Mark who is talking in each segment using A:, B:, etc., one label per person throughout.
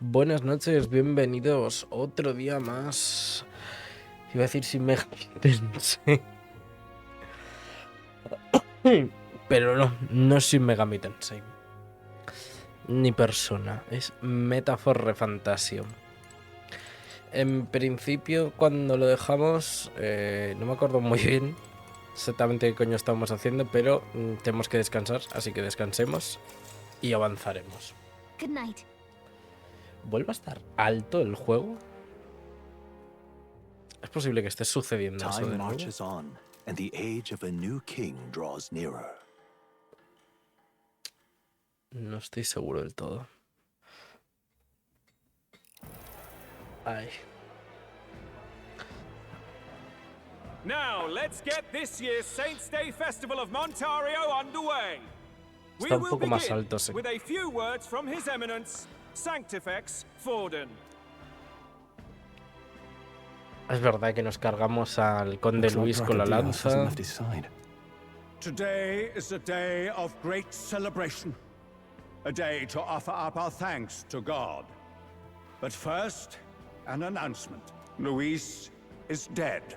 A: Buenas noches, bienvenidos otro día más. Iba a decir sin Mega Tensei. Pero no es sin Mega Tensei. Ni persona, es Metafor ReFantazio. En principio, cuando lo dejamos, no me acuerdo muy bien exactamente qué coño estamos haciendo, pero tenemos que descansar, así que descansemos y avanzaremos.
B: Good night.
A: ¿Vuelve a estar alto el juego? Es posible que esté sucediendo eso de nuevo. No estoy seguro del todo. Ay.
C: Now, let's get this year's Saints' Day Festival of Montario underway.
A: Está un poco más alto, sí.
C: With a few words from His Eminence, Sanctifex Forden.
A: Es verdad que nos cargamos al Conde Luis con la lanza.
D: Today is a day of great celebration. A day to offer up our thanks to God. But first, an announcement. Luis is dead.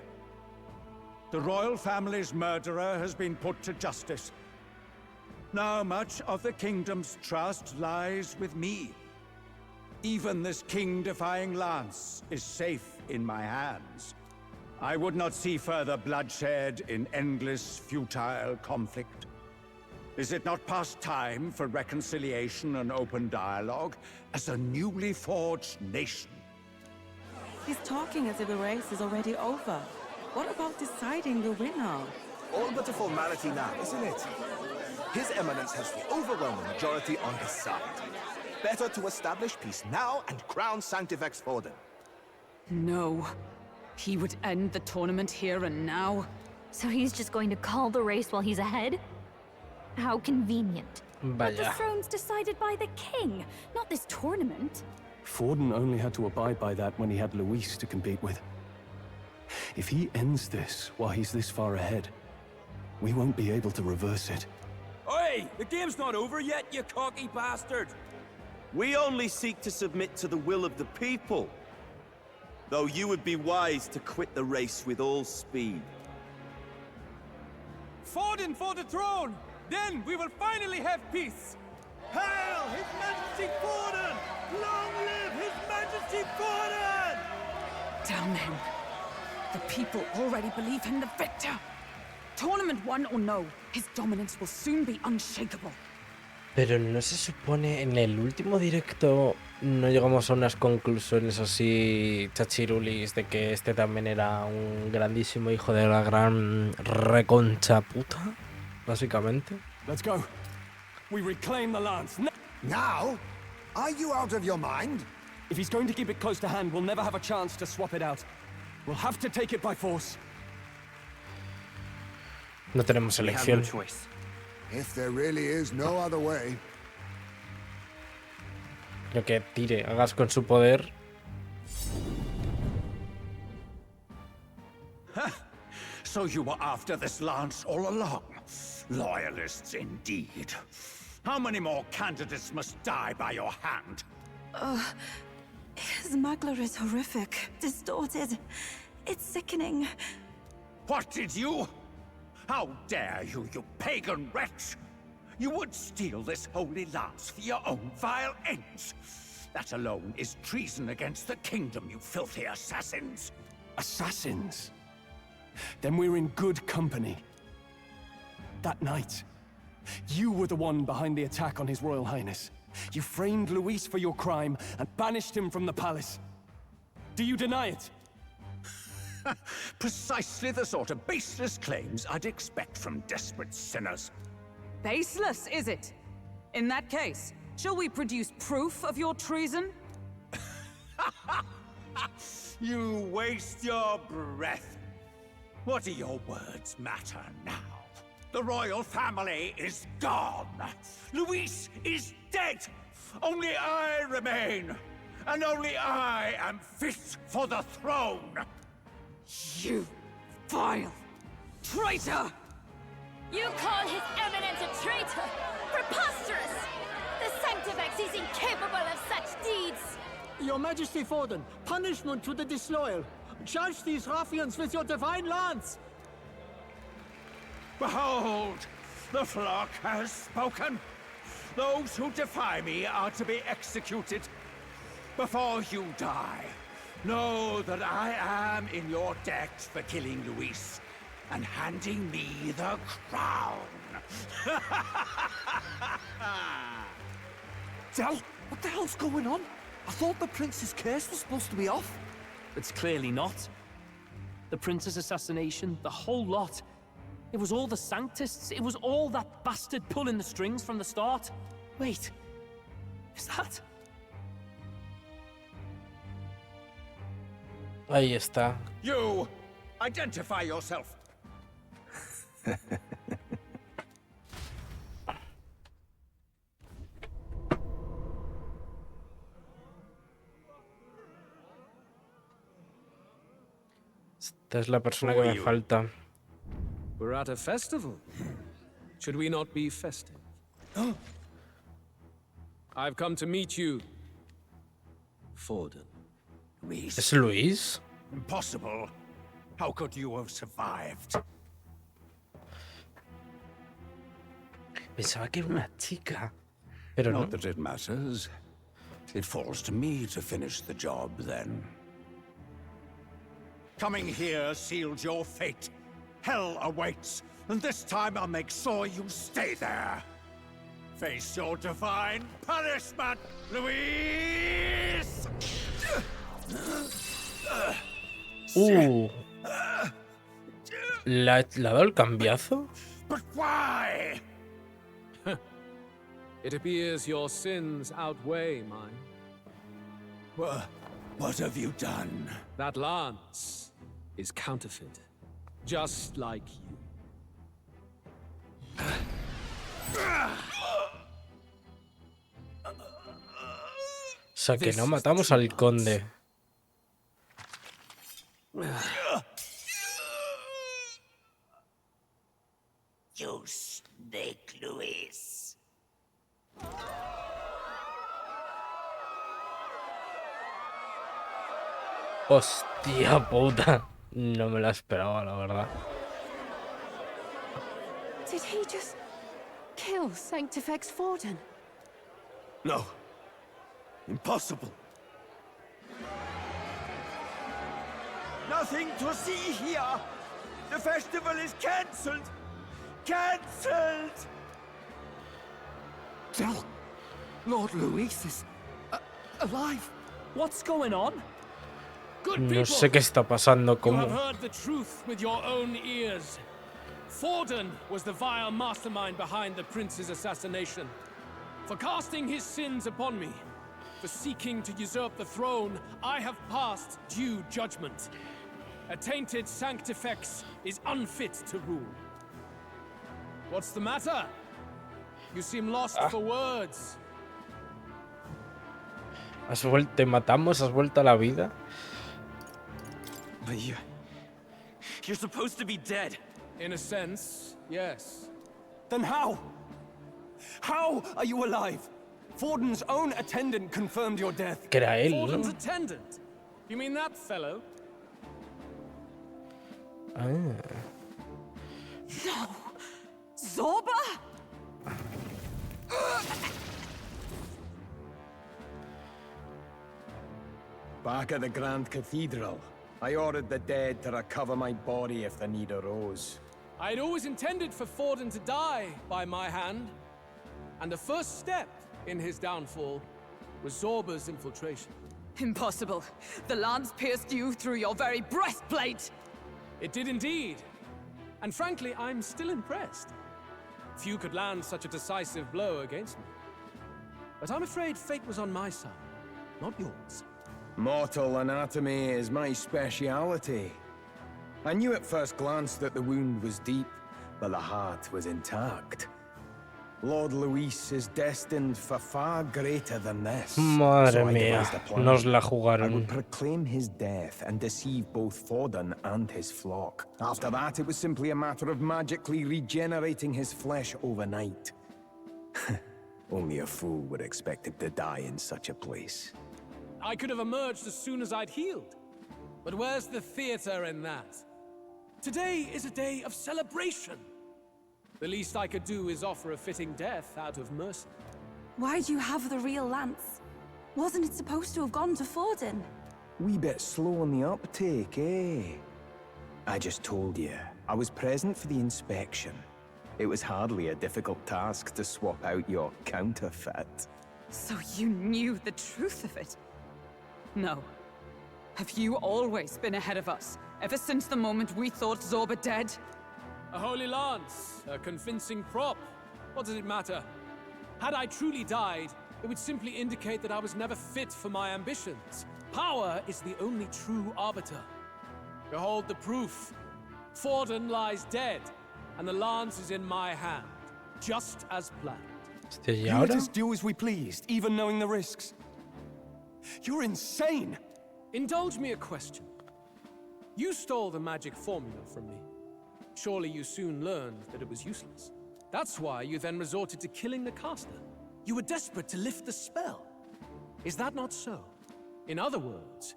D: The royal family's murderer has been put to justice. Now much of the kingdom's trust lies with me. Even this king-defying lance is safe in my hands. I would not see further bloodshed in endless, futile conflict. Is it not past time for reconciliation and open dialogue as a newly forged nation?
E: He's talking as if the race is already over. What about deciding the winner?
F: All but a formality now, isn't it? His Eminence has the overwhelming majority on his side. Better to establish peace now and crown Sanctifex Forden.
G: No. He would end the tournament here and now.
B: So he's just going to call the race while he's ahead? How convenient.
G: But the throne's decided by the king, not this tournament.
H: Forden only had to abide by that when he had Luis to compete with. If he ends this while he's this far ahead, we won't be able to reverse it.
C: Oi! The game's not over yet, you cocky bastard!
I: We only seek to submit to the will of the people. Though you would be wise to quit the race with all speed.
C: Forden for the throne! Then we will finally have peace! Hail His Majesty Forden! Long live His Majesty Forden!
G: Damn him. The people already believe him the victor. Tournament won or no, his dominance will soon be unshakable.
A: Pero no se supone en el último directo no llegamos a unas conclusiones así chachirulis de que este también era un grandísimo hijo de la gran reconcha puta, básicamente.
H: Let's go. We reclaim the lance.
F: Now? Are you out of your mind?
H: If he's going to keep it close to hand, we'll never have a chance to swap it out. We'll have to take it by force.
A: No tenemos elección.
F: If there really is no other way.
A: Lo que tire, hagas con su poder.
D: So you were after this lance all along? Loyalists indeed. How many more candidates must die by your hand?
E: His magler is horrific, distorted. It's sickening.
D: What did you? How dare you, you pagan wretch! You would steal this holy lance for your own vile ends. That alone is treason against the kingdom, you filthy assassins.
H: Assassins? Then we're in good company. That night, you were the one behind the attack on His Royal Highness. You framed Luis for your crime and banished him from the palace. Do you deny it?
D: Precisely the sort of baseless claims I'd expect from desperate sinners.
G: Baseless, is it? In that case, shall we produce proof of your treason?
D: You waste your breath. What do your words matter now? The royal family is gone. Luis is dead. Only I remain. And only I am fit for the throne.
G: You vile traitor!
B: You call His Eminence a traitor? Preposterous! The Sanctifex is incapable of such deeds!
C: Your Majesty Forden, punishment to the disloyal. Judge these ruffians with your divine lance.
D: Behold, the flock has spoken. Those who defy me are to be executed. Before you die, know that I am in your debt for killing Luis and handing me the crown.
J: Del, what the hell's going on? I thought the prince's curse was supposed to be off.
K: It's clearly not. The prince's assassination, the whole lot. It was all the Sanctists. It was all that bastard pulling the strings from the start. Wait, is that?
A: Ahí está.
D: You, identify yourself.
A: Esta es la persona que me falta.
C: We're at a festival. Should we not be festive? I've come to meet you, Forden.
D: Luis.
A: ¿Es Luis?
D: Impossible. How could you have survived?
A: Pensaba que era una chica. Pero no.
D: Not that it matters. It falls to me to finish the job, then. Coming here sealed your fate. Hell awaits, and this time I'll make sure you stay there. Face your divine punishment, Luis!
A: ¿Le ha dado el cambiazo?
D: But why?
C: It appears your sins outweigh mine.
D: What have you done?
C: That lance is counterfeit, just like you.
A: O sea, que no matamos al conde.
D: You snake, Luis.
A: Hostia puta. No me la esperaba, la verdad.
L: Did he just kill Sanctifex Forden?
I: No. Impossible.
F: Nothing to see here. The festival is cancelled. Cancelled.
J: Del, Lord Luis is alive.
K: What's going on?
C: Good
A: No
C: people,
A: sé qué está pasando.
C: you
A: ¿Cómo?
C: have heard the truth with your own ears. Forden was the vile mastermind behind the prince's assassination. For casting his sins upon me, for seeking to usurp the throne, I have passed due judgment. A tainted Sanctifex is unfit to rule. What's the matter? You seem lost for words.
A: ¿Te matamos? ¿Has vuelto a la vida?
I: But you're supposed to be dead.
C: In a sense, yes.
H: Then how? How are you alive? Forden's own attendant confirmed your death.
A: Que era él,
C: Forden's
A: ¿no?
C: attendant? You mean that fellow?
A: Ah.
G: No! Zorba?
H: Back at the Grand Cathedral, I ordered the dead to recover my body if the need arose.
C: I'd always intended for Forden to die by my hand. And the first step in his downfall was Zorba's infiltration.
G: Impossible. The lance pierced you through your very breastplate!
C: It did indeed. And frankly, I'm still impressed. Few could land such a decisive blow against me. But I'm afraid fate was on my side, not yours.
H: Mortal anatomy is my speciality. I knew at first glance that the wound was deep, but the heart was intact. Lord Luis is destined for far greater than this.
A: Madre mía, nos la
H: I
A: jugaron.
H: would proclaim his death and deceive both Forden and his flock. After that, it was simply a matter of magically regenerating his flesh overnight. Only a fool would expect him to die in such a place.
C: I could have emerged as soon as I'd healed. But where's the theater in that? Today is a day of celebration. The least I could do is offer a fitting death out of mercy.
G: Why'd you have the real lance? Wasn't it supposed to have gone to Forden?
M: Wee bit slow on the uptake, eh? I just told you, I was present for the inspection. It was hardly a difficult task to swap out your counterfeit.
G: So you knew the truth of it? No. Have you always been ahead of us? Ever since the moment we thought Zorba dead?
C: A holy lance, a convincing prop. What does it matter? Had I truly died, it would simply indicate that I was never fit for my ambitions. Power is the only true arbiter. Behold the proof. Forden lies dead, and the lance is in my hand, just as planned.
H: You let us do as we pleased, even knowing the risks. You're insane!
C: Indulge me a question. You stole the magic formula from me. Surely you soon learned that it was useless. That's why you then resorted to killing the caster. You were desperate to lift the spell. Is that not so? In other words,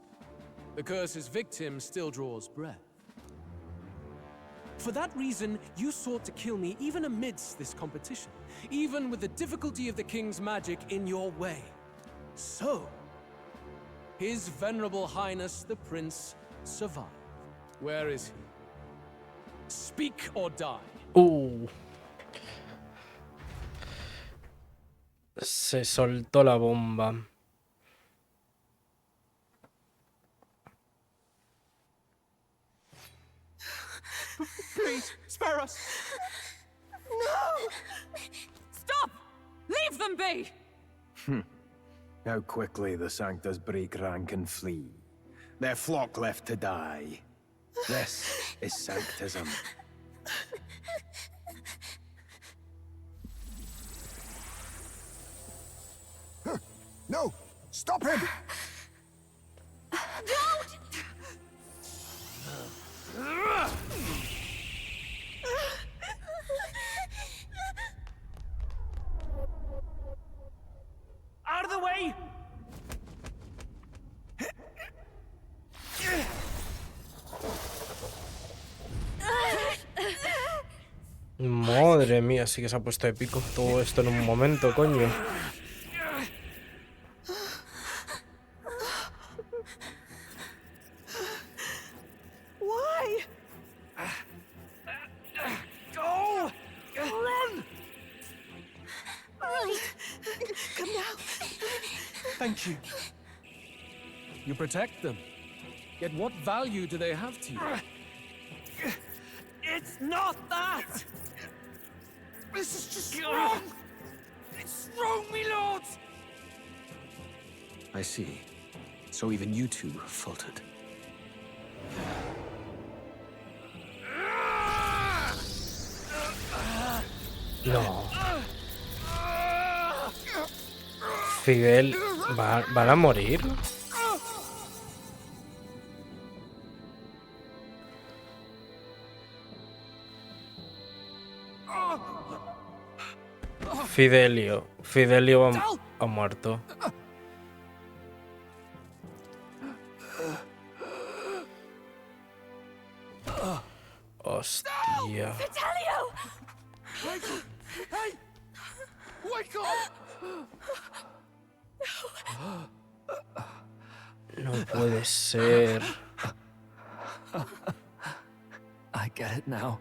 C: the curse's victim still draws breath. For that reason, you sought to kill me even amidst this competition, even with the difficulty of the king's magic in your way. So, His Venerable Highness the Prince survived. Where is he? Speak or die.
A: Se soltó la bomba.
J: Please, spare us.
G: No! Stop! Leave them be!
M: How quickly the Sanctus break rank and flee. Their flock left to die. This is Sanctism.
F: No! Stop him!
K: Out of the way!
A: Madre mía, sí que se ha puesto épico todo esto en un momento, coño.
G: Why?
J: Go! Run!
G: Come now.
C: Thank you. You protect them. Yet what value do they have to you?
J: It's not that! This is just wrong! It's wrong, me lords!
M: I see. So even you two faltered.
A: No. Fidel, ¿van a morir? Fidelio ha muerto. Hostia.
J: Hey! Wake up!
A: No puede ser.
N: I get it now.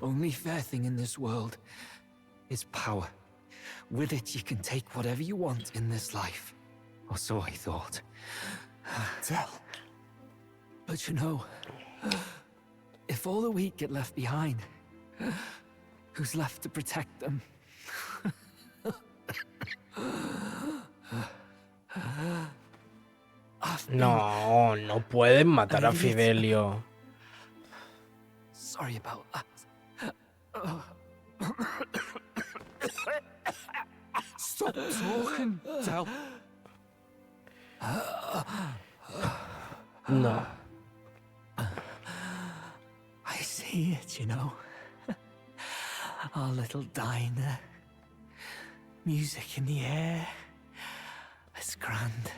N: Only fair thing in this world is power. With it, you can take whatever you want in this life. Or so I thought.
J: Tell.
N: But you know, if all the weak get left behind, who's left to protect them?
A: No, no pueden matar a Fidelio.
N: Sorry about that.
J: Stop talking, Del.
A: No.
N: I see it, you know. Our little diner. Music in the air. It's grand.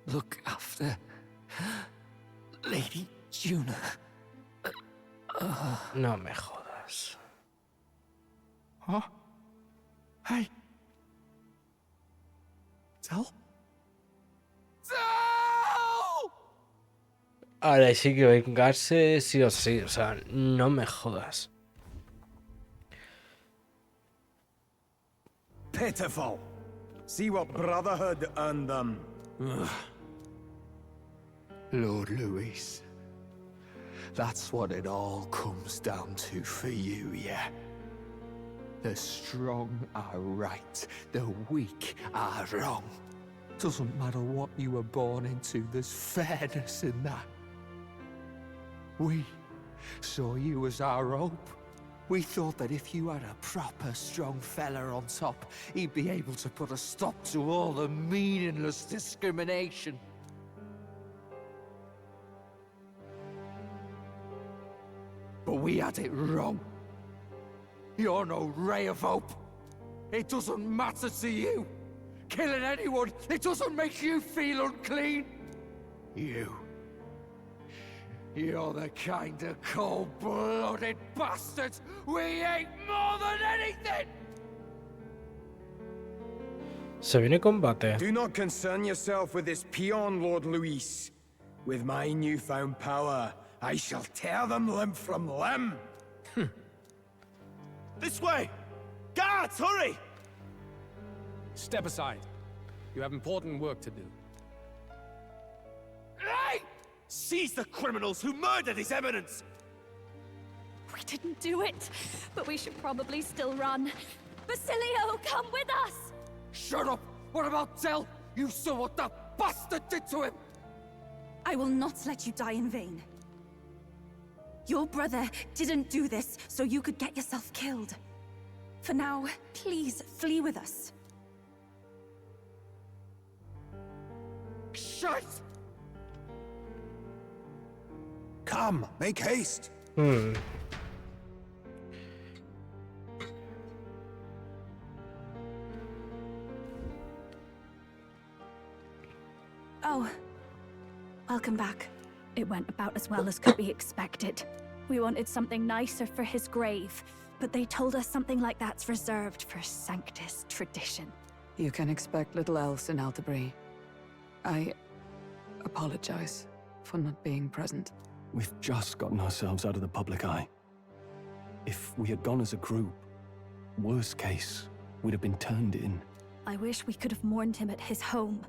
N: Look after Lady Juna.
A: No me jodas.
H: Huh? Hey. Tell?
A: Ahora sí que vengarse sí o sí, o sea, no me jodas.
M: Pitiful. See what Brotherhood earned them.
N: Lord Louis. That's what it all comes down to for you, yeah? The strong are right, the weak are wrong. Doesn't matter what you were born into, there's fairness in that. We saw you as our hope. We thought that if you had a proper strong fella on top, he'd be able to put a stop to all the meaningless discrimination. But we had it wrong. You're no ray of hope. It doesn't matter to you. Killing anyone, it doesn't make you feel unclean. You're the kind of cold-blooded bastards we hate more than anything!
A: Se viene combate.
M: Do not concern yourself with this peon, Lord Luis. With my newfound power, I shall tear them limb from limb.
I: This way! Guards, hurry!
C: Step aside. You have important work to do.
I: Hey! Seize the criminals who murdered His Eminence!
B: We didn't do it, but we should probably still run. Basilio, come with us!
H: Shut up! What about Zell? You saw what that bastard did to him!
G: I will not let you die in vain. Your brother didn't do this so you could get yourself killed. For now, please flee with us.
H: Shit!
F: Come, make haste.
G: Oh, welcome back.
B: It went about as well as could be expected. We wanted something nicer for his grave, but they told us something like that's reserved for Sanctus tradition.
O: You can expect little else in Altabri. I apologize for not being present.
H: We've just gotten ourselves out of the public eye. If we had gone as a group, worst case, we'd have been turned in.
B: I wish we could have mourned him at his home.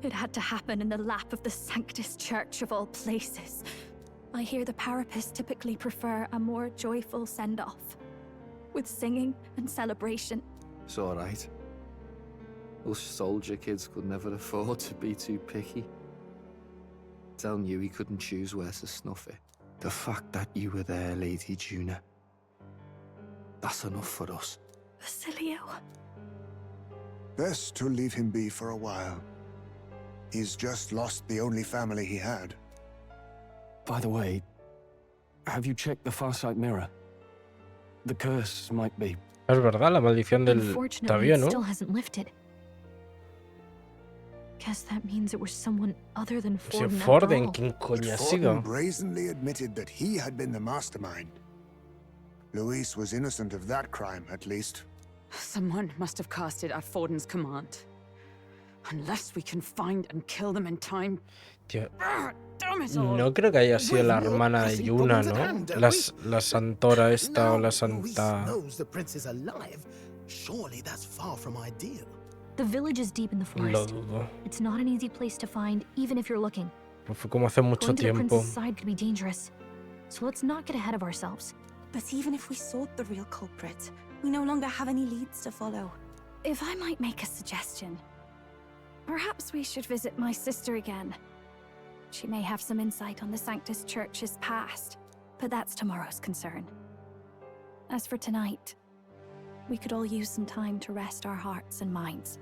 B: It had to happen in the lap of the Sanctus Church of all places. I hear the Parapists typically prefer a more joyful send-off, with singing and celebration.
P: It's all right. Us soldier kids could never afford to be too picky. Telling you he couldn't choose where to snuff it. The fact that you were there, Lady Juna, that's enough for us.
B: Basilio.
F: Best to leave him be for a while. He's just lost the only family he had.
H: By the way, have you checked the Farsight mirror? The curse might be...
A: Es verdad, la maldición del
B: Unfortunately,
A: Tabio,
B: it
A: ¿no?
B: still hasn't lifted. Guess that means it was someone other than
A: Si
B: Forden.
A: Forden, ¿quién coño ha sido?
F: Forden brazenly admitted that he had been the mastermind. Luis was innocent of that crime, at least.
O: Someone must have cast it at Forden's command. Unless we can find and kill them in time.
A: Tío,
O: Damn it all.
A: no creo que haya sido la hermana de Yuna, ¿no? La Santora esta o la Santa...
Q: knows the prince is alive. Surely that's far from ideal.
B: The village is deep in the
A: Lo
B: forest.
A: dudo.
B: It's not an easy place to find, even if you're looking.
A: Pues fue como hace mucho
B: Going to the
A: tiempo.
B: prince's side could be dangerous. So let's not get ahead of ourselves.
G: But even if we sought the real culprit, we no longer have any leads to follow.
B: If I might make a suggestion, perhaps we should visit my sister again. She may have some insight on the Sanctus Church's past, but that's tomorrow's concern. As for tonight, we could all use some time to rest our hearts and minds.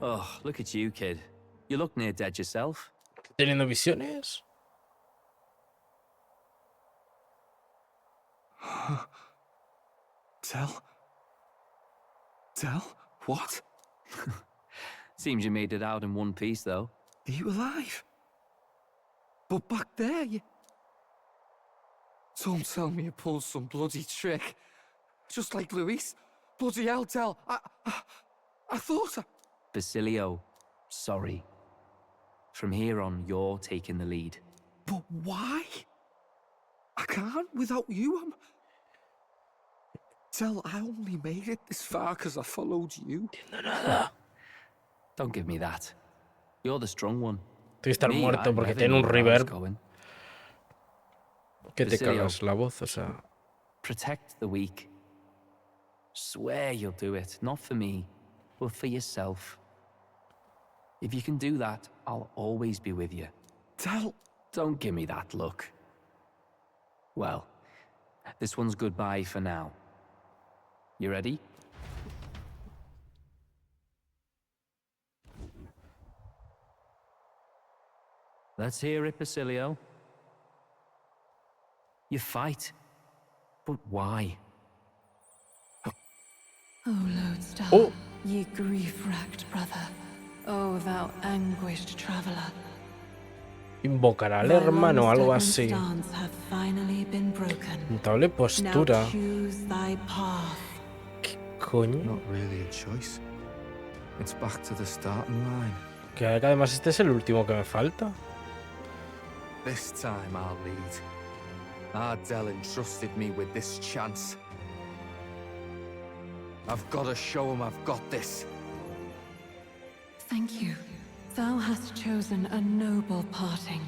K: Oh, look at you, kid. You look near dead yourself.
A: ¿Teniendo visiones?
P: Tell? What?
K: Seems you made it out in one piece, though.
P: Are you alive? But back there, you... Don't tell me you pulled some bloody trick. Just like Luis. Bloody hell, Tell. I thought I...
K: Basilio, sorry. From here on, you're taking the lead.
P: But why? I can't without you. Tell, I only made it this far because I followed you.
K: Don't give me that. You're the strong one.
A: Tienes que estar
K: Me,
A: muerto
K: I
A: porque
K: never
A: tiene
K: knew
A: un
K: where I was
A: reverb
K: going.
A: que te
K: Basilio,
A: cagas la voz, o sea.
K: Protect the weak. Swear you'll do it, not for me, but for yourself. If you can do that, I'll always be with you.
P: Tell...
K: Don't give me that look. Well, this one's goodbye for now. You ready? Let's hear it, Basilio. You fight, but why?
O: O Lodestar, ye grief-racked brother, O thou anguished traveler.
A: Invocará al hermano o algo así. Notable postura. ¿Qué coño?
P: Not really a choice. It's back to the starting line.
A: Que además este es el último que me falta.
P: This time I'll lead. Ardell entrusted me with this chance. I've got to show him I've got this.
O: Thank you. Thou hast chosen a noble parting.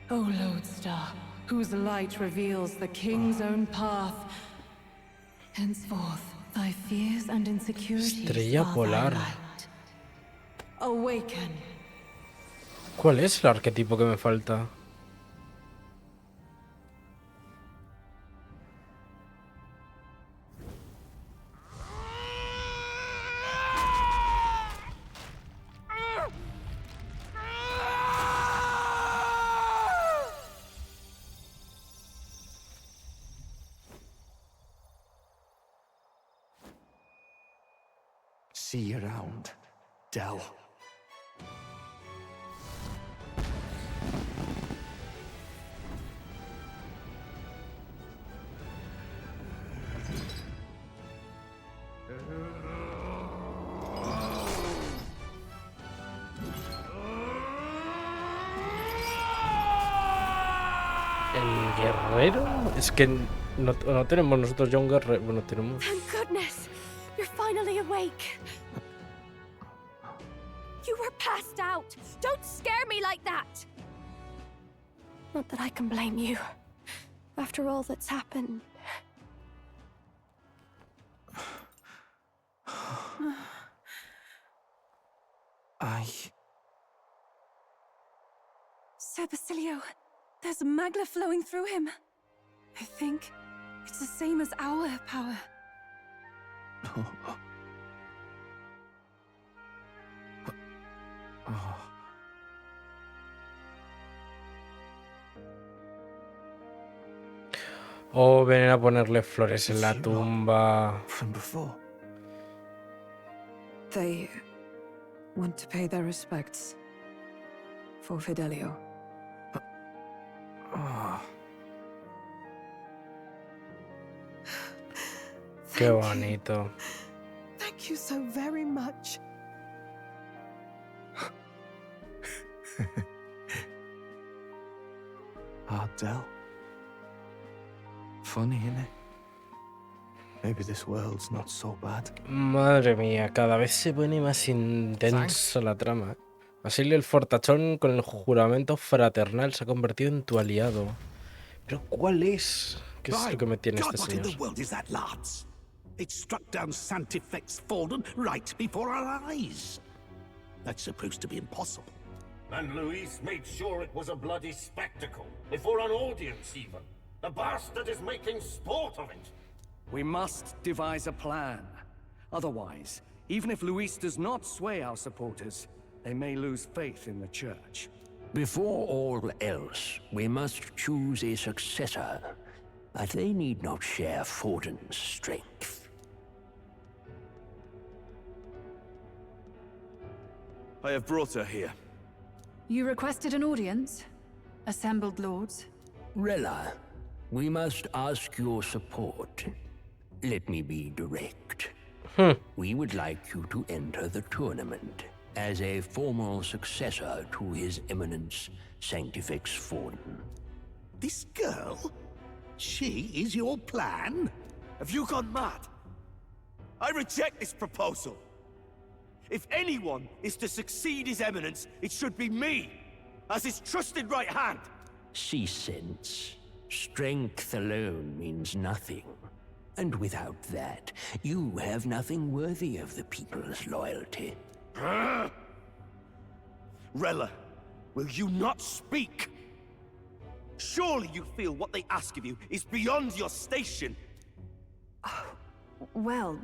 O: O Lodestar, whose light reveals the king's own path. Henceforth, thy fears and insecurities
A: Estrella
O: are
A: polar.
O: thy light. Awaken.
A: ¿Cuál es el arquetipo que me falta?
P: See you around, Dell.
A: ¿El guerrero? Es que no tenemos nosotros ya un guerrero. Bueno, tenemos.
G: Thank goodness! You're finally awake. You were passed out. Don't scare me like that. Not that I can blame you. After all that's happened.
E: Sir Basilio, there's magma flowing through him. I think it's the same as our power.
A: Oh, vienen a ponerle flores en la tumba.
O: They want to pay their respects for Fidelio.
A: Qué bonito.
E: Thank you so very much.
P: Ardell. Funny, innit? Maybe this world's not so bad.
A: Madre mía, cada vez se pone más intensa la trama. Basilio el fortachón con el juramento fraternal se ha convertido en tu aliado. Pero ¿cuál es? ¿Qué es lo que me tiene este
R: God, what in
A: señor?
R: the world is that, lads? It struck down Santifex Fallen right before our eyes. That's supposed to be impossible.
S: And Luis made sure it was a bloody spectacle, before an audience even. The bastard is making sport of it.
H: We must devise a plan. Otherwise, Even if Luis does not sway our supporters, they may lose faith in the church.
T: Before all else, we must choose a successor, but they need not share Forden's strength.
I: I have brought her here.
E: You requested an audience? Assembled lords?
T: Rella, we must ask your support. Let me be direct. We would like you to enter the tournament as a formal successor to His Eminence Sanctifex Forden.
R: This girl? She is your plan?
I: Have you gone mad? I reject this proposal. If anyone is to succeed His Eminence, it should be me, as his trusted right hand.
T: See sense. Strength alone means nothing. And without that, you have nothing worthy of the people's loyalty.
I: Rella, will you not speak? Surely you feel what they ask of you is beyond your station.
E: Well,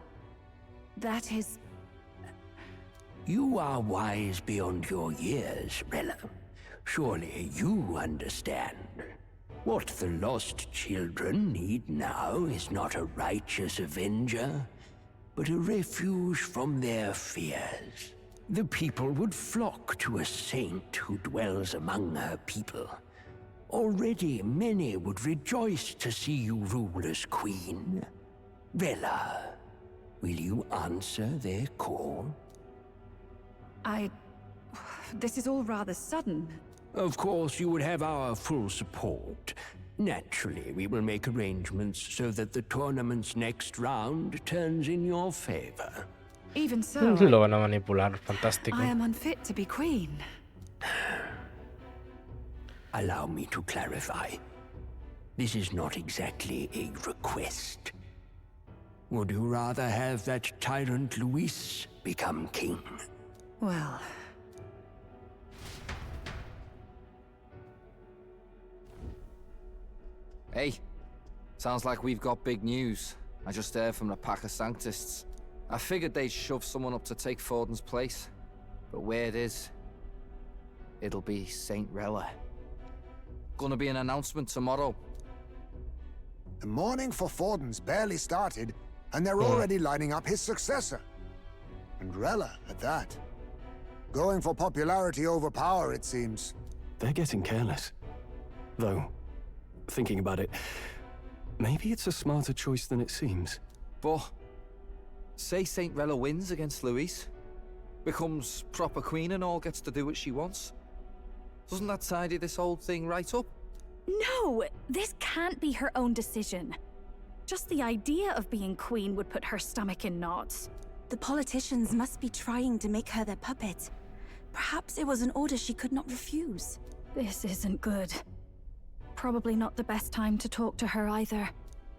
E: that is...
T: You are wise beyond your years, Rella. Surely you understand. What the lost children need now is not a righteous avenger, but a refuge from their fears. The people would flock to a saint who dwells among her people. Already many would rejoice to see you rule as queen. Rella, will you answer their call?
E: This is all rather sudden.
T: Of course, you would have our full support. Naturally, we will make arrangements so that the tournament's next round turns in your favor.
E: Even so,
A: Lo van a manipular, fantástico.
E: I am unfit to be queen.
T: Allow me to clarify. This is not exactly a request. Would you rather have that tyrant Luis become king?
E: Well...
P: Hey, sounds like we've got big news. I just heard from the pack of Sanctists. I figured they'd shove someone up to take Forden's place. But where it is, it'll be Saint Rella. Gonna be an announcement tomorrow.
U: The mourning for Forden's barely started, and they're already lining up his successor. And Rella at that. Going for popularity over power, it seems.
H: They're getting careless. Though, thinking about it, maybe it's a smarter choice than it seems.
P: But, say Saint Rella wins against Luis, becomes proper queen and all gets to do what she wants. Doesn't that tidy this whole thing right up?
B: No, this can't be her own decision. Just the idea of being queen would put her stomach in knots.
G: The politicians must be trying to make her their puppet. Perhaps it was an order she could not refuse.
B: This isn't good. Probably not the best time to talk to her either.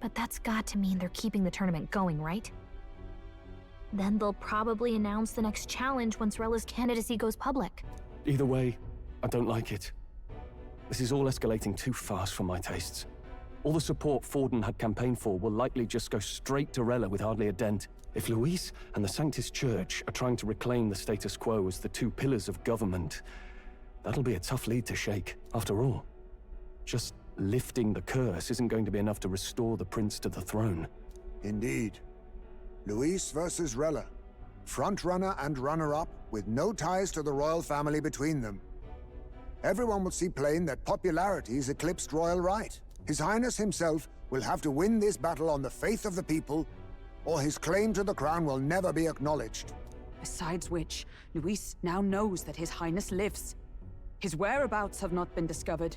V: But that's got to mean they're keeping the tournament going, right? Then they'll probably announce the next challenge once Rella's candidacy goes public.
H: Either way, I don't like it. This is all escalating too fast for my tastes. All the support Forden had campaigned for will likely just go straight to Rella with hardly a dent. If Luis and the Sanctist Church are trying to reclaim the status quo as the two pillars of government, that'll be a tough lead to shake. After all, just lifting the curse isn't going to be enough to restore the prince to the throne.
U: Indeed. Luis versus Rella. Front-runner and runner-up, with no ties to the royal family between them. Everyone will see plain that popularity's eclipsed royal right. His Highness himself will have to win this battle on the faith of the people, or his claim to the crown will never be acknowledged.
E: Besides which, Luis now knows that His Highness lives. His whereabouts have not been discovered,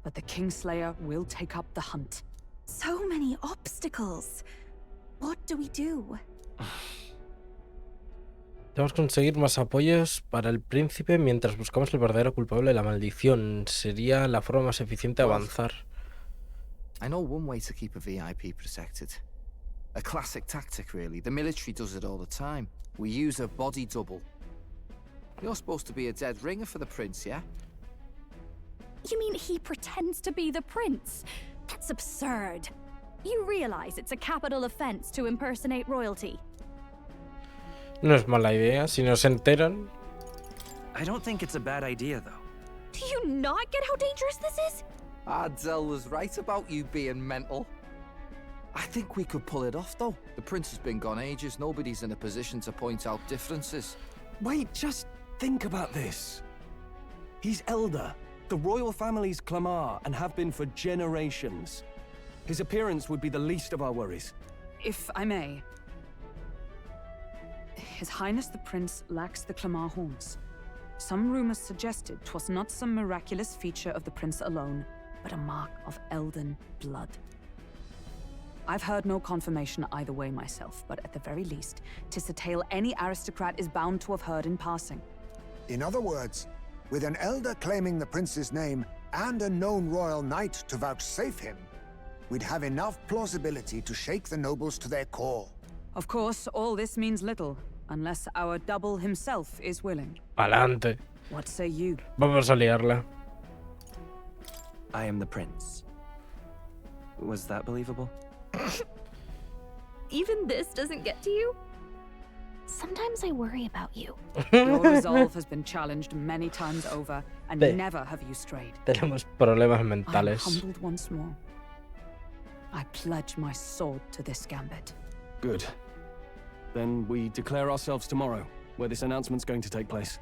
E: but the Kingslayer will take up the hunt.
G: So many obstacles. What do we do?
A: Debemos conseguir más apoyos para el príncipe mientras buscamos el verdadero culpable de la maldición. Sería la forma más eficiente de avanzar.
P: I know one way to keep a VIP protected. A classic tactic, really. The military does it all the time. We use a body double. You're supposed to be a dead ringer for the prince, yeah?
B: You mean he pretends to be the prince? That's absurd. You realize it's a capital offense to impersonate royalty?
A: No es mala idea, si no se enteran.
D: I don't think it's a bad idea, though.
V: Do you not get how dangerous this is?
P: Adzel was right about you being mental. I think we could pull it off, though. The prince has been gone ages. Nobody's in a position to point out differences.
H: Wait, just think about this. He's elder. The royal family's Clamar and have been for generations. His appearance would be the least of our worries.
E: If I may. His Highness the Prince lacks the Clamar horns. Some rumors suggested 'twas not some miraculous feature of the prince alone, but a mark of Elden blood. I've heard no confirmation either way myself, but at the very least, 'tis a tale any aristocrat is bound to have heard in passing.
U: In other words, with an elder claiming the prince's name and a known royal knight to vouchsafe him, we'd have enough plausibility to shake the nobles to their core.
E: Of course, all this means little, unless our double himself is willing.
A: Adelante.
E: What say you?
A: Vamos a liarla.
D: I am the prince. Was that believable?
V: Even this doesn't get to you? Sometimes I worry about you.
E: Your resolve has been challenged many times over, and never have you strayed.
A: Tenemos problemas
E: I'm
A: mentales.
E: humbled once more. I pledge my sword to this gambit.
H: Good. Then we declare ourselves tomorrow, where this announcement's going to take place.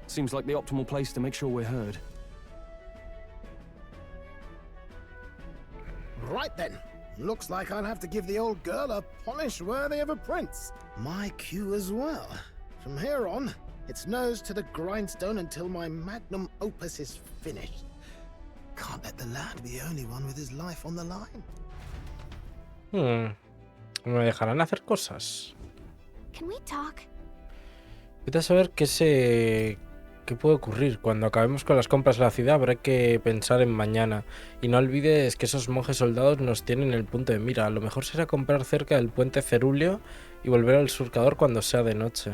H: Seems like the optimal place to make sure we're heard.
Q: Right then. Looks like I'll have to give the old girl a polish worthy of a prince. My cue as well. From here on, it's nose to the grindstone until my magnum opus is finished. Can't let the lad be the only one with his life on the line.
A: ¿Me dejarán hacer cosas?
V: Can we talk?
A: Vete a saber qué puede ocurrir. Cuando acabemos con las compras de la ciudad habrá que pensar en mañana. Y no olvides que esos monjes soldados nos tienen el punto de mira. Lo mejor será comprar cerca del puente cerúleo y volver al surcador cuando sea de noche.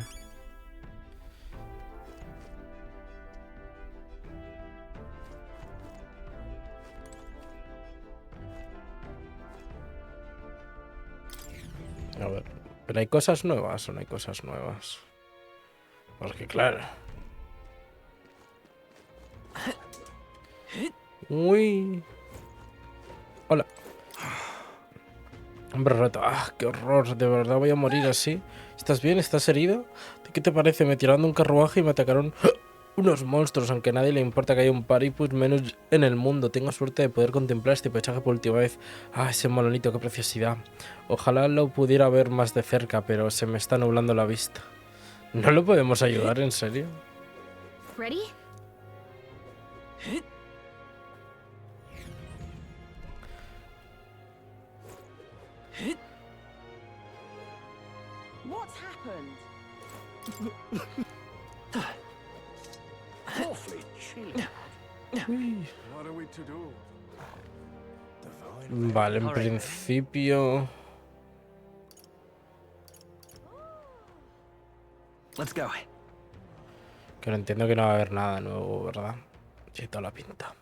A: A ver, ¿pero hay cosas nuevas o no hay cosas nuevas? Porque claro... Uy. Hola. Hombre roto. Ah, qué horror. De verdad voy a morir así. ¿Estás bien? ¿Estás herido? ¿Qué te parece? Me tiraron de un carruaje y me atacaron unos monstruos. Aunque a nadie le importa que haya un paripus menos en el mundo. Tengo suerte de poder contemplar este paisaje por última vez. Ah, ese monolito, qué preciosidad. Ojalá lo pudiera ver más de cerca, pero se me está nublando la vista. ¿No lo podemos ayudar, en serio?
V: Ready?
E: What's happened?
Q: Awfully chilly. What are we to do?
A: Vale, en principio...
D: Let's go.
A: Que no entiendo que no va a haber nada nuevo, ¿verdad? Sí, toda la pinta.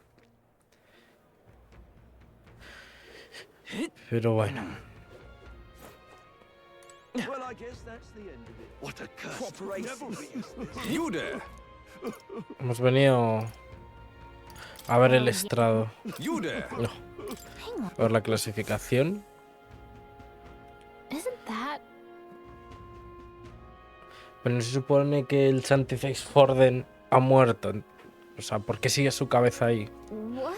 A: Pero bueno.
J: Well, I guess that's the end of it. What a curse. You there.
A: Hemos venido a ver el estrado.
J: You there.
A: No. A ver la clasificación.
V: Isn't that...
A: Pero no se supone que el Santifex Forden ha muerto. O sea, ¿por qué sigue su cabeza ahí?
V: What?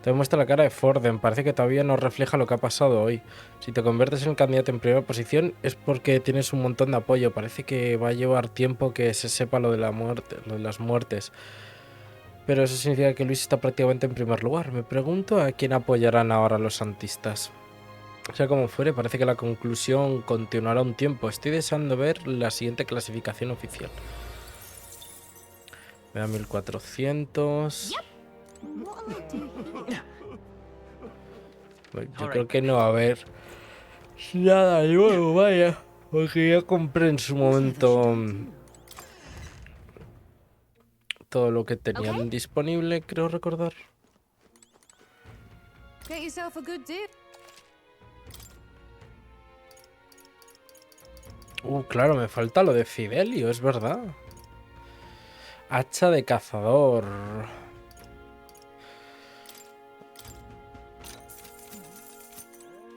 A: Te muestra la cara de Forden. Parece que todavía no refleja lo que ha pasado hoy. Si te conviertes en candidato en primera posición es porque tienes un montón de apoyo. Parece que va a llevar tiempo que se sepa lo de la muerte, lo de las muertes. Pero eso significa que Luis está prácticamente en primer lugar. Me pregunto a quién apoyarán ahora los santistas. Sea como fuere, parece que la conclusión continuará un tiempo. Estoy deseando ver la siguiente clasificación oficial. Me da 1400. Bueno, yo creo que no va a haber nada nuevo, vaya. Porque ya compré en su momento todo lo que tenían disponible, creo recordar.
E: Get yourself a good deal.
A: Claro, me falta lo de Fidelio, es verdad. Hacha de cazador.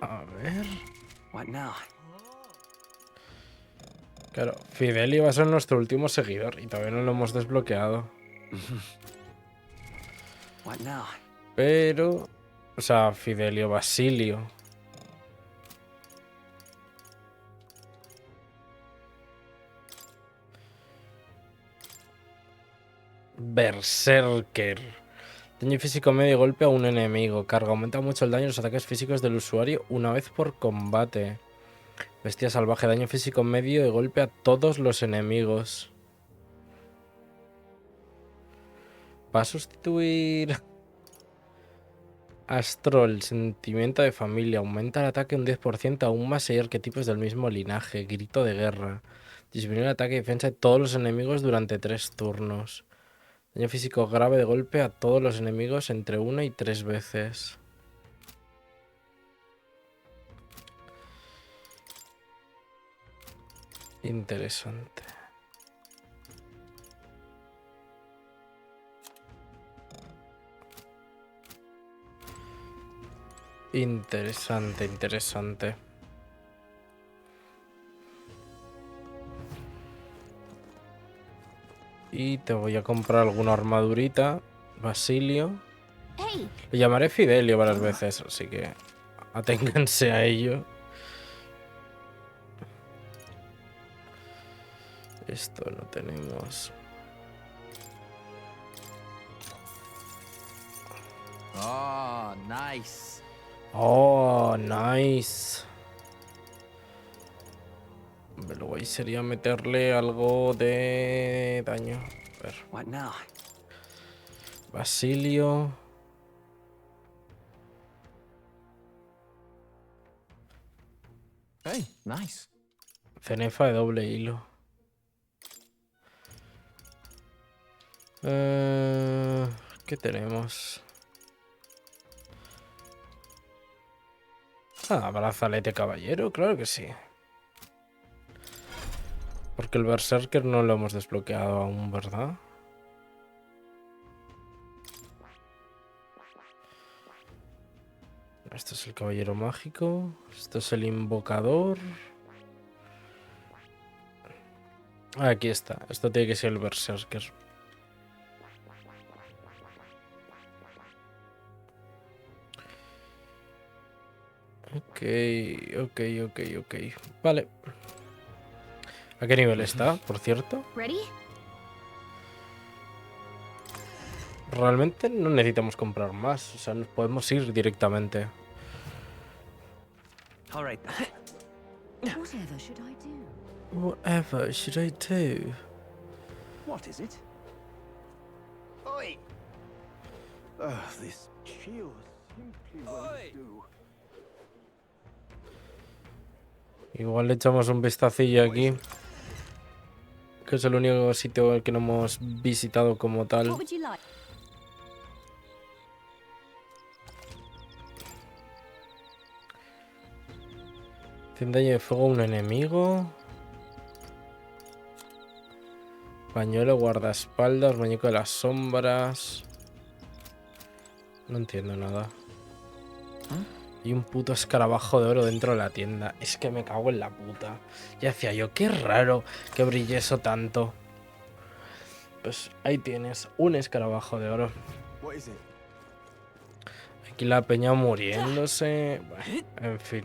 A: A ver.
D: What now?
A: Claro, Fidelio va a ser nuestro último seguidor y todavía no lo hemos desbloqueado.
D: What now?
A: Pero... O sea, Fidelio, Basilio. Berserker. Daño físico medio, golpe a un enemigo. Carga, aumenta mucho el daño en los ataques físicos del usuario una vez por combate. Bestia salvaje, daño físico medio de golpe a todos los enemigos. Va a sustituir Astrol, sentimiento de familia. Aumenta el ataque un 10% aún más si hay arquetipos del mismo linaje. Grito de guerra. Disminuye el ataque y defensa de todos los enemigos durante 3 turnos. Daño físico grave de golpe a todos los enemigos entre 1 y 3 veces. Interesante. Interesante, interesante. Y te voy a comprar alguna armadurita. Basilio. Lo llamaré Fidelio varias veces, así que aténganse a ello. Esto no tenemos.
D: Oh, nice.
A: Oh, nice. Lo guay sería meterle algo de daño. A ver.
D: What now?
A: Basilio.
D: Hey, nice.
A: Cenefa de doble hilo. ¿Qué tenemos? Ah, brazalete caballero, claro que sí. Porque el Berserker no lo hemos desbloqueado aún, ¿verdad? Esto es el caballero mágico. Esto es el invocador. Aquí está. Esto tiene que ser el Berserker. Ok. Vale. ¿A qué nivel está, por cierto? Realmente no necesitamos comprar más. O sea, nos podemos ir directamente.
D: All right.
G: Whatever should I do?
A: Whatever should I do?
I: What is it? Oi! This chill simply won't do.
A: Igual le echamos un vistacillo aquí. Que es el único sitio que no hemos visitado como tal. Tiene daño de fuego a un enemigo. Pañuelo, guardaespaldas, muñeco de las sombras. No entiendo nada. Y un puto escarabajo de oro dentro de la tienda. Es que me cago en la puta. Ya decía yo, qué raro que brille eso tanto. Pues ahí tienes, un escarabajo de oro. Aquí la peña muriéndose. Bueno, en fin.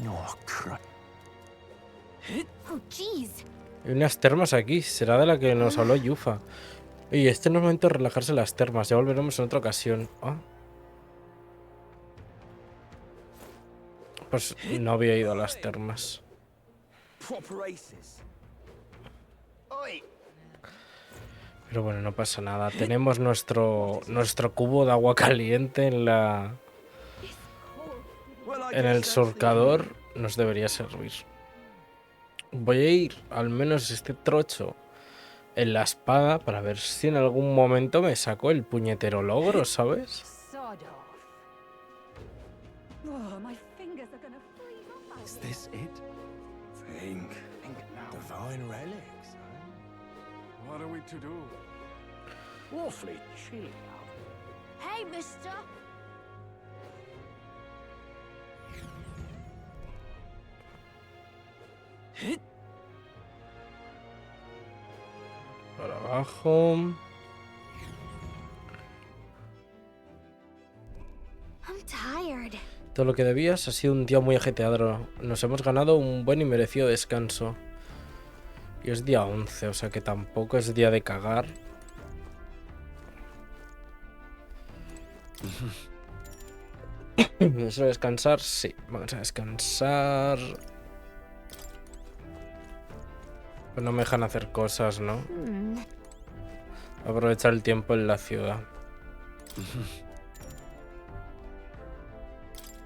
B: Oh, jeez.
A: Hay unas termas aquí. Será de la que nos habló Yufa. Y este no es momento de relajarse en las termas. Ya volveremos en otra ocasión. Ah. Pues no había ido a las termas. Pero bueno, no pasa nada. Tenemos nuestro cubo de agua caliente en el surcador. Nos debería servir. Voy a ir al menos este trocho en la espada para ver si en algún momento me saco el puñetero logro, ¿sabes?
H: Is this it?
F: Think now. Divine relics, huh?
H: What are we to do?
J: Awfully chilly out.
V: Hey, mister!
A: Para abajo.
V: I'm tired.
A: Todo lo que debías, ha sido un día muy ajetreado. Nos hemos ganado un buen y merecido descanso. Y es día 11, o sea que tampoco es día de cagar. ¿Vamos a descansar? Sí, vamos a descansar. Pues no me dejan hacer cosas, ¿no? Aprovechar el tiempo en la ciudad.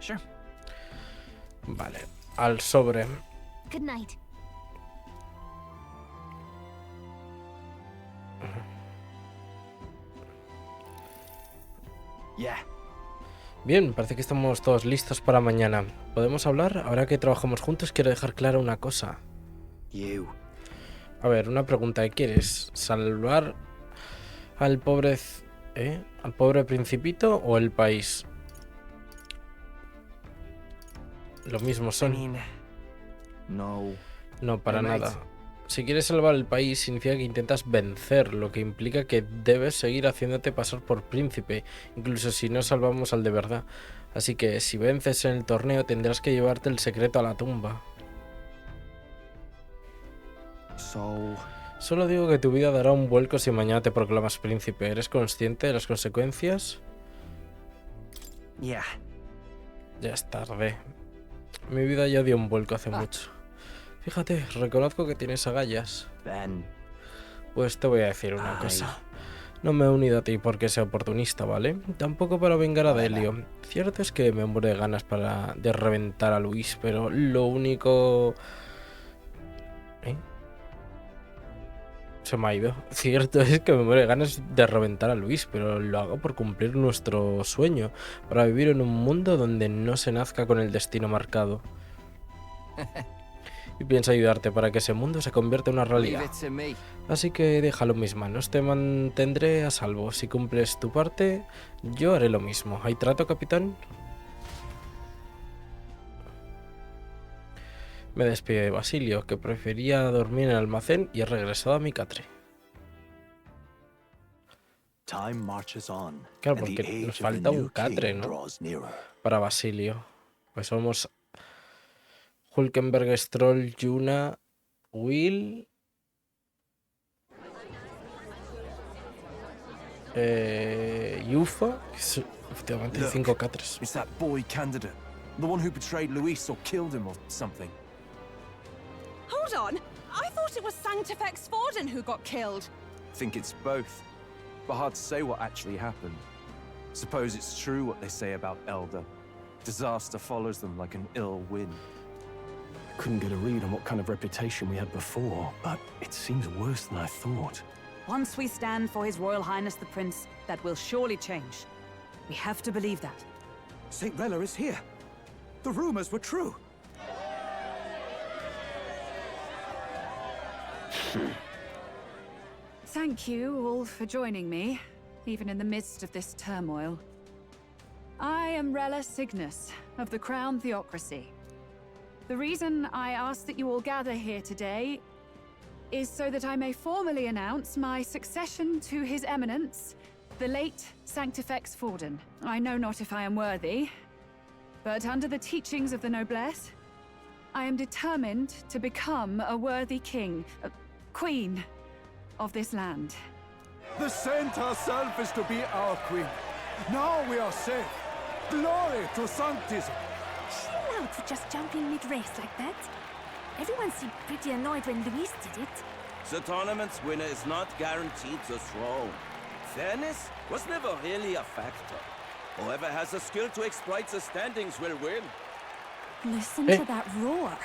V: Sure.
A: Vale, al sobre.
V: Good night.
H: Yeah.
A: Bien, parece que estamos todos listos para mañana. ¿Podemos hablar? Ahora que trabajamos juntos quiero dejar clara una cosa. A ver, una pregunta. ¿Qué quieres? ¿Salvar al pobre... al pobre principito o el país? Lo mismo son. No, para nada. Si quieres salvar el país significa que intentas vencer, lo que implica que debes seguir haciéndote pasar por príncipe, incluso si no salvamos al de verdad. Así que si vences en el torneo tendrás que llevarte el secreto a la tumba. Solo digo que tu vida dará un vuelco si mañana te proclamas príncipe. ¿Eres consciente de las consecuencias? Ya es tarde. Mi vida ya dio un vuelco hace mucho. Fíjate, reconozco que tienes agallas. Pues te voy a decir una cosa. No me he unido a ti porque sea oportunista, ¿vale? Tampoco para vengar a Delio. Cierto es que me muero de ganas de reventar a Luis, pero lo único... Se me ha ido. Cierto es que me muero de ganas de reventar a Luis, pero lo hago por cumplir nuestro sueño, para vivir en un mundo donde no se nazca con el destino marcado. Y pienso ayudarte para que ese mundo se convierta en una realidad. Así que déjalo en mis manos, te mantendré a salvo. Si cumples tu parte, yo haré lo mismo. ¿Hay trato, capitán? Me despido de Basilio, que prefería dormir en el almacén y he regresado a mi catre. Claro, porque nos falta un catre, ¿no? Para Basilio. Pues somos Hulkenberg, Stroll, Yuna, Will... Yufa... Efectivamente hay 5 catres.
H: It's that boy candidate. The one who betrayed Luis or killed him or something.
E: Hold on! I thought it was Sanctifex Forden who got killed.
H: Think it's both. But hard to say what actually happened. Suppose it's true what they say about Elder. Disaster follows them like an ill wind. I couldn't get a read on what kind of reputation we had before, but it seems worse than I thought.
E: Once we stand for His Royal Highness the Prince, that will surely change. We have to believe that.
F: St. Rella is here. The rumors were true.
E: Thank you all for joining me, even in the midst of this turmoil. I am Rella Cygnus, of the Crown Theocracy. The reason I ask that you all gather here today is so that I may formally announce my succession to His Eminence, the late Sanctifex Forden. I know not if I am worthy, but under the teachings of the noblesse, I am determined to become a worthy king, queen of this land.
F: The saint herself is to be our queen. Now we are safe. Glory to Sanctism.
V: Is she allowed to just jump in mid-race like that? Everyone seemed pretty annoyed when Luis did it.
I: The tournament's winner is not guaranteed the throne. Fairness was never really a factor. Whoever has the skill to exploit the standings will win.
V: Listen to that roar.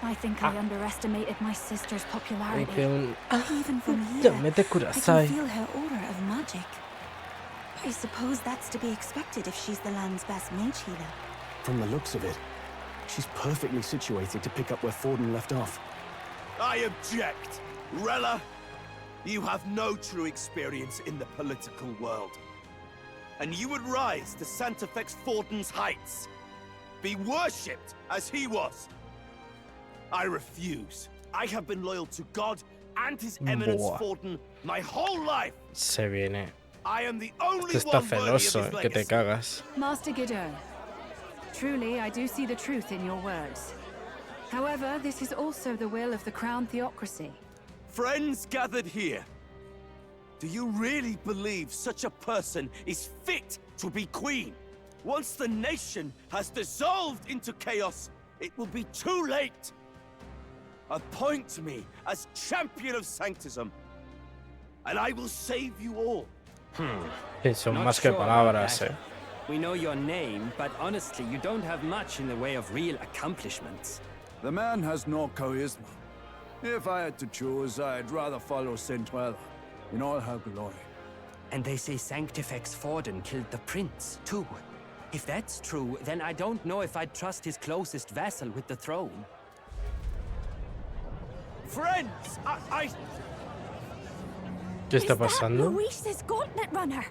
B: I think I underestimated my sister's popularity.
A: Dice un...
B: Even from
A: Ya,
B: here,
A: mete
B: I can
A: Kurasai.
G: feel her aura of magic. I suppose that's to be expected if she's the land's best mage healer.
H: From the looks of it, she's perfectly situated to pick up where Forden left off.
I: I object! Rella, you have no true experience in the political world. And you would rise to Santefex Forden's heights. Be worshipped as he was. I refuse. I have been loyal to God and His Eminence
A: Buah.
I: Forden my whole life.
A: Se viene.
I: I am the only
A: Este está
I: one worthy of
A: celoso,
I: his
A: que te
I: legacy.
A: cagas.
E: Master Guido, truly I do see the truth in your words. However, this is also the will of the Crown Theocracy.
I: Friends gathered here, do you really believe such a person is fit to be queen? Once the nation has dissolved into chaos, it will be too late. Appoint me as champion of sanctism, and I will save you all.
A: Sí, son
K: Not
A: más que
K: sure about
A: palabras,
K: that.
A: eh.
K: We know your name, but honestly, you don't have much in the way of real accomplishments.
L: The man has no charisma. If I had to choose, I'd rather follow Centrella in all her glory.
K: And they say Sanctifex Forden killed the prince, too. If that's true, then I don't know if I'd trust his closest vassal with the throne.
I: Friends, I...
A: ¿Qué está pasando?
B: Luis's gauntlet runner.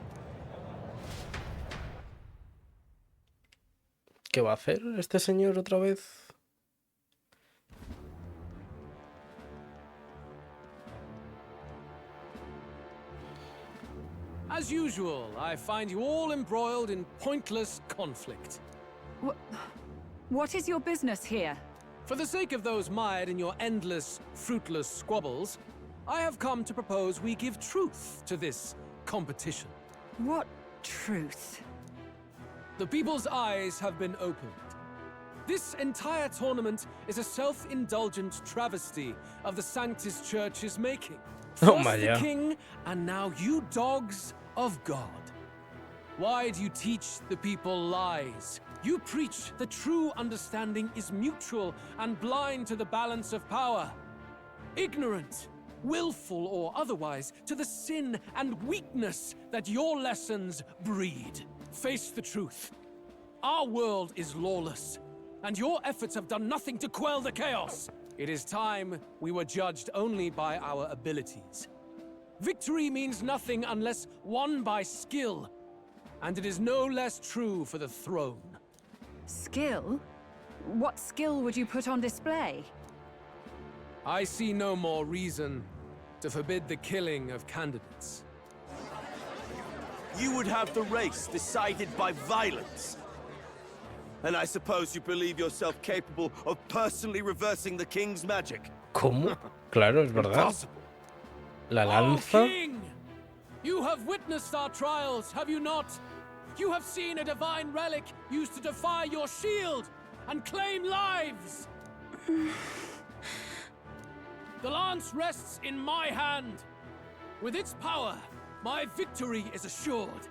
A: ¿Qué va a hacer este señor otra vez?
C: As usual, I find you all embroiled in pointless conflict.
E: What is your business here?
C: For the sake of those mired in your endless, fruitless squabbles, I have come to propose we give truth to this competition.
E: What truth?
C: The people's eyes have been opened. This entire tournament is a self-indulgent travesty of the Sanctus Church's making.
A: Oh
C: First
A: my
C: the
A: God.
C: king, and now you dogs of God. Why do you teach the people lies? You preach that true understanding is mutual and blind to the balance of power. Ignorant, willful or otherwise, to the sin and weakness that your lessons breed. Face the truth. Our world is lawless, and your efforts have done nothing to quell the chaos. It is time we were judged only by our abilities. Victory means nothing unless won by skill, and it is no less true for the throne.
E: Skill? What skill would you put on display?
C: I see no more reason to forbid the killing of candidates.
I: You would have the race decided by violence. And I suppose you believe yourself capable of personally reversing the king's magic.
A: ¿Cómo? Claro, es verdad.
I: Impossible.
A: La
C: Oh,
A: lanza.
C: King! You have witnessed our trials, have you not? You have seen a divine relic used to defy your shield and claim lives! The lance rests in my hand. With its power, my victory is assured.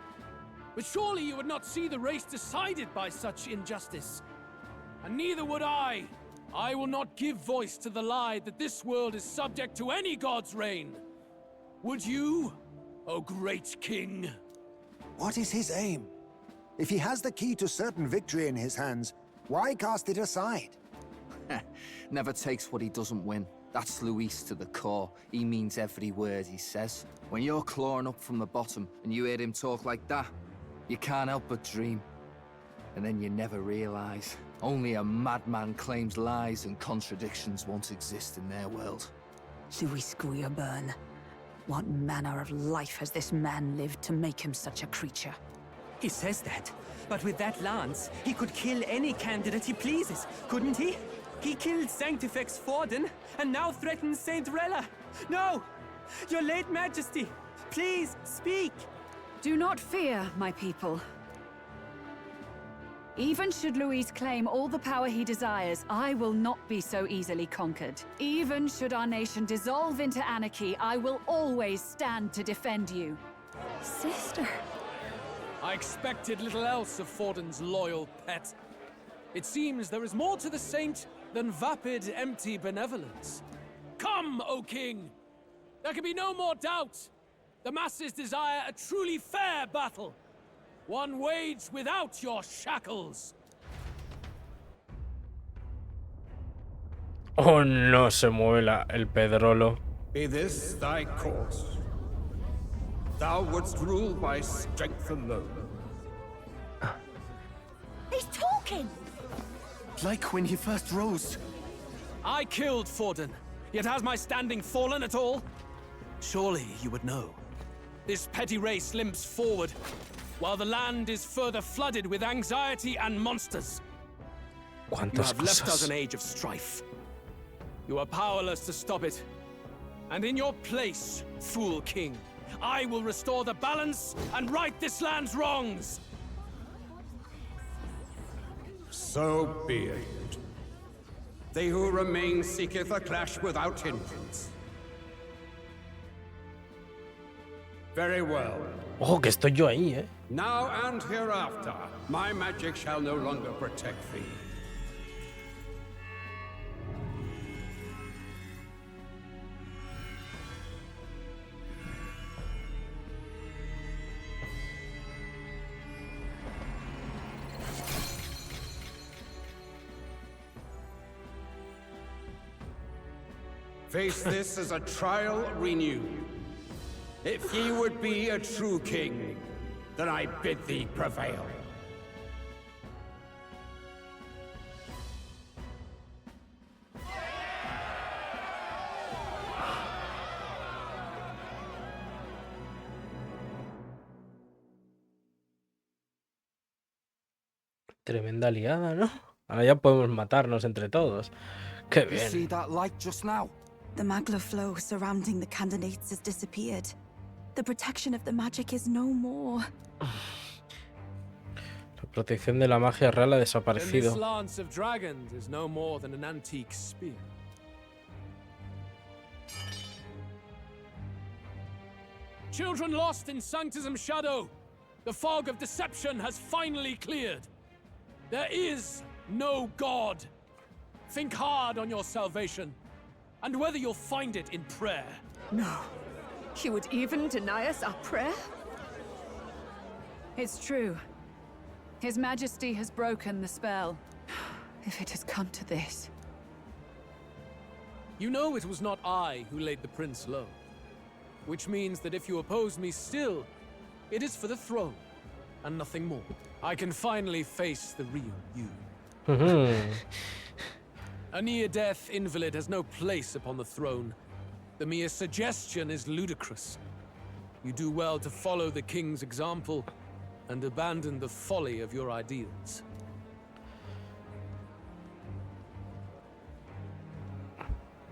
C: But surely you would not see the race decided by such injustice. And neither would I. I will not give voice to the lie that this world is subject to any god's reign. Would you, O great king?
U: What is his aim? If he has the key to certain victory in his hands, why cast it aside?
P: Never takes what he doesn't win. That's Luis to the core. He means every word he says. When you're clawing up from the bottom and you hear him talk like that, you can't help but dream. And then you never realize. Only a madman claims lies and contradictions won't exist in their world.
E: Luis Guyaburn. What manner of life has this man lived to make him such a creature?
K: He says that, but with that lance, he could kill any candidate he pleases, couldn't he? He killed Sanctifex Forden, and now threatens Saint Rella. No! Your late majesty, please, speak!
E: Do not fear, my people. Even should Luis claim all the power he desires, I will not be so easily conquered. Even should our nation dissolve into anarchy, I will always stand to defend you.
B: Sister.
C: I expected little else of Forden's loyal pet. It seems there is more to the saint than vapid, empty benevolence. Come, O king! There can be no more doubt. The masses desire a truly fair battle. One waged without your shackles.
A: Oh no, se mueve el pedrolo.
M: Be this thy course. Thou wouldst rule by strength alone.
G: He's talking!
I: Like when he first rose.
C: I killed Forden, yet has my standing fallen at all? Surely you would know. This petty race limps forward, while the land is further flooded with anxiety and monsters. You have left us an age of strife. You are powerless to stop it. And in your place, fool king, I will restore the balance and right this land's wrongs.
M: So be it. They who remain seeketh a clash without hindrance. Very well.
A: Ojo, que estoy yo ahí, eh.
M: Now and hereafter, my magic shall no longer protect thee. Face this as a trial renewed. If ye would be a true king, then I bid thee prevail.
A: Tremenda liada, ¿no? Ahora ya podemos matarnos entre todos. Qué
D: You see
A: bien.
D: that light just now?
G: The magla flow surrounding the candidates has disappeared. The protection of the magic is no more.
A: La protección de la magia real ha
C: Then this
A: desaparecido.
C: lance of dragons is no more than an antique spear. Children lost in Sanctism's shadow, the fog of deception has finally cleared. There is no God. Think hard on your salvation, and whether you'll find it in prayer.
N: No. He would even deny us our prayer?
E: It's true. His Majesty has broken the spell. If it has come to this.
C: You know it was not I who laid the prince low. Which means that if you oppose me still, it is for the throne, and nothing more. I can finally face the real you. A near-death invalid has no place upon the throne. The mere suggestion is ludicrous. You do well to follow the king's example and abandon the folly of your ideals.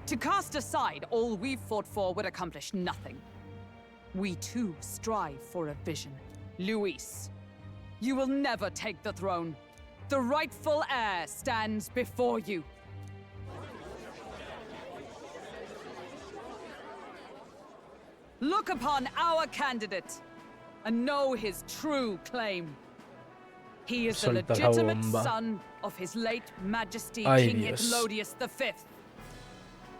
E: To cast aside all we've fought for would accomplish nothing. We too strive for a vision. Luis, you will never take the throne. The rightful heir stands before you. Look upon our candidate and know his true claim. He is the
A: Solta la
E: legitimate
A: bomba.
E: son of his late Majesty
A: Ay,
E: King
A: Dios.
E: Hitlodius V,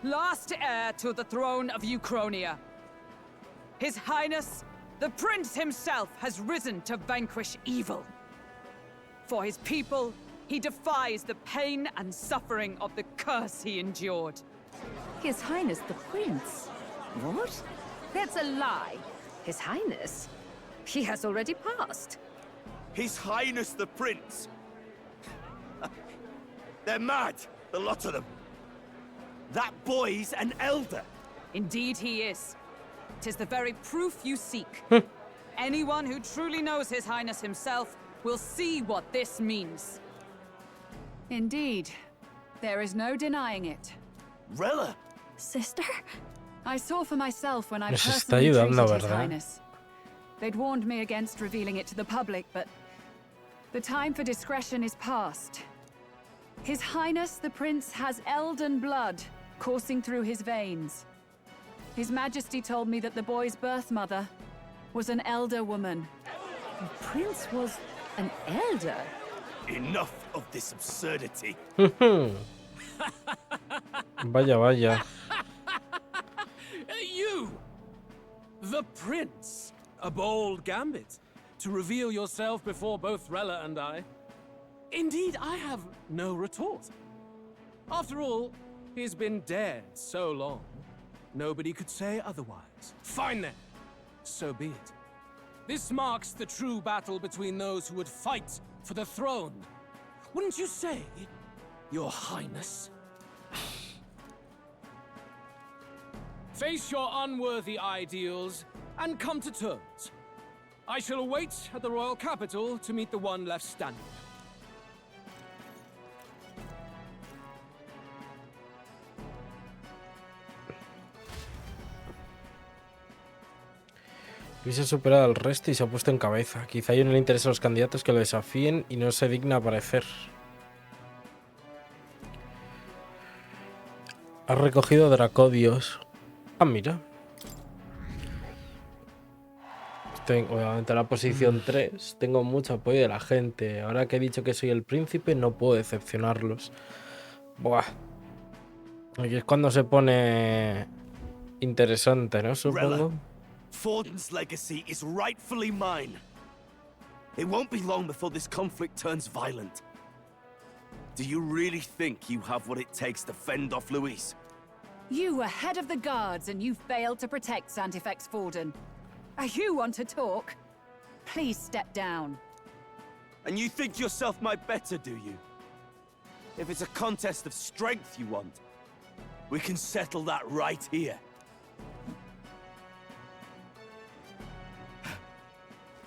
E: last heir to the throne of Ukrainia. His Highness, the Prince himself, has risen to vanquish evil. For his people, he defies the pain and suffering of the curse he endured.
N: His Highness the Prince? What? That's a lie. His Highness? He has already passed.
I: His Highness the Prince. They're mad, the lot of them. That boy's an elder.
E: Indeed he is. 'Tis the very proof you seek. Anyone who truly knows His Highness himself will see what this means. Indeed. There is no denying it.
I: Rella!
G: Sister?
E: I saw for myself when I
A: Nos está
E: personally treated
A: ayudando,
E: His
A: ¿verdad?
E: Highness. They'd warned me against revealing it to the public, but the time for discretion is past. His Highness the Prince has elden blood coursing through his veins. His Majesty told me that the boy's birth mother was an elder woman.
N: The Prince was an elder?
I: Enough of this absurdity.
A: Vaya, vaya.
C: You! The Prince! A bold gambit. To reveal yourself before both Rella and I. Indeed, I have no retort. After all, he's been dead so long. Nobody could say otherwise. Fine then. So be it. This marks the true battle between those who would fight for the throne. Wouldn't you say, Your Highness? Face your unworthy ideals and come to terms. I shall await at the royal capital to meet the one left standing.
A: Luis ha superado al resto y se ha puesto en cabeza. Quizá a ellos no le interesa a los candidatos que lo desafíen y no se digna aparecer. Ha recogido dracodios. Ah, mira. Tengo, obviamente, la posición 3. Tengo mucho apoyo de la gente. Ahora que he dicho que soy el príncipe, no puedo decepcionarlos. Buah. Aquí es cuando se pone interesante, ¿no? Supongo.
I: Forden's legacy is rightfully mine. It won't be long before this conflict turns violent. Do you really think you have what it takes to fend off Luis?
N: You were head of the guards and you failed to protect Santifex Forden. You want to talk? Please step down.
I: And you think yourself my better, do you? If it's a contest of strength you want, we can settle that right here.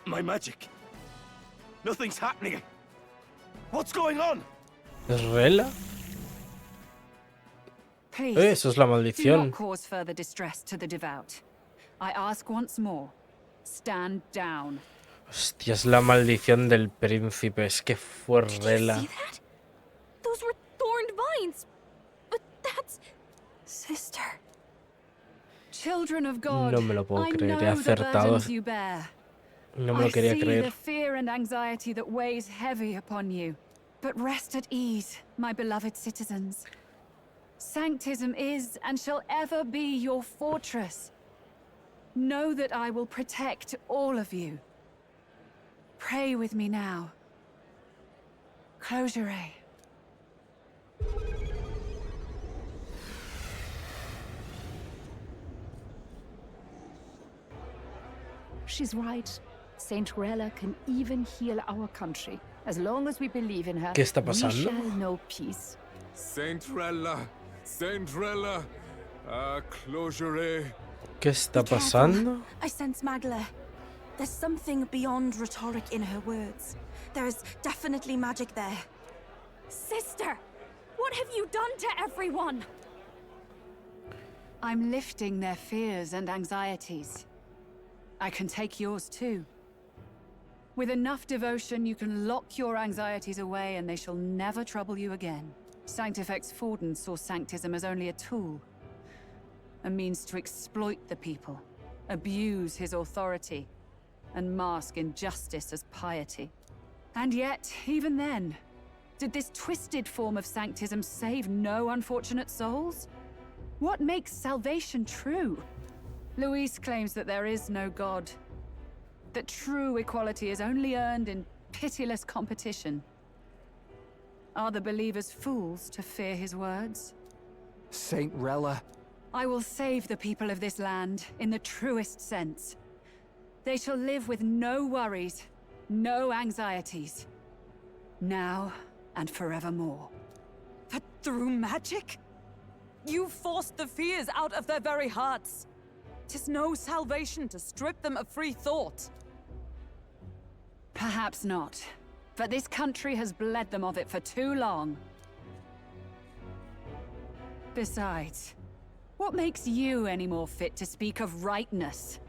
I: My magic. Nothing's happening. What's going on?
A: ¿Es Rela?
N: Please,
A: Eso es la
N: do
A: maldición.
N: not cause further distress to the devout. I ask once more, stand down.
A: Hostia, es la maldición del príncipe. Es que fue Rela.
B: Those were thorned vines. But that's... Sister.
N: Children of God,
A: No me lo puedo
N: I
A: creer, he
N: know the
A: acertado.
N: burdens you bear.
A: No me lo quería
N: I see
A: creer.
N: the fear and anxiety that weighs heavy upon you. But rest at ease, my beloved citizens. Sanctism is and shall ever be your fortress. Know that I will protect all of you. Pray with me now. Close your eye.
O: She's right. Saint Rella can even heal our country. As long as we believe in her,
A: ¿Qué está
O: we
A: pasando?
O: shall know peace.
S: Saint Rella, closure.
A: ¿Qué está pasando?
G: I sense Magla. There's something beyond rhetoric in her words. There's definitely magic there.
B: Sister! What have you done to everyone?
N: I'm lifting their fears and anxieties. I can take yours too. With enough devotion, you can lock your anxieties away and they shall never trouble you again. Sanctifex Forden saw Sanctism as only a tool. A means to exploit the people, abuse his authority, and mask injustice as piety. And yet, even then, did this twisted form of Sanctism save no unfortunate souls? What makes salvation true? Luis claims that there is no God, that true equality is only earned in pitiless competition. Are the believers fools to fear his words?
H: Saint Rella.
N: I will save the people of this land in the truest sense. They shall live with no worries, no anxieties. Now and forevermore.
G: But through magic? You forced the fears out of their very hearts. 'Tis no salvation to strip them of free thought.
N: Perhaps not. But this country has bled them of it for too long. Besides, what makes you any more fit to speak of rightness?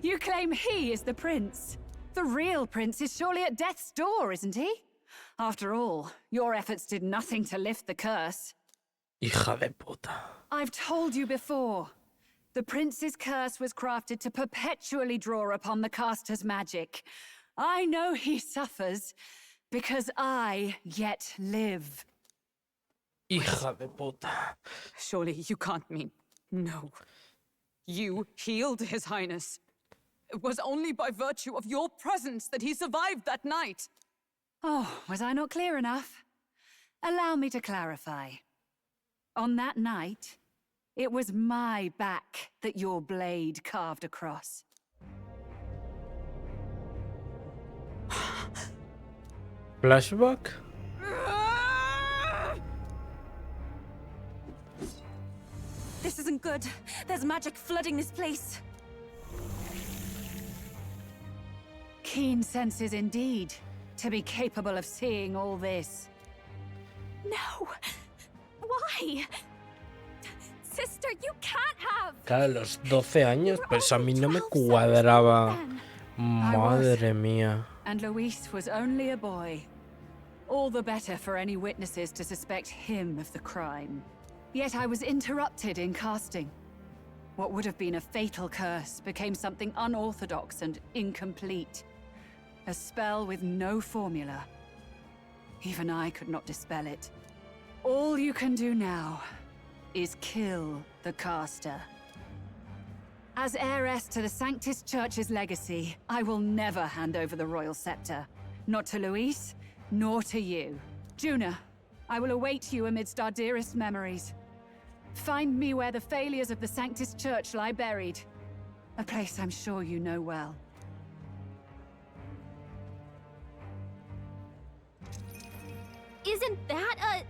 N: You claim he is the prince. The real prince is surely at death's door, isn't he? After all, your efforts did nothing to lift the curse.
A: Hija de puta.
N: I've told you before. The prince's curse was crafted to perpetually draw upon the caster's magic. I know he suffers, because I yet live.
A: Hija de puta.
E: Surely you can't mean... No. You healed His Highness. It was only by virtue of your presence that he survived that night.
N: Oh, was I not clear enough? Allow me to clarify. On that night, it was my back that your blade carved across.
A: Flashback.
G: This isn't good. There's magic flooding this place.
N: Keen senses indeed, to be capable of seeing all this.
B: No! Why? Sister, you can't have!
A: Claro, a los 12 años, pues a mí no me cuadraba. Madre mía.
N: And Luis was only a boy. All the better for any witnesses to suspect him of the crime. Yet I was interrupted in casting. What would have been a fatal curse became something unorthodox and incomplete. A spell with no formula. Even I could not dispel it. All you can do now is kill the caster. As heiress to the Sanctus Church's legacy, I will never hand over the royal scepter. Not to Luis, nor to you. Juna, I will await you amidst our dearest memories. Find me where the failures of the Sanctus Church lie buried. A place I'm sure you know well.
V: Isn't that a...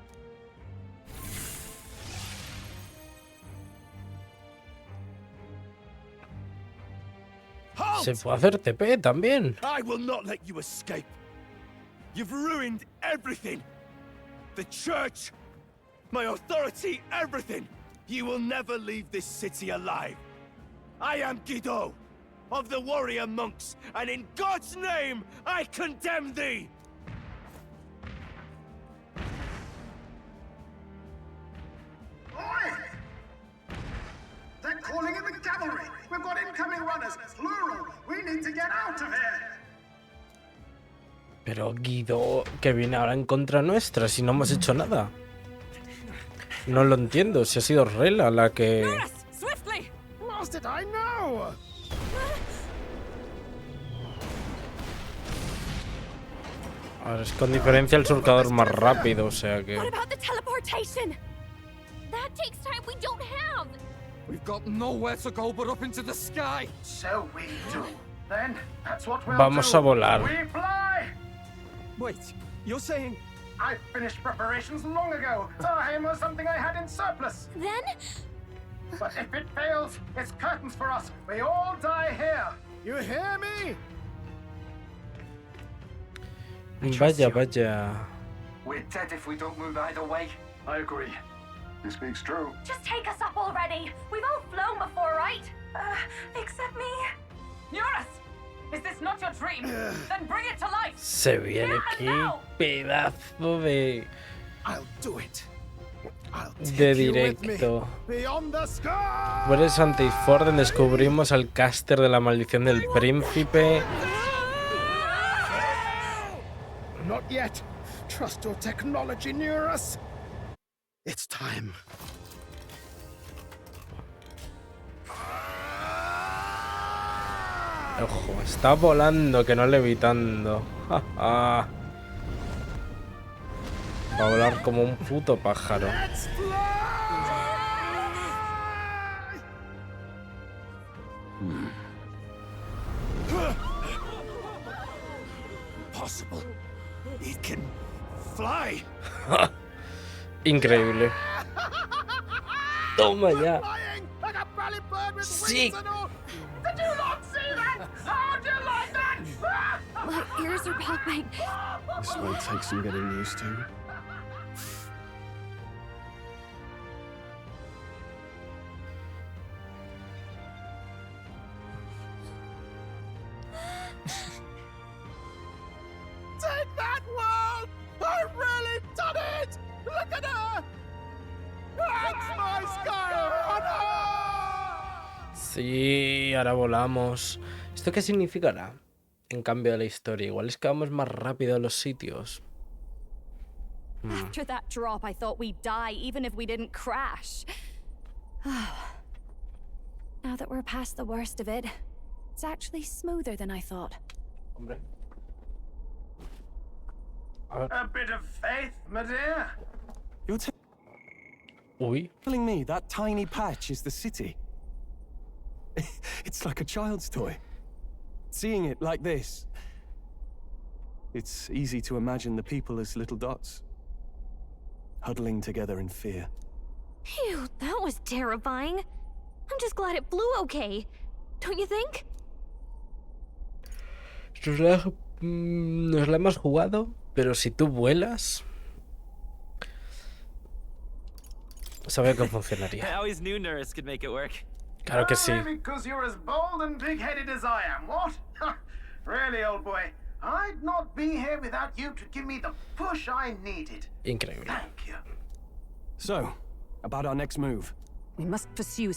A: Se puede hacer TP también.
I: I will not let you escape. You've ruined everything. The church, my authority, everything. You will never leave this city alive. I am Guido, of the warrior monks, and in God's name, I condemn thee!
Q: Oi! They're calling in the cavalry! We've got incoming runners, plural! We need to get out of here!
A: Pero Guido, que viene ahora en contra nuestra, si no hemos hecho nada. No lo entiendo, si ha sido Rela la que...
Q: Swiftly! What did I know?
A: Ahora es con diferencia el surcador más rápido, o sea que...
B: What about the teleportation? That takes time we don't have!
D: We've got nowhere to go but up into the sky!
Q: So we do. Then, that's what we'll
A: Vamos
Q: do.
A: a volar.
Q: We fly!
H: Wait, you're saying...
Q: I finished preparations long ago. Time was something I had in surplus.
B: Then?
Q: But if it fails, it's curtains for us. We all die here. You hear me?
A: Vaya, vaya.
Q: We're dead if we don't move either way. I agree. He speaks true.
B: Just take us up already! We've all flown before, right? Except me.
E: Eurus! Is this not your dream? Then bring it to life!
A: Se viene aquí pedazo de...
Q: I'll do it.
A: De directo.
Q: Beyond the sky.
A: Por ese Antiforden descubrimos al caster de la maldición del príncipe.
Q: Not yet. Trust your technology, Eurus. It's time.
A: Ojo, está volando, que no levitando. Va a volar como un puto pájaro.
I: Impossible. It can fly.
A: Increíble. Toma ya. Sí.
Q: Did you not see that? How do you like that?
B: My ears are popping.
H: This might take some getting used to.
Q: Take that, world! I've really done it! Look at her! That's my sky runner!
A: Sí, ahora volamos. ¿Esto qué significará? En cambio de la historia, igual es que vamos más rápido a los sitios.
B: After that drop, I thought we'd die, even if we didn't crash. Now that we're past the worst of it, it's actually smoother than I thought.
A: Hombre.
J: A bit of faith, my dear.
H: You're telling me that tiny patch is the city? It's like a child's toy. Seeing it like this, it's easy to imagine the people as little dots, huddling together in fear.
V: Phew, that was terrifying. I'm just glad it flew okay. Don't you think?
A: Nos la hemos jugado, pero si tú vuelas, sabía que funcionaría.
R: I always knew Nurse could make it work.
A: Claro que sí.
J: Maybe because you're as bold and big-headed as I am, what? Really, old boy, I'd not be here without you to give me the push I needed.
A: Increíble.
J: Thank you.
H: So, about our next move.
E: We must pursue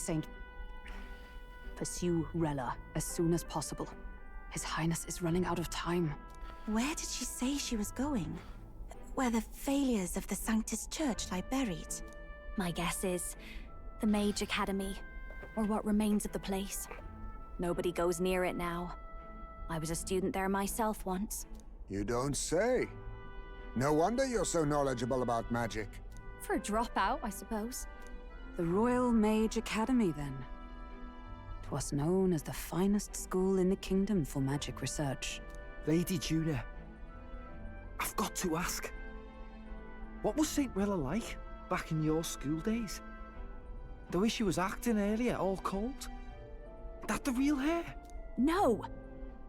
E: Rella as soon as possible. His Highness is running out of time.
G: Where did she say she was going? Where the failures of the Sanctus Church lie buried?
B: My guess is the Mage Academy, or what remains of the place. Nobody goes near it now. I was a student there myself once.
U: You don't say. No wonder you're so knowledgeable about magic.
B: For a dropout, I suppose.
E: The Royal Mage Academy, then. 'Twas known as the finest school in the kingdom for magic research.
P: Lady Juna, I've got to ask. What was St. Rella like back in your school days? The way she was acting earlier, all cold? That the real hair?
B: No!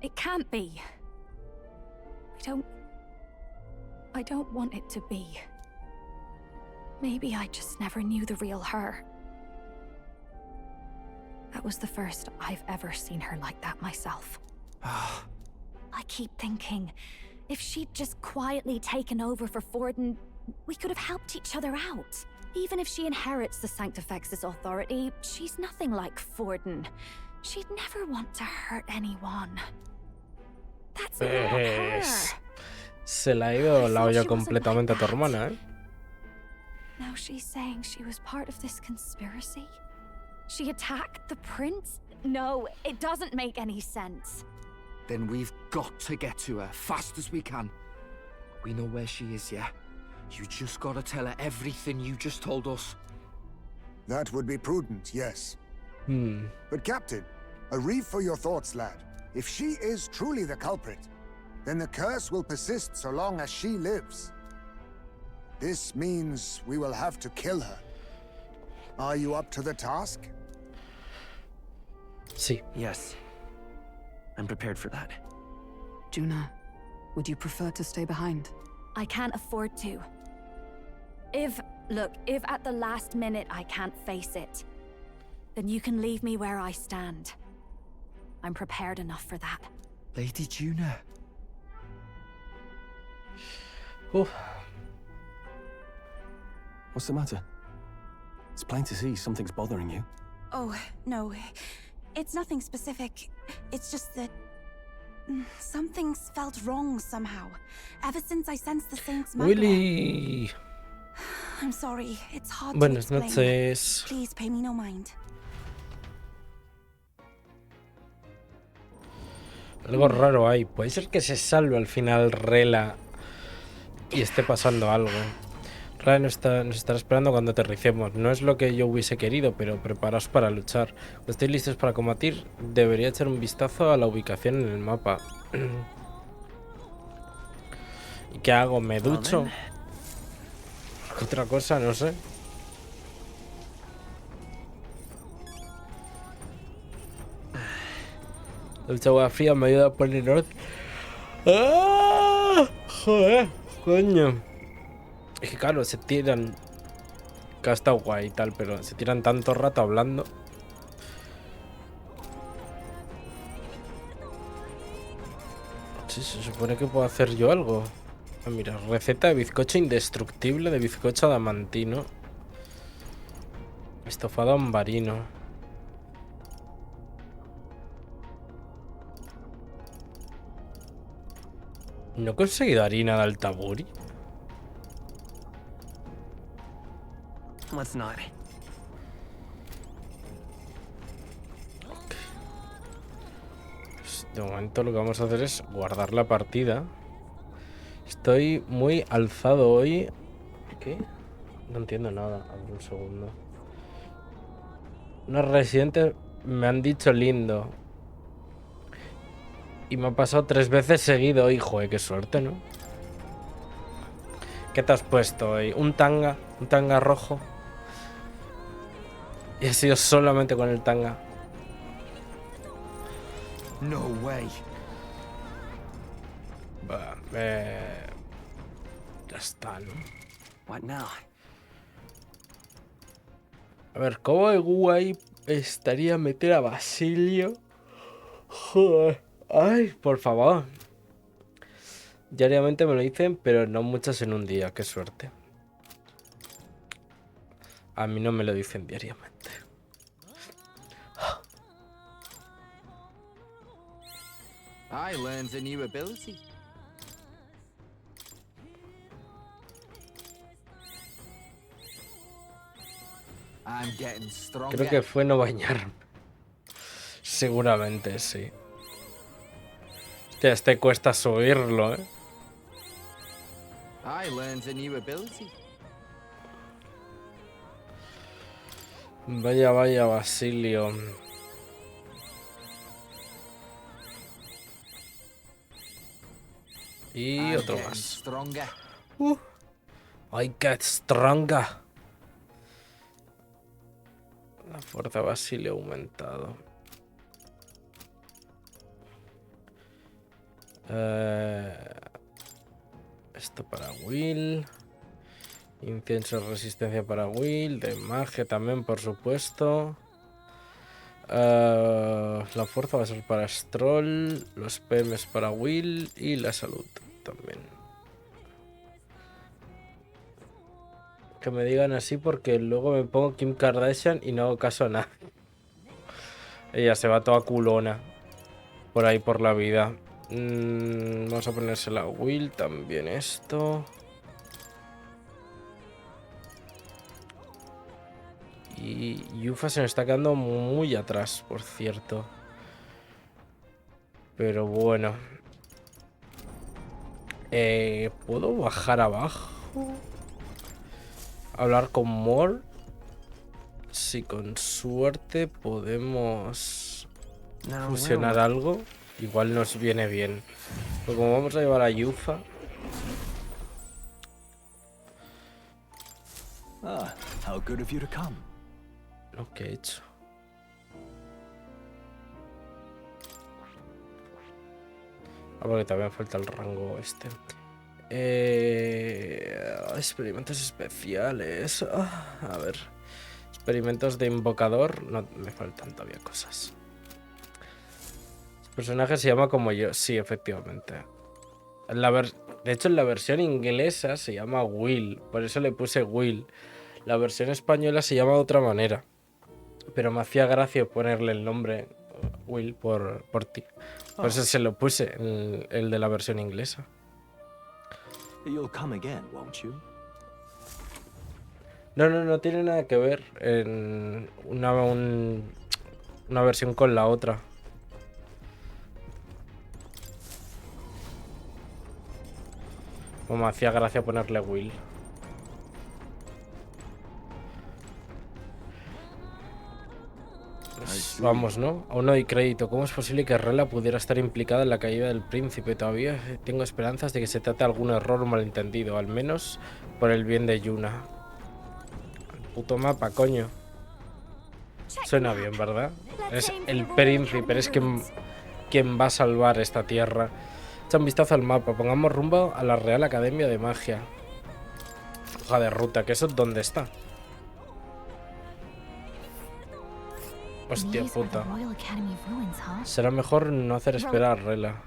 B: It can't be. I don't want it to be. Maybe I just never knew the real her. That was the first I've ever seen her like that myself. I keep thinking, if she'd just quietly taken over for Forden, we could have helped each other out. Even if she inherits the Sanctifex's authority, she's nothing like Forden. She'd never want to hurt anyone. That's not her.
A: Se la ha ido la olla completamente a tu hermana, ¿eh?
B: Now she's saying she was part of this conspiracy? She attacked the prince? No, it doesn't make any sense.
P: Then we've got to get to her fast as we can. We know where she is, yeah? You just gotta tell her everything you just told us.
U: That would be prudent, yes. But Captain, a reef for your thoughts, lad. If she is truly the culprit, then the curse will persist so long as she lives. This means we will have to kill her. Are you up to the task?
A: Sí.
P: Yes. I'm prepared for that.
E: Juna, would you prefer to stay behind?
B: I can't afford to. If at the last minute I can't face it, then you can leave me where I stand. I'm prepared enough for that.
P: Lady Juna.
H: What's the matter? It's plain to see something's bothering you.
G: Oh, no. It's nothing specific. It's just that something's felt wrong somehow. Ever since I sensed the Saint's magma.
A: Willy.
G: I'm sorry. It's hard to
A: Buenas
G: explain.
A: noches.
G: Please pay me no mind.
A: Algo raro hay. Puede ser que se salve al final Rela y esté pasando algo. Rela nos estará esperando cuando aterricemos. No es lo que yo hubiese querido, pero preparaos para luchar. Cuando estéis listos para combatir, debería echar un vistazo a la ubicación en el mapa. ¿Y qué hago? ¿Me ducho? Otra cosa, no sé. La ducha agua fría me ayuda a poner orden. ¡Ah! Joder, coño. Es que claro, se tiran. Que está guay y tal, pero se tiran tanto rato hablando. Sí, se supone que puedo hacer yo algo. Ah, mira, receta de bizcocho indestructible de bizcocho adamantino. Estofado ambarino. ¿No he conseguido harina de altaburi?
K: let's not.
A: De momento lo que vamos a hacer es guardar la partida. Estoy muy alzado hoy. ¿Qué? No entiendo nada. A ver, un segundo. Unos residentes me han dicho lindo. Y me ha pasado 3 veces seguido, hijo, qué suerte, ¿no? ¿Qué te has puesto hoy? Un tanga rojo. Y he sido solamente con el tanga.
I: No way.
A: Ya está, ¿no?
K: What now?
A: A ver, ¿cómo de guay estaría meter a Basilio? Joder. Ay, por favor. Diariamente me lo dicen, pero no muchas en un día. Qué suerte. A mí no me lo dicen diariamente.
P: I learned a new ability. I'm getting stronger.
A: Creo que fue no bañarme. Seguramente, sí. Hostia, este cuesta subirlo, ¿eh?
P: I learned a new ability.
A: Vaya, vaya, Basilio. Y otro más. I get stronger. La fuerza Basilio ha aumentado. Esto para Will. Incienso de resistencia para Will. De magia también, por supuesto. La fuerza va a ser para Stroll. Los PMs para Will. Y la salud también. Que me digan así porque luego me pongo Kim Kardashian y no hago caso a nada. Ella se va toda culona por ahí por la vida. Vamos a ponérsela a Will también esto. Y Yufa se me está quedando muy atrás, por cierto. Pero bueno. ¿Puedo bajar abajo? Hablar con More. Si con suerte podemos fusionar algo. Igual nos viene bien. Pero como vamos a llevar a Yufa.
H: How good of you to come.
A: Lo que he hecho. Porque también falta el rango este. Experimentos especiales. A ver. Experimentos de invocador. No, me faltan todavía cosas. El personaje se llama como yo. Sí, efectivamente. De hecho, en la versión inglesa se llama Will. Por eso le puse Will. La versión española se llama de otra manera. Pero me hacía gracia ponerle el nombre Will por ti. Por eso se lo puse, el de la versión inglesa.
H: You'll come again, won't you?
A: No tiene nada que ver en una versión con la otra. Como me hacía gracia ponerle Will. Pues vamos, ¿no? Aún no hay crédito. ¿Cómo es posible que Rela pudiera estar implicada en la caída del príncipe? Todavía tengo esperanzas de que se trate de algún error o malentendido, al menos por el bien de Yuna. El puto mapa, coño. Suena bien, ¿verdad? Es el príncipe, es quien va a salvar esta tierra. Echa un vistazo al mapa. Pongamos rumbo a la Real Academia de Magia. Hoja de ruta, que eso es donde está. Hostia puta. Será mejor no hacer esperar a Rela.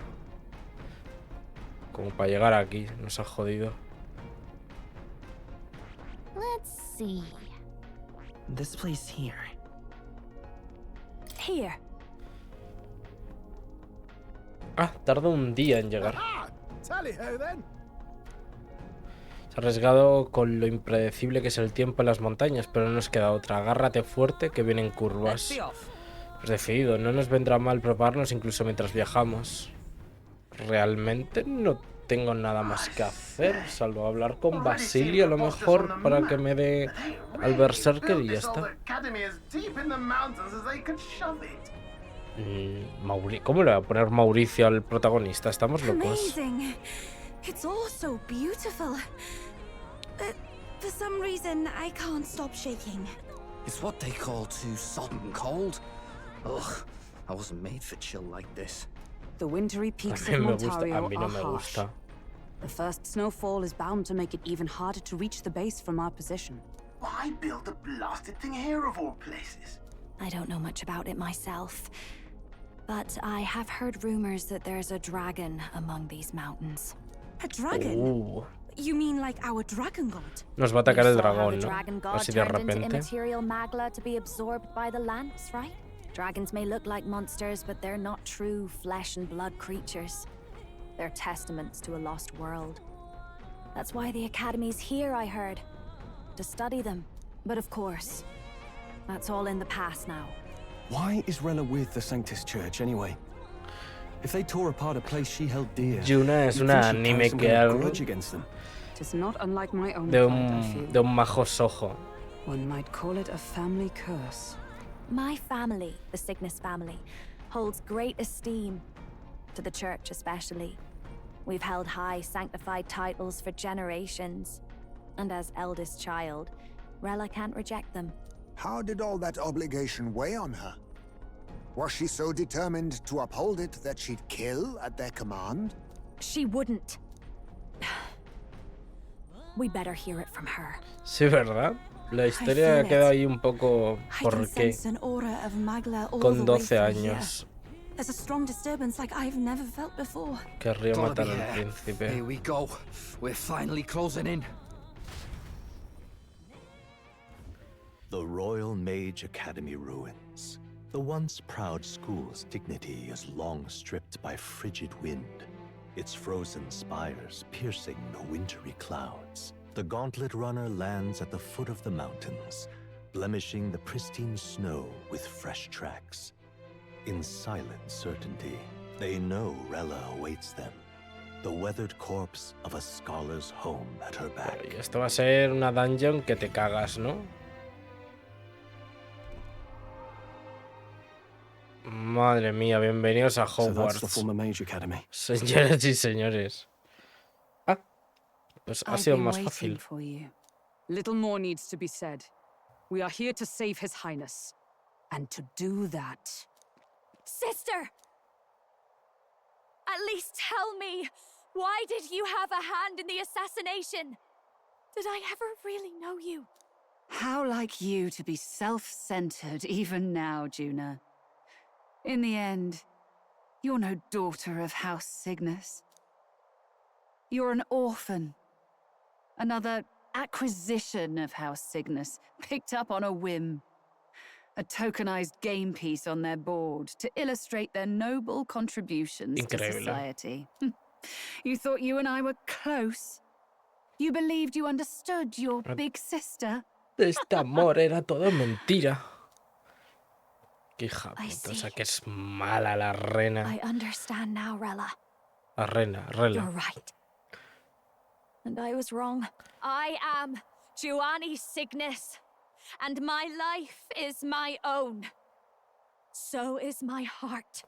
A: Como para llegar aquí. Nos ha jodido.
V: Let's see.
K: This place here.
B: Here.
A: Ah, tarda un día en llegar.
Q: Tally ho then.
A: Se ha arriesgado con lo impredecible que es el tiempo en las montañas, pero no nos queda otra. Agárrate fuerte que vienen curvas. Pues decidido, no nos vendrá mal probarnos incluso mientras viajamos. Realmente no tengo nada más que hacer, salvo hablar con Basilio a lo mejor para que me dé al Berserker y ya está. ¿Cómo le va a poner Mauricio al protagonista? Estamos locos.
G: It's all so beautiful. For some reason, I can't stop shaking.
P: It's what they call too sodden cold. Ugh, I wasn't made for chill like this.
E: The wintry peaks of Montario are harsh. The first snowfall is bound to make it even harder to reach the base from our position.
J: Why build the blasted thing here of all places?
B: I don't know much about it myself, but I have heard rumors that there's a dragon among these mountains.
G: A dragon? You mean like our dragon god?
A: Nos va a atacar el dragón, ¿no? Así de repente.
B: Immaterial magla to be absorbed by the lance, right? Dragons may look like monsters, but they're not true flesh and blood creatures. They're testaments to a lost world. That's why the Academy's here, I heard. To study them. But of course, that's all in the past now.
H: Why is Rella with the Sanctus Church, anyway? If they tore apart a place she held dear,
A: Yuna es una anime que algo de un majo sojo.
E: One might call it a family curse.
B: My family, the Cygnus family, holds great esteem, to the church especially. We've held high sanctified titles for generations, and as eldest child, Rella can't reject them.
U: How did all that obligation weigh on her? Was she so determined to uphold it that she'd kill at their command?
B: She wouldn't. We better hear it from her.
A: Sí, ¿verdad? La historia queda ahí un poco porque con 12 años querría matar al príncipe.
P: Here we go. We're finally closing in.
R: The Royal Mage Academy ruins. The once proud school's dignity is long stripped by frigid wind, its frozen spires piercing the wintry clouds. The gauntlet runner lands at the foot of the mountains, blemishing the pristine snow with fresh tracks. In silent certainty, they know Rella awaits them, the weathered corpse of a scholar's home at her back.
A: Y esto va a ser una dungeon que te cagas, ¿no? Madre mía, bienvenidos a Hogwarts. Señoras y señores. Ah, pues ha sido más fácil.
E: Little more needs to be said. We are here to save His Highness. And to do that...
B: Sister! At least tell me, why did you have a hand in the assassination? Did I ever really know you?
N: How like you to be self-centered even now, Juna. In the end, you're no daughter of House Cygnus. You're an orphan. Another acquisition of House Cygnus, picked up on a whim. A tokenized game piece on their board to illustrate their noble contributions to society. You thought you and I were close? You believed you understood your big sister?
A: Este amor era todo mentira. Hija puta, o sea que es mala la reina.
B: I understand now, Rella.
A: La reina,
B: You're right. And I was wrong. I am Giovanni Cygnus, and my life is my own. So is my heart.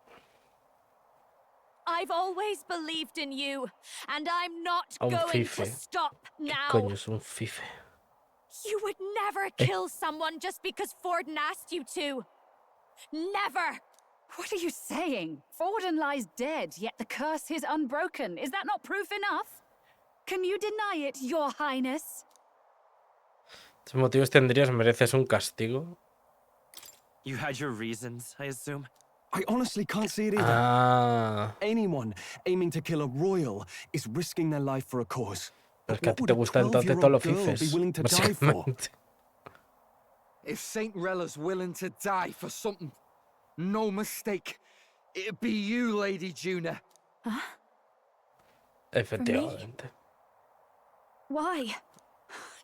B: I've always believed in you, and I'm not going to stop now.
A: ¿Qué coño es un fife?
B: You would never kill someone just because Forden asked you to. Never!
N: What are you saying? Forden lies dead, yet the curse is unbroken. Is that not proof enough? Can you deny it, Your Highness?
A: ¿Qué motivos tendrías? ¿Mereces un castigo?
T: You had your reasons, I assume?
H: I honestly can't see it either. Anyone aiming to kill a royal is risking their life for a cause.
A: Pero es que a ti te gusta entonces todos los fifes, básicamente.
D: If Saint Rella's willing to die for something, no mistake, it'd be you, Lady Juna.
A: Efectivamente.
B: Why?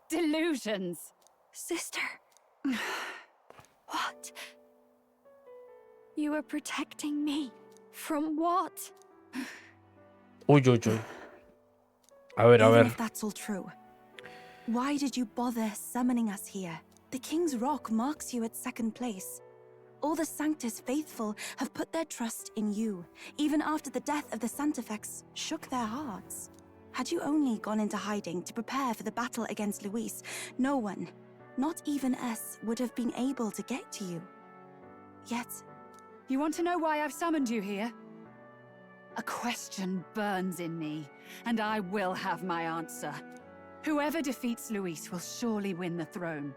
N: Delusions.
B: Sister. What? You were protecting me. From what?
A: Uy, uy, uy. A ver, a
G: Even
A: ver.
G: if that's all true, why did you bother summoning us here? The King's Rock marks you at second place. All the Sanctus faithful have put their trust in you, even after the death of the Santafex shook their hearts. Had you only gone into hiding to prepare for the battle against Luis, no one, not even us, would have been able to get to you. Yet...
N: You want to know why I've summoned you here? A question burns in me, and I will have my answer. Whoever defeats Luis will surely win the throne.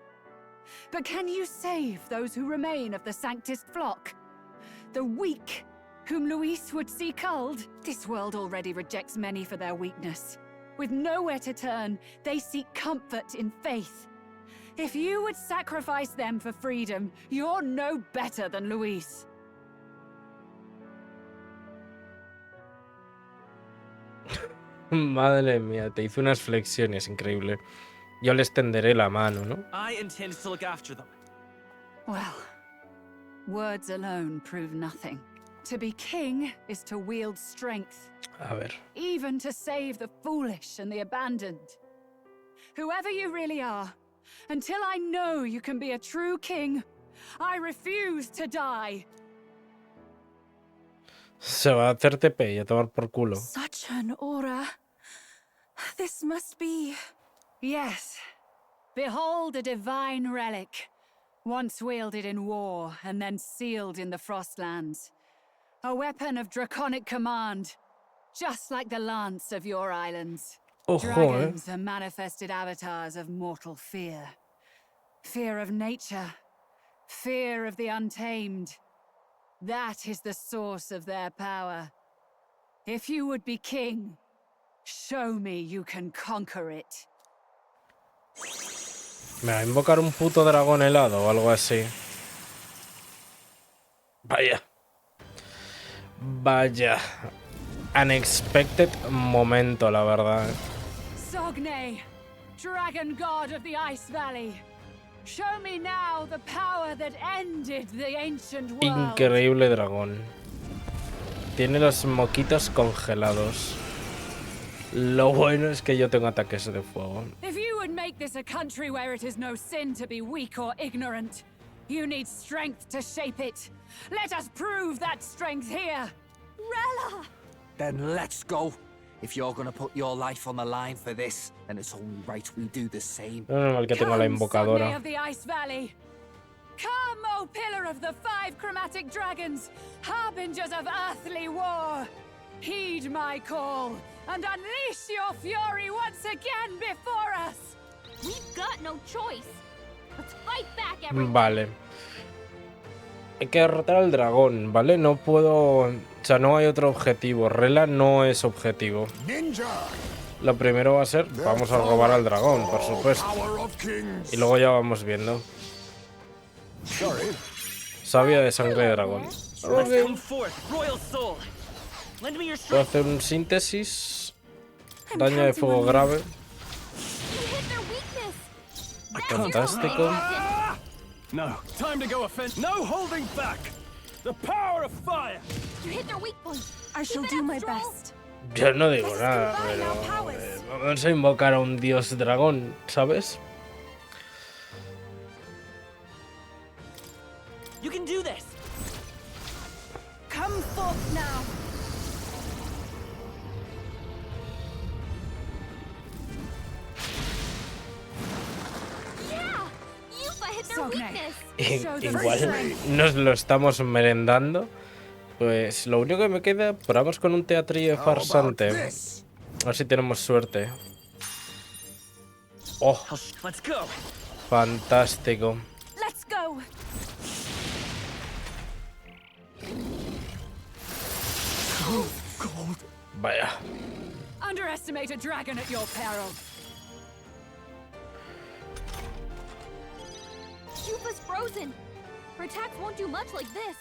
N: But can you save those who remain of the Sanctist flock? The weak, whom Luis would see culled? This world already rejects many for their weakness. With nowhere to turn, they seek comfort in faith. If you would sacrifice them for freedom, you're no better than Luis.
A: Madre mía, te hizo unas flexiones, increíble. Yo les tenderé la mano, ¿no?
T: I intend to look after them.
N: Well, words alone prove nothing. To be king is to wield strength.
A: A ver.
N: Even to save the foolish and the abandoned. Whoever you really are, until I know you can be a true king, I refuse to die.
A: Se va a hacer TP y a tomar por culo.
G: Such an aura. This must be...
N: Yes. Behold a divine relic. Once wielded in war and then sealed in the Frostlands. A weapon of draconic command. Just like the lance of your islands. Dragons are manifested avatars of mortal fear. Fear of nature. Fear of the untamed. That is the source of their power. If you would be king, show me you can conquer it.
A: ¿Me va a invocar un puto dragón helado o algo así? Vaya. Vaya. Unexpected momento, la verdad.
N: Sogne, dragon god of the Ice Valley. Show me now the power that ended the ancient world.
A: Increíble dragón. Tiene los moquitos congelados. Lo bueno es que yo tengo ataques de fuego.
N: If you would make this a country where it is no sin to be weak or ignorant, you need strength to shape it. Let us prove that strength here.
G: Rella!
D: Then let's go. If you're gonna put your life on the line for this, then it's only right we do the same.
A: No, normal que tengo la invocadora.
N: Of the Ice Valley. Come, O pillar of the 5 chromatic dragons, harbingers of earthly war. Heed my call and unleash your fury once again before us.
V: We've got no choice. Let's fight back, everyone.
A: Vale. Hay que derrotar al dragón, ¿vale? No puedo... O sea, no hay otro objetivo. Rela no es objetivo. Lo primero va a ser... Vamos a robar al dragón, por supuesto. Y luego ya vamos viendo. Savia de sangre de dragón. Okay. Puedo hacer un síntesis. Daño de fuego grave. Fantástico.
H: No, time to go offense. No holding back. The power of fire.
V: You hit their weak point.
G: I shall do my best.
A: Yo no digo nada, pero vamos a invocar a un dios dragón, ¿sabes?
T: You can do this.
G: Come forth now.
A: Igual nos lo estamos merendando. Pues lo único que me queda, probamos con un teatrillo farsante. A ver si tenemos suerte. Oh, fantástico.
G: Let's go.
A: Vaya.
N: Underestimate a dragon at your peril.
V: Yufa's frozen. Her attacks won't do much like this.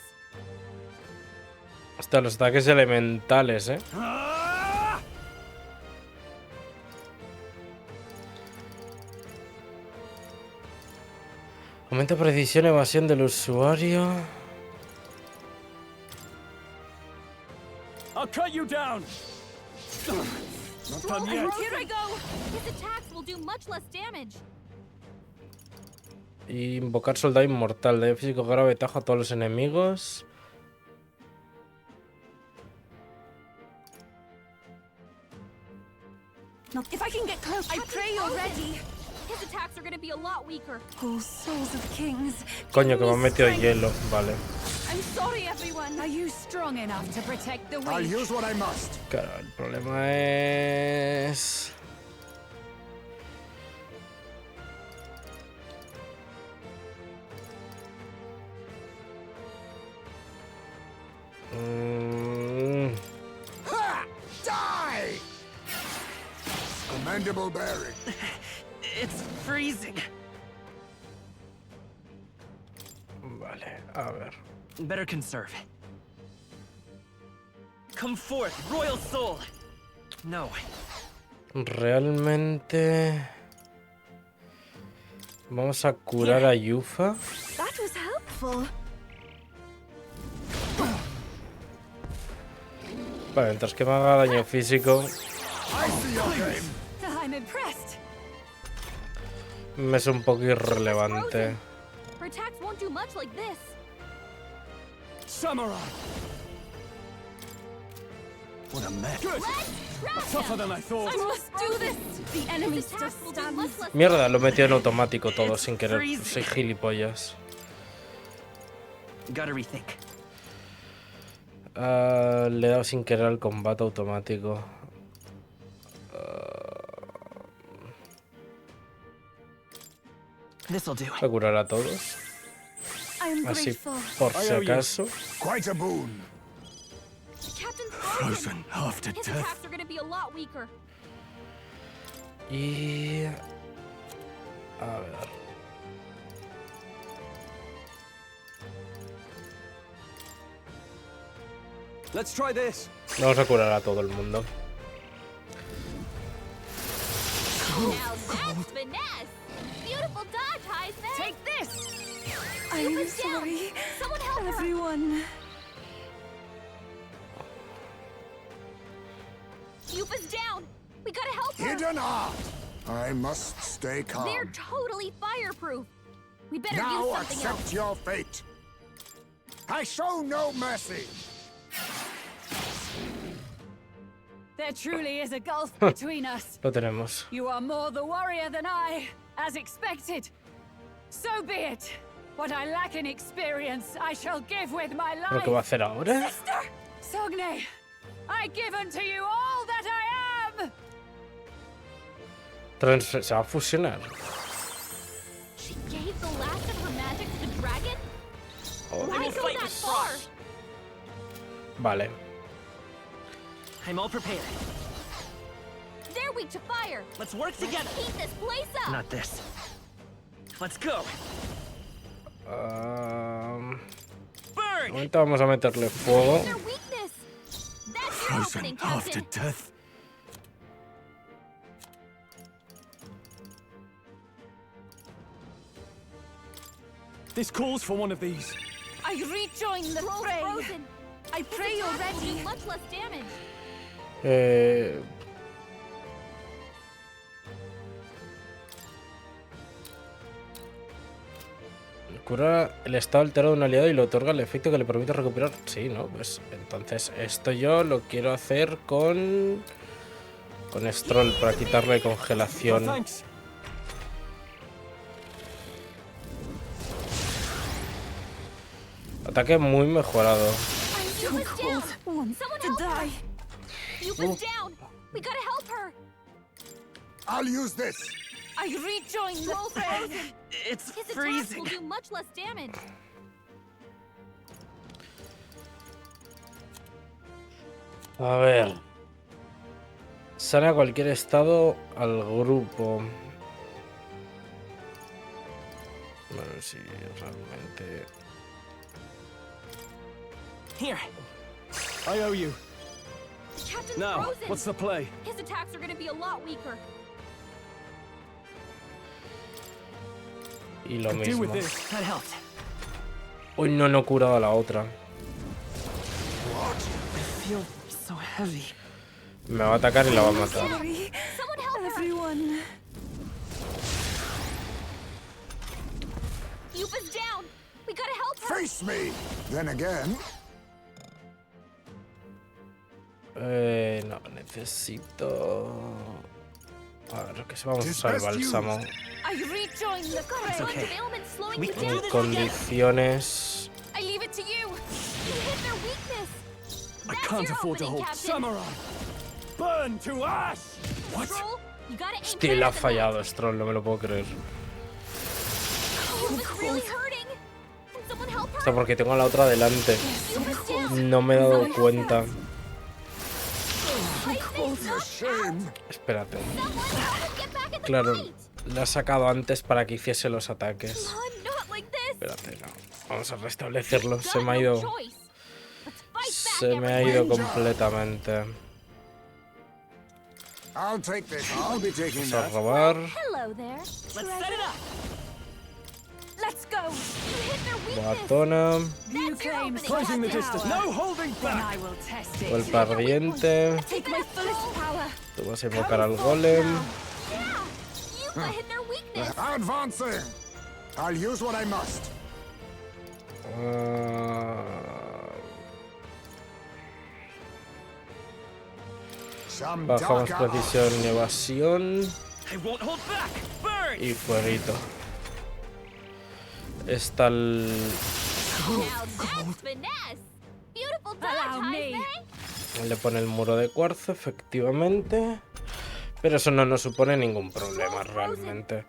A: Hasta los ataques elementales, Aumenta precisión, evasión del usuario.
H: I'll cut you down. Not done yet.
V: Here I go. His attacks will do much less damage.
A: Y invocar soldado inmortal. Daño físico grave, tajo a todos los enemigos.
G: If I can get close, I pray you're ready.
V: His attacks are going to be a lot weaker.
G: Oh, souls of kings.
A: Coño, que me han metido hielo. Vale.
V: I'm sorry, everyone.
N: Are you strong enough to protect the weak?
M: I'll use what I must.
A: Claro, el problema es...
M: Ha! Die! Commendable bearing.
T: It's freezing.
A: Vale, a ver.
T: Better conserve. Come forth, royal soul. No.
A: Realmente... Vamos a curar a Yufa.
G: That was helpful.
A: Vale, mientras que me haga daño físico...
N: I'm impressed.
A: Me es un poco irrelevante.
V: Her attacks won't do much like this.
H: Samurai.
I: What a mess.
H: Good. Tougher than I thought.
G: I must do this. The enemy still stands.
A: Mierda, lo he metido en automático todo sin querer. Soy gilipollas.
T: Gotta rethink.
A: Le he dado sin querer al combate automático.
T: This'll do.
A: Voy a curar a todos. Así por si acaso.
M: Quite a boon.
V: Captain's
H: Frozen after
V: His
H: death.
V: attacks are going to be a lot weaker.
A: Y... A ver...
H: Let's try this.
A: Vamos a curar a todo el mundo.
V: Now that's finesse. Beautiful dodge, Heisman.
N: Take this.
G: I'm sorry,
V: Someone help her.
G: everyone.
V: Yufa's down. We gotta help her.
M: Hidden art. I must stay calm.
V: They're totally fireproof. We better
M: Now
V: use something
M: accept
V: else.
M: your fate. I show no mercy.
N: There truly is a gulf between us.
A: Lo tenemos.
N: You are more the warrior than I, as expected. So be it. What I lack in experience, I shall give with my life.
A: ¿Lo que va a hacer ahora?
N: Sister! Sogne, I give unto you all that I am!
A: Se va a fusionar.
V: She gave the last of her magic to the dragon?
A: Oh.
V: Why go that far?
A: Vale.
T: I'm all prepared.
V: They're weak to fire.
T: Let's work together.
V: Heat this place up.
T: Not this. Let's go. Burn.
A: Ahorita vamos a meterle fuego.
V: Their weakness. That's your opening,
H: Frozen after
V: Captain.
H: death. This calls for one of these.
G: I rejoin the
V: Scroll's
G: fray.
V: frozen.
G: I pray you're
V: His attacks will
G: ready.
V: do much less damage.
A: Cura el estado alterado de un aliado y le otorga el efecto que le permite recuperar. Sí, ¿no? Pues entonces esto yo lo quiero hacer con Stroll para quitarle congelación.
H: Thanks.
A: Ataque muy mejorado.
V: Yufa's down. Someone help her. Yufa's down. We gotta help her.
M: I'll use this.
G: I rejoin the
V: Scroll's
G: fray.
V: frozen.
T: It's
V: His attacks
T: freezing.
V: will do much less damage.
A: A ver. Sana cualquier estado al grupo. Bueno, si realmente...
T: Here.
H: I owe you.
V: The captain's
H: Now,
V: frozen.
H: what's the play?
V: His attacks are gonna be a lot weaker.
A: Y lo mismo. Uy, no he curado a la otra. Me va a atacar y la va a matar.
U: Face me. Then again.
A: No, necesito... A ver, que se vamos a usar el bálsamo. En condiciones...
H: I can't afford to hold Samurai. Burn to ash. What?
A: Hostia, la ha fallado, Stroll, no me lo puedo creer. Esto porque tengo a la otra delante. No me he dado cuenta. Espérate. Claro, la he sacado antes para que hiciese los ataques. Espérate, no. Vamos a restablecerlo. Se me ha ido. Se me ha ido completamente. Vamos a robar. Batona. Golpe ardiente. Tú vas a invocar al golem. Bajamos precisión y evasión. Y fuerito. Está el... Le pone el muro de cuarzo, efectivamente. Pero eso no nos supone ningún problema realmente.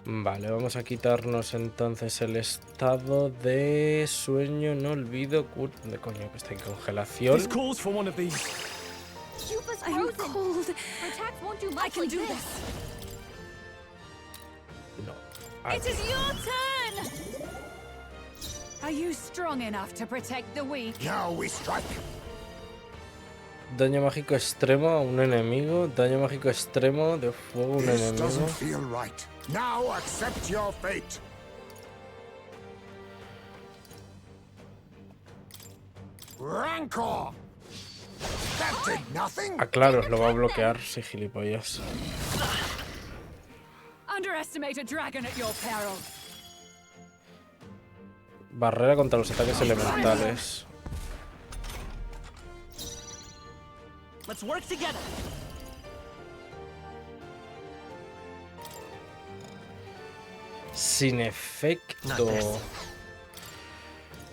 A: Vale, vamos a quitarnos entonces el estado de sueño, no olvido... ¿Dónde coño que está en congelación? No. Aquí. Daño mágico extremo a un enemigo. Daño mágico extremo de fuego a un enemigo. Ah, claro, lo va a bloquear, sí, gilipollas. Barrera contra los ataques elementales. Sin efecto.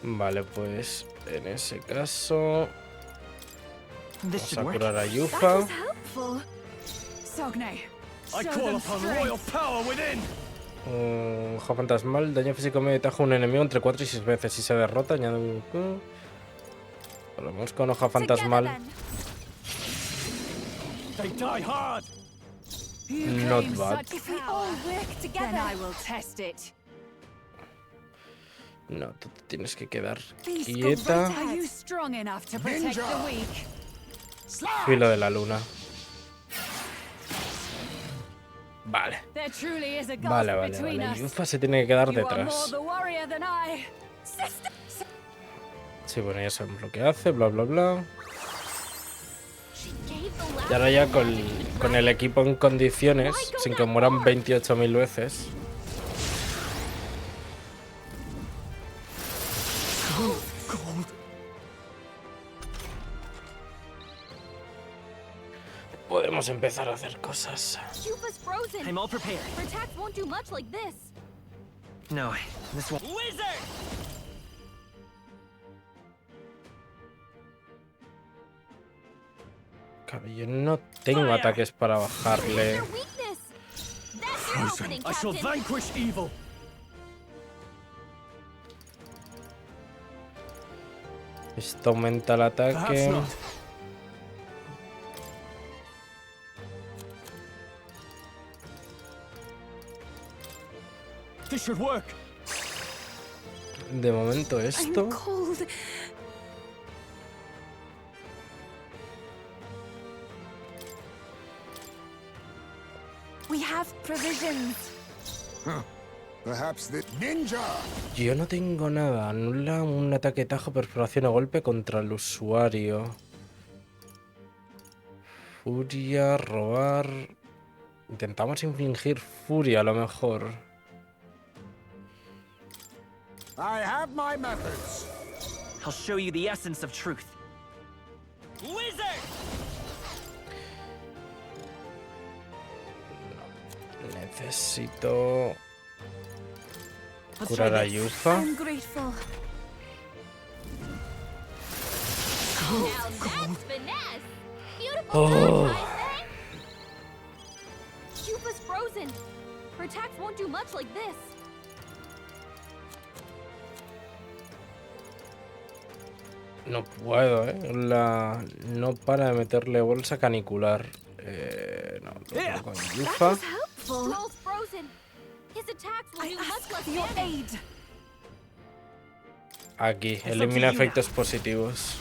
A: Vale, pues en ese caso vamos a curar a Yufa. Ojo fantasmal, daño físico medio taja a un enemigo entre 4 y 6 veces. Si se derrota, añade un... Volvemos con hoja fantasmal. Not bad. No, tú te tienes que quedar quieta. Filo de la luna. Vale. Vale. Yufa se tiene que quedar detrás. Sí, bueno, ya sabemos lo que hace, bla, bla, bla. Y ahora ya con el equipo en condiciones, sin que mueran 28.000 veces. Podemos empezar a hacer cosas.
K: I'm all prepared. No, this won't. Wizard!
A: Claro, yo no tengo ataques para bajarle.
H: I shall vanquish evil.
A: Esto aumenta el ataque. De momento esto.
G: We have provisions.
U: Huh. Perhaps the ninja.
A: Yo no tengo nada. Anula un ataque tajo, perforación o golpe contra el usuario. Furia, robar. Intentamos infligir furia a lo mejor.
M: I have my methods.
F: I'll show you the essence of truth. Wizard!
A: Necesito curar a Yufa.
G: I'm grateful.
V: Now that's finesse! Beautiful
A: Oh.
V: touch, I say! Yufa's frozen. Her attacks won't do much like this.
A: No puedo, no para de meterle bolsa canicular. No, lo con Yufa.
V: Troll's frozen. His attacks will do much less damage.
A: Aquí, elimina efectos positivos.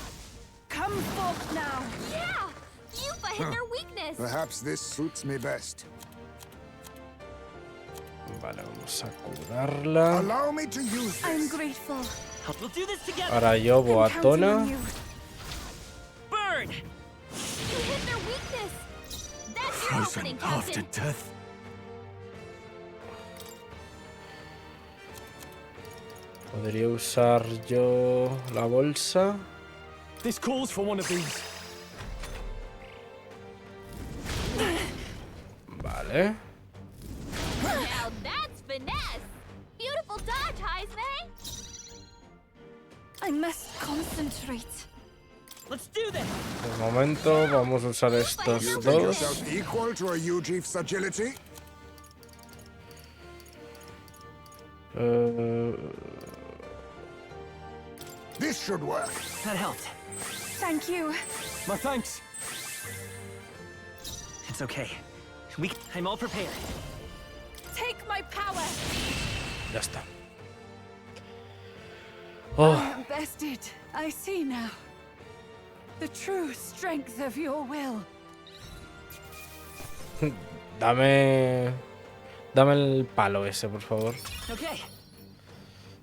G: Come forth now.
V: Yeah! Yufa hit their weakness.
U: Perhaps this suits me best.
A: Vale, vamos a curarla.
U: Allow me to use this.
G: I'm grateful.
F: We'll do this together.
A: Ahora yo, Boatona.
F: Burn!
V: You hit their weakness. That's your
H: Frozen
V: opening,
H: after
V: Captain.
H: death.
A: Podría usar yo la bolsa.
H: This calls for one of these.
A: Vale.
V: Now that's finesse. Beautiful dodge, Heisman.
G: I must concentrate.
F: Let's do this.
A: De momento vamos a usar estos
U: You think
A: dos.
U: yourself equal to a Ujief's agility? This should work.
F: That helped.
G: Thank you.
H: My thanks.
F: It's okay. I'm all prepared.
G: Take my power.
A: Ya está.
N: I
A: Oh,
N: am bested. I see now. The true strength of your will.
A: dame el palo ese, por favor.
F: Okay.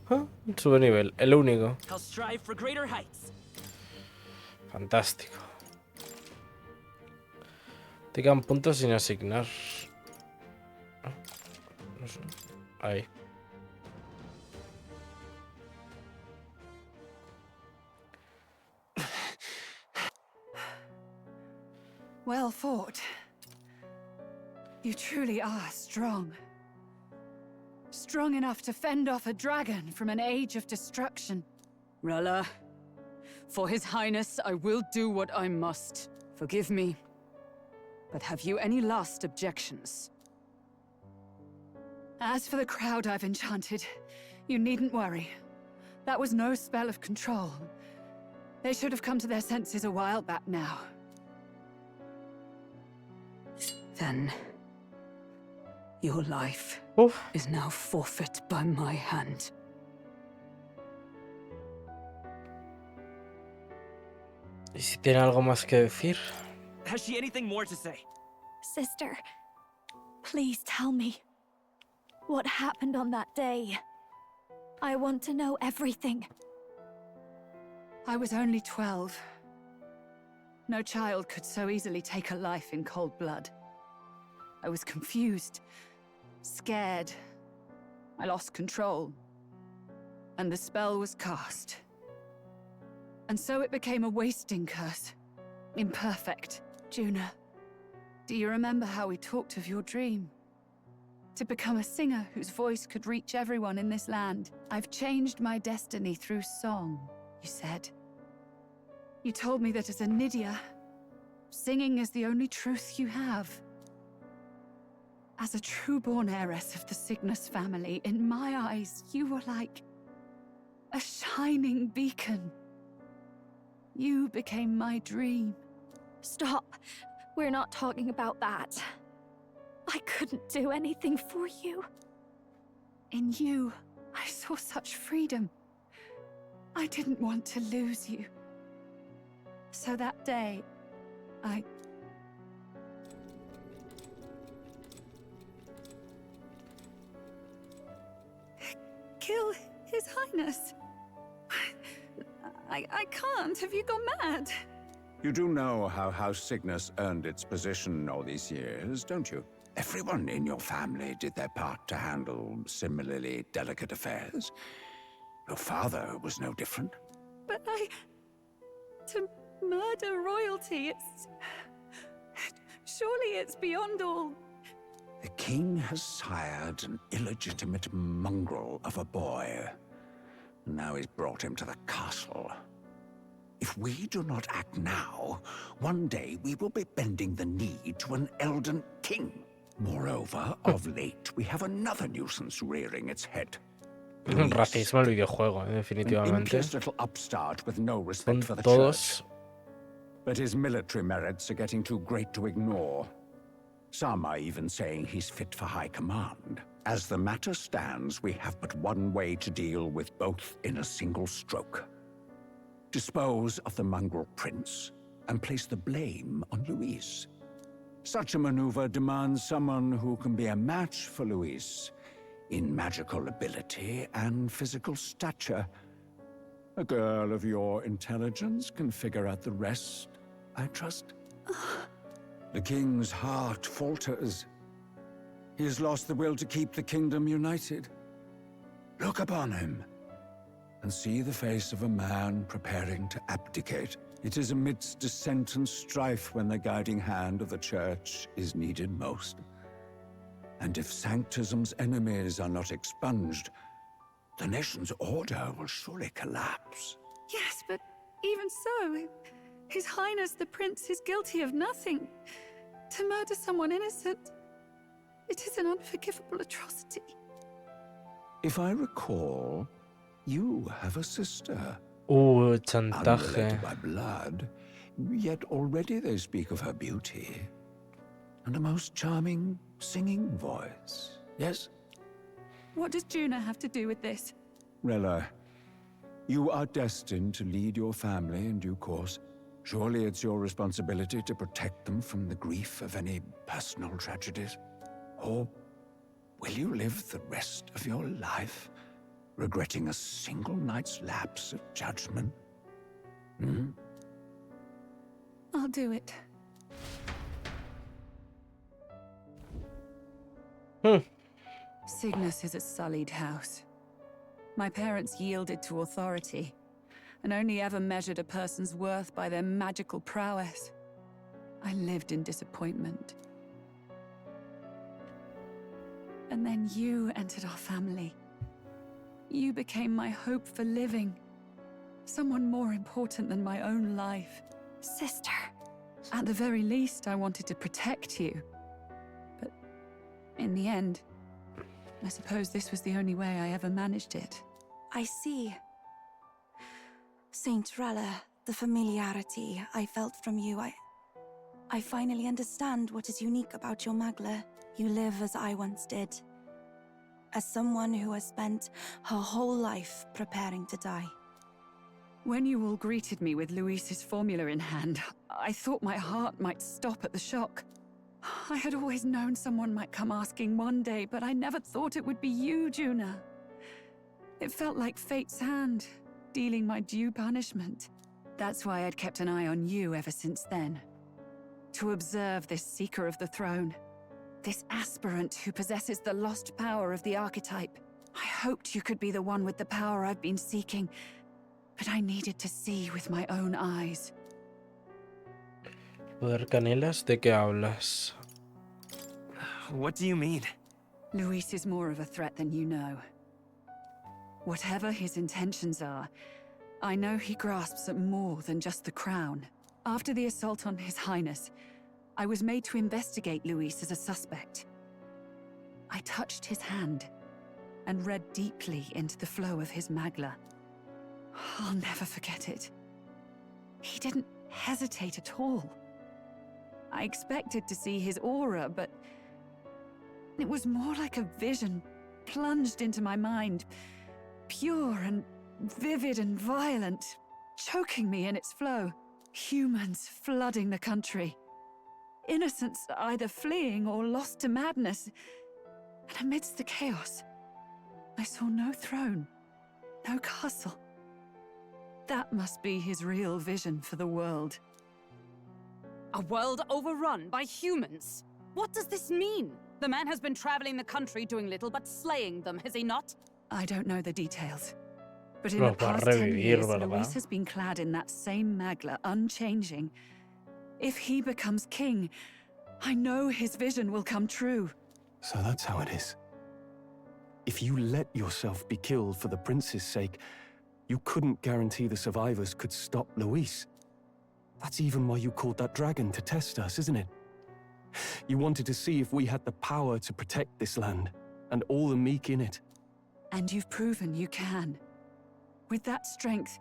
A: Ah, sube nivel, el único.
F: I'll strive for greater heights.
A: Fantástico. Te quedan puntos sin asignar. Ah, no sé. Ahí.
N: Well fought. You truly are strong. Strong enough to fend off a dragon from an age of destruction.
E: Rella, for His Highness, I will do what I must. Forgive me. But have you any last objections?
N: As for the crowd I've enchanted, you needn't worry. That was no spell of control. They should have come to their senses a while back now.
E: Then, your life is now forfeit by my hand.
A: ¿Y si tiene algo más que decir?
F: Has she anything more to say?
B: Sister, please tell me. What happened on that day? I want to know everything.
N: I was only 12. No child could so easily take a life in cold blood. I was confused, scared. I lost control. And the spell was cast. And so it became a wasting curse. Imperfect. Juna, do you remember how we talked of your dream? To become a singer whose voice could reach everyone in this land. I've changed my destiny through song, you said. You told me that as a Nydia, singing is the only truth you have. As a true-born heiress of the Cygnus family, in my eyes, you were like a shining beacon. You became my dream.
B: Stop. We're not talking about that. I couldn't do anything for you.
N: In you, I saw such freedom. I didn't want to lose you. So that day, kill His Highness. I can't. Have you gone mad?
M: You do know how House Cygnus earned its position all these years, don't you? Everyone in your family did their part to handle similarly delicate affairs. Your father was no different.
N: But to murder royalty, surely it's beyond all.
M: The king has sired an illegitimate mongrel of a boy. Now he's brought him to the castle. If we do not act now, one day we will be bending the knee to an elden king. Moreover, of late, we have another nuisance rearing its head.
A: Racismo el videojuego, definitivamente.
M: An little upstart with no respect for the
A: todos.
M: church. But his military merits are getting too great to ignore. Some are even saying he's fit for high command. As the matter stands, we have but one way to deal with both in a single stroke. Dispose of the mongrel prince and place the blame on Louise. Such a maneuver demands someone who can be a match for Louise in magical ability and physical stature. A girl of your intelligence can figure out the rest, I trust. The king's heart falters. He has lost the will to keep the kingdom united. Look upon him and see the face of a man preparing to abdicate. It is amidst dissent and strife when the guiding hand of the church is needed most. And if Sanctism's enemies are not expunged, the nation's order will surely collapse.
N: Yes, but even so, His Highness the Prince is guilty of nothing. To murder someone innocent, it is an unforgivable atrocity.
M: If I recall, you have a sister.
A: Chantaje.
M: Unrelated by blood, yet already they speak of her beauty. And a most charming singing voice, yes?
N: What does Juna have to do with this?
M: Rella, you are destined to lead your family in due course. Surely it's your responsibility to protect them from the grief of any personal tragedies. Or will you live the rest of your life regretting a single night's lapse of judgment?
N: I'll do it. Cygnus is a sullied house. My parents yielded to authority, and only ever measured a person's worth by their magical prowess. I lived in disappointment. And then you entered our family. You became my hope for living. Someone more important than my own life.
B: Sister.
N: At the very least, I wanted to protect you. But in the end, I suppose this was the only way I ever managed it.
G: I see. Saint Rella, the familiarity I felt from you, I finally understand what is unique about your Magla. You live as I once did. As someone who has spent her whole life preparing to die.
N: When you all greeted me with Luis's formula in hand, I thought my heart might stop at the shock. I had always known someone might come asking one day, but I never thought it would be you, Juna. It felt like fate's hand, dealing my due punishment. That's why I'd kept an eye on you ever since then. To observe this seeker of the throne. This aspirant who possesses the lost power of the archetype. I hoped you could be the one with the power I've been seeking, but I needed to see with my own eyes.
A: Poder Canelas, ¿de qué hablas?
F: What do you mean?
N: Luis is more of a threat than you know. Whatever his intentions are, I know he grasps at more than just the crown. After the assault on His Highness, I was made to investigate Luis as a suspect. I touched his hand and read deeply into the flow of his Magla. I'll never forget it. He didn't hesitate at all. I expected to see his aura, but it was more like a vision plunged into my mind, pure and vivid and violent, choking me in its flow. Humans flooding the country. Innocents either fleeing or lost to madness. And amidst the chaos, I saw no throne, no castle. That must be his real vision for the world.
E: A world overrun by humans? What does this mean? The man has been traveling the country doing little but slaying them, has he not?
N: I don't know the details. But in the past 10 years, Luis has been clad in that same magla, unchanging. If he becomes king, I know his vision will come true.
H: So that's how it is. If you let yourself be killed for the prince's sake, you couldn't guarantee the survivors could stop Luis. That's even why you called that dragon to test us, isn't it? You wanted to see if we had the power to protect this land, and all the meek in it.
N: And you've proven you can. With that strength,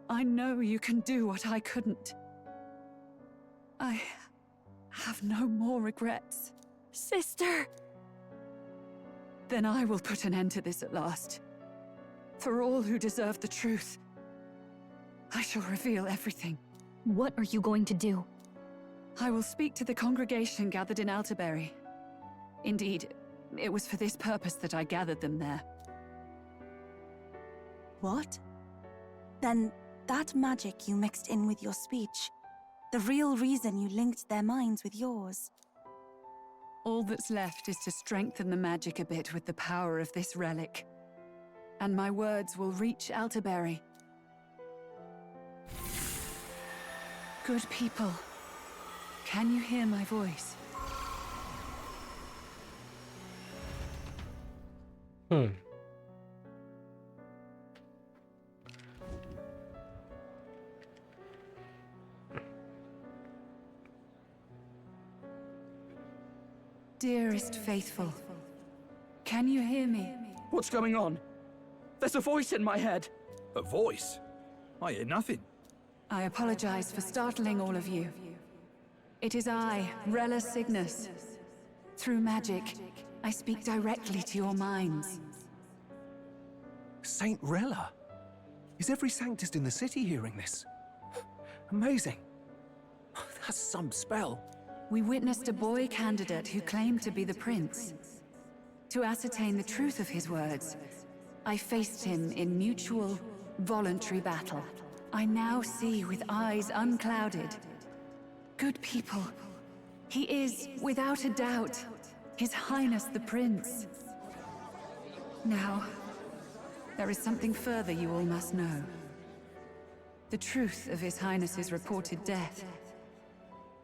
N: I know you can do what I couldn't. I have no more regrets.
B: Sister!
N: Then I will put an end to this at last. For all who deserve the truth, I shall reveal everything.
V: What are you going to do?
N: I will speak to the congregation gathered in Altaberry. Indeed, it was for this purpose that I gathered them there.
G: What? Then that magic you mixed in with your speech, the real reason you linked their minds with yours.
N: All that's left is to strengthen the magic a bit with the power of this relic. And my words will reach Altaberry. Good people, can you hear my voice? Dearest faithful, can you hear me?
F: What's going on? There's a voice in my head.
C: A voice? I hear nothing.
N: I apologize for startling all of you. It is I, Rella Cygnus. Through magic, I speak directly to your minds.
C: Saint Rella? Is every Sanctist in the city hearing this? Amazing. That's some spell.
N: We witnessed a boy candidate who claimed to be the prince. To ascertain the truth of his words, I faced him in mutual, voluntary battle. I now see with eyes unclouded. Good people, he is, without a doubt, His Highness the Prince. Now, there is something further you all must know. The truth of His Highness's reported death,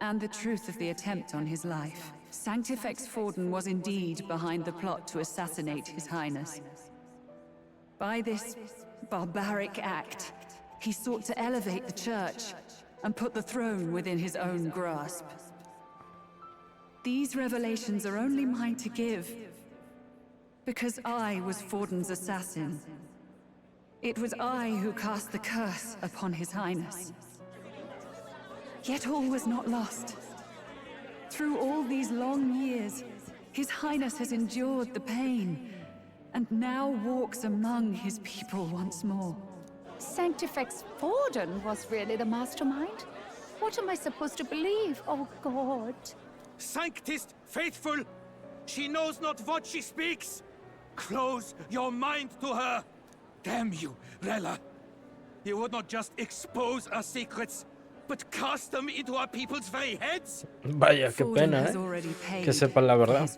N: and the truth of the attempt on his life. Sanctifex Forden was indeed behind the plot to assassinate His Highness. By this barbaric act, he sought to elevate the Church and put the throne within his own grasp. These revelations are only mine to give, because I was Forden's assassin. It was I who cast the curse upon His Highness. Yet all was not lost. Through all these long years, His Highness has endured the pain, and now walks among his people once more.
O: Sanctifex Forden was really the mastermind? What am I supposed to believe? Oh, God.
I: Sanctist faithful! She knows not what she speaks! Close your mind to her! Damn you, Rella! You would not just expose our secrets, but cast them into our people's very heads?
A: Vaya, qué pena, que sepan la verdad.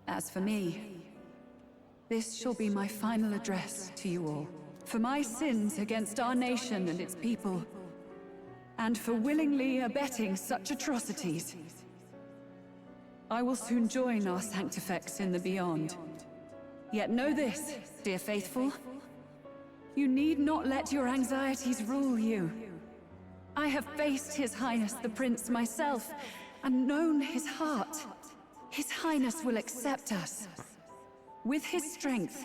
N: As for me, this shall be my final address to you all. For my sins against our nation and its people, and for willingly abetting such atrocities, I will soon join our Sanctifex in the beyond. Yet know this, dear faithful, you need not let your anxieties rule you. I have faced His Highness the Prince myself, and known his heart. His Highness will accept us. With his strength,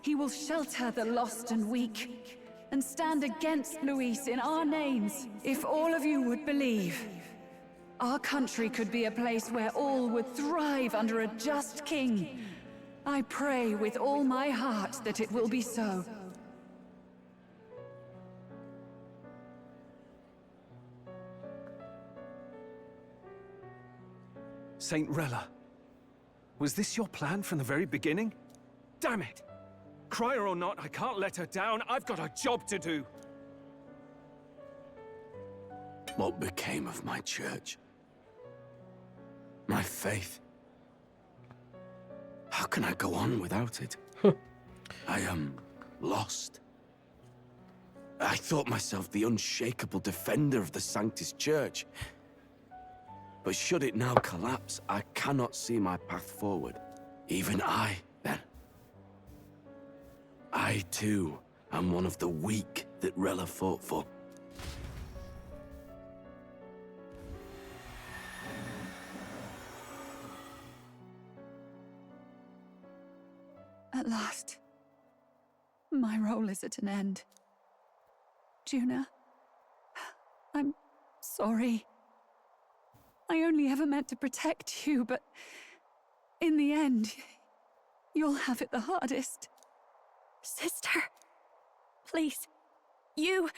N: he will shelter the lost and weak, and stand against Luis in our names. If all of you would believe, our country could be a place where all would thrive under a just king. I pray with all my heart that it will be so.
H: Saint Rella, Was this your plan from the very beginning? Damn it! Crier or not, I can't let her down. I've got a job to do.
I: What became of my church? My faith? How can I go on without it? I am lost. I thought myself the unshakable defender of the Sanctus Church. But should it now collapse, I cannot see my path forward. Even I, then. I, too, am one of the weak that Rella fought for.
N: At last, my role is at an end. Juna, I'm sorry. I only ever meant to protect you, but in the end, you'll have it the hardest.
B: Sister, please, you...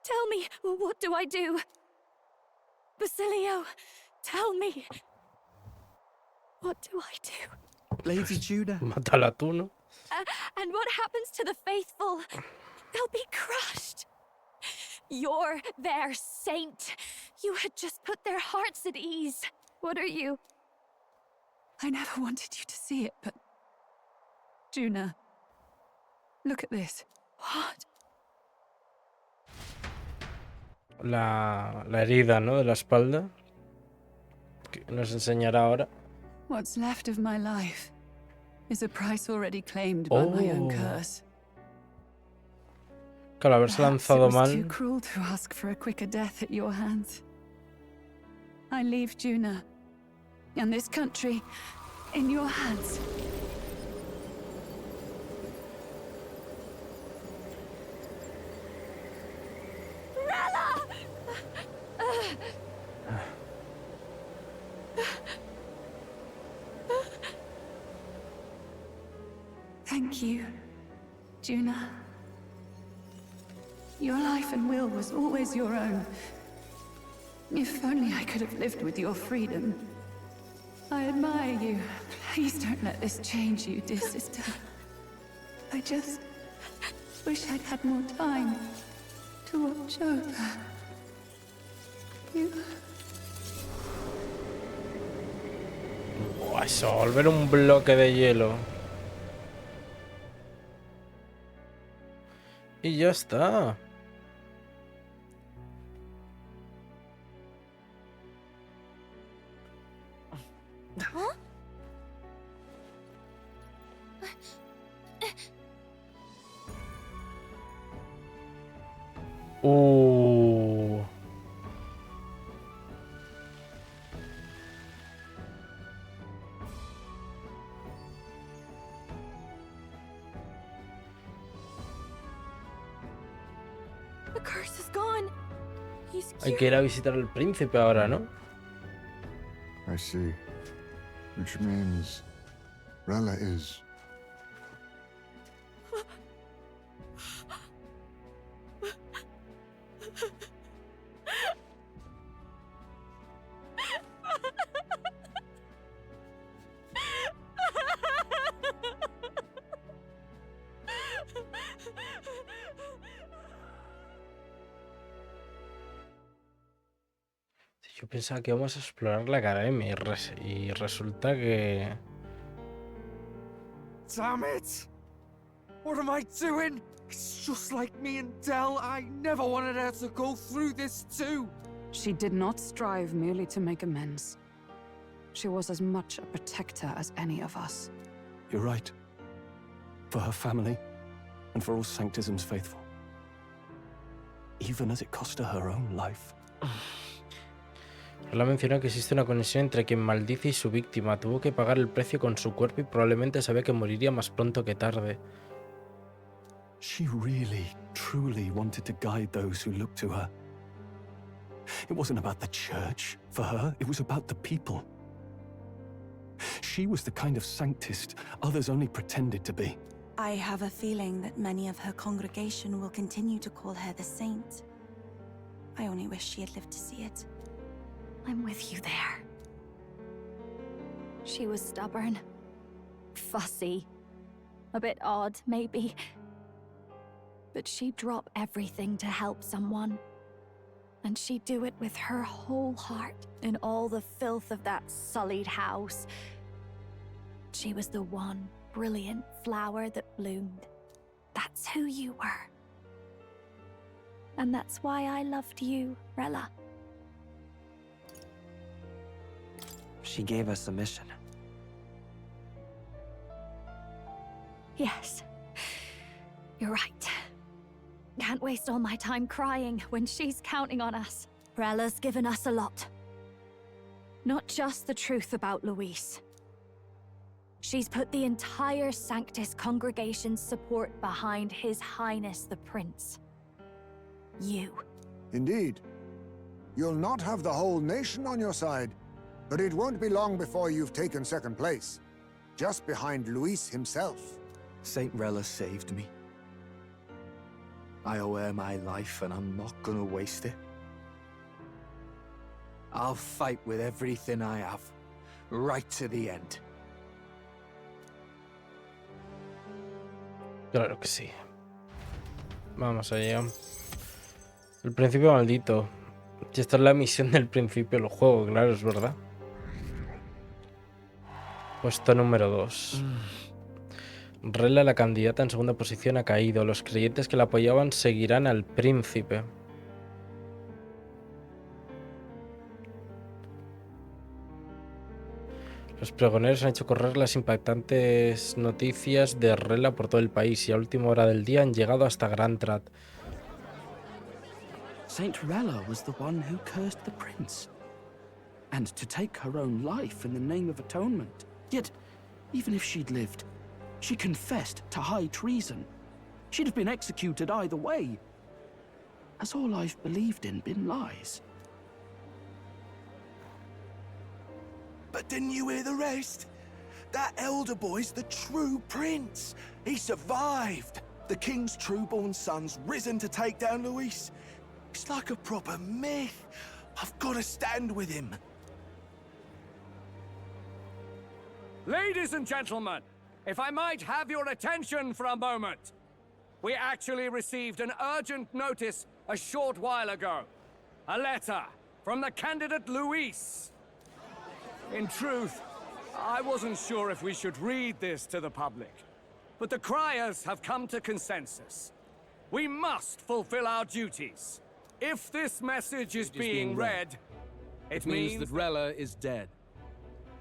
B: Tell me, what do I do? Basilio, tell me. What do I do?
P: Lady Juna.
A: Mátala tú, ¿no?
B: And what happens to the faithful? They'll be crushed. You're their saint. You had just put their hearts at ease. What are you?
N: I never wanted you to see it, but... Juna, look at this.
B: What?
A: La herida, ¿no? De la espalda. Que nos enseñará ahora.
N: What's left of my life is a price already claimed by my own curse.
A: Claro, haberse lanzado
N: It was
A: mal.
N: too cruel to ask for a quicker death at your hands. I leave Juna and this country in your hands.
B: Rella!
N: Thank you, Juna. Your life and will was always your own. If only I could have lived with your freedom. I admire you. Please don't let this change you, dear sister. I just wish I'd had more time to watch over you.
A: Buah, eso, volver un bloque de hielo. Y ya está.
B: Huh? The curse is gone. He's
A: Hay que ir a visitar al príncipe ahora, ¿no?
L: I see. Which means Rella is...
A: Yo pensaba que íbamos a explorar la academia y resulta que...
D: Damn it! What am I doing? It's just like me and Dell. I never wanted her to go through this too.
E: She did not strive merely to make amends. She was as much a protector as any of us.
H: You're right. For her family, and for all Sanctism's faithful. Even as it cost her her own life.
A: Rella menciona que existe una conexión entre quien maldice y su víctima. Tuvo que pagar el precio con su cuerpo y probablemente sabía que moriría más pronto que tarde.
H: She really, truly wanted to guide those who looked to her. It wasn't about the church, for her, it was about the people. She was the kind of Sanctist others only pretended to be.
G: I have a feeling that many of her congregation will continue to call her the saint. I only wish she had lived to see it.
B: I'm with you there. She was stubborn, fussy, a bit odd, maybe. But she'd drop everything to help someone. And she'd do it with her whole heart in all the filth of that sullied house. She was the one brilliant flower that bloomed. That's who you were. And that's why I loved you, Rella.
P: She gave us a mission.
B: Yes. You're right. Can't waste all my time crying when she's counting on us. Rella's given us a lot. Not just the truth about Luis. She's put the entire Sanctus congregation's support behind His Highness the Prince. You.
U: Indeed. You'll not have the whole nation on your side, but it won't be long before you've taken second place, just behind Luis himself.
P: Saint Rella saved me. I owe her my life, and I'm not gonna waste it. I'll fight with everything I have, right to the end.
A: Claro que sí. Vamos allá. El principio maldito. Si esta es la misión del principio del juego, claro, es verdad. Puesto número 2. Rella, la candidata en segunda posición, ha caído. Los creyentes que la apoyaban seguirán al príncipe. Los pregoneros han hecho correr las impactantes noticias de Rella por todo el país y a última hora del día han llegado hasta Grantrat.
K: Saint Rella was the one who cursed the prince. And to take her own life in the name of atonement. Yet, even if she'd lived, she confessed to high treason. She'd have been executed either way. Has all I've believed in been lies?
I: But didn't you hear the rest? That elder boy's the true prince. He survived. The king's true-born son's risen to take down Luis. It's like a proper myth. I've got to stand with him.
Q: Ladies and gentlemen, if I might have your attention for a moment. We actually received an urgent notice a short while ago. A letter from the candidate Luis. In truth, I wasn't sure if we should read this to the public. But the criers have come to consensus. We must fulfill our duties. If this message is being read,
K: it means that Rella is dead.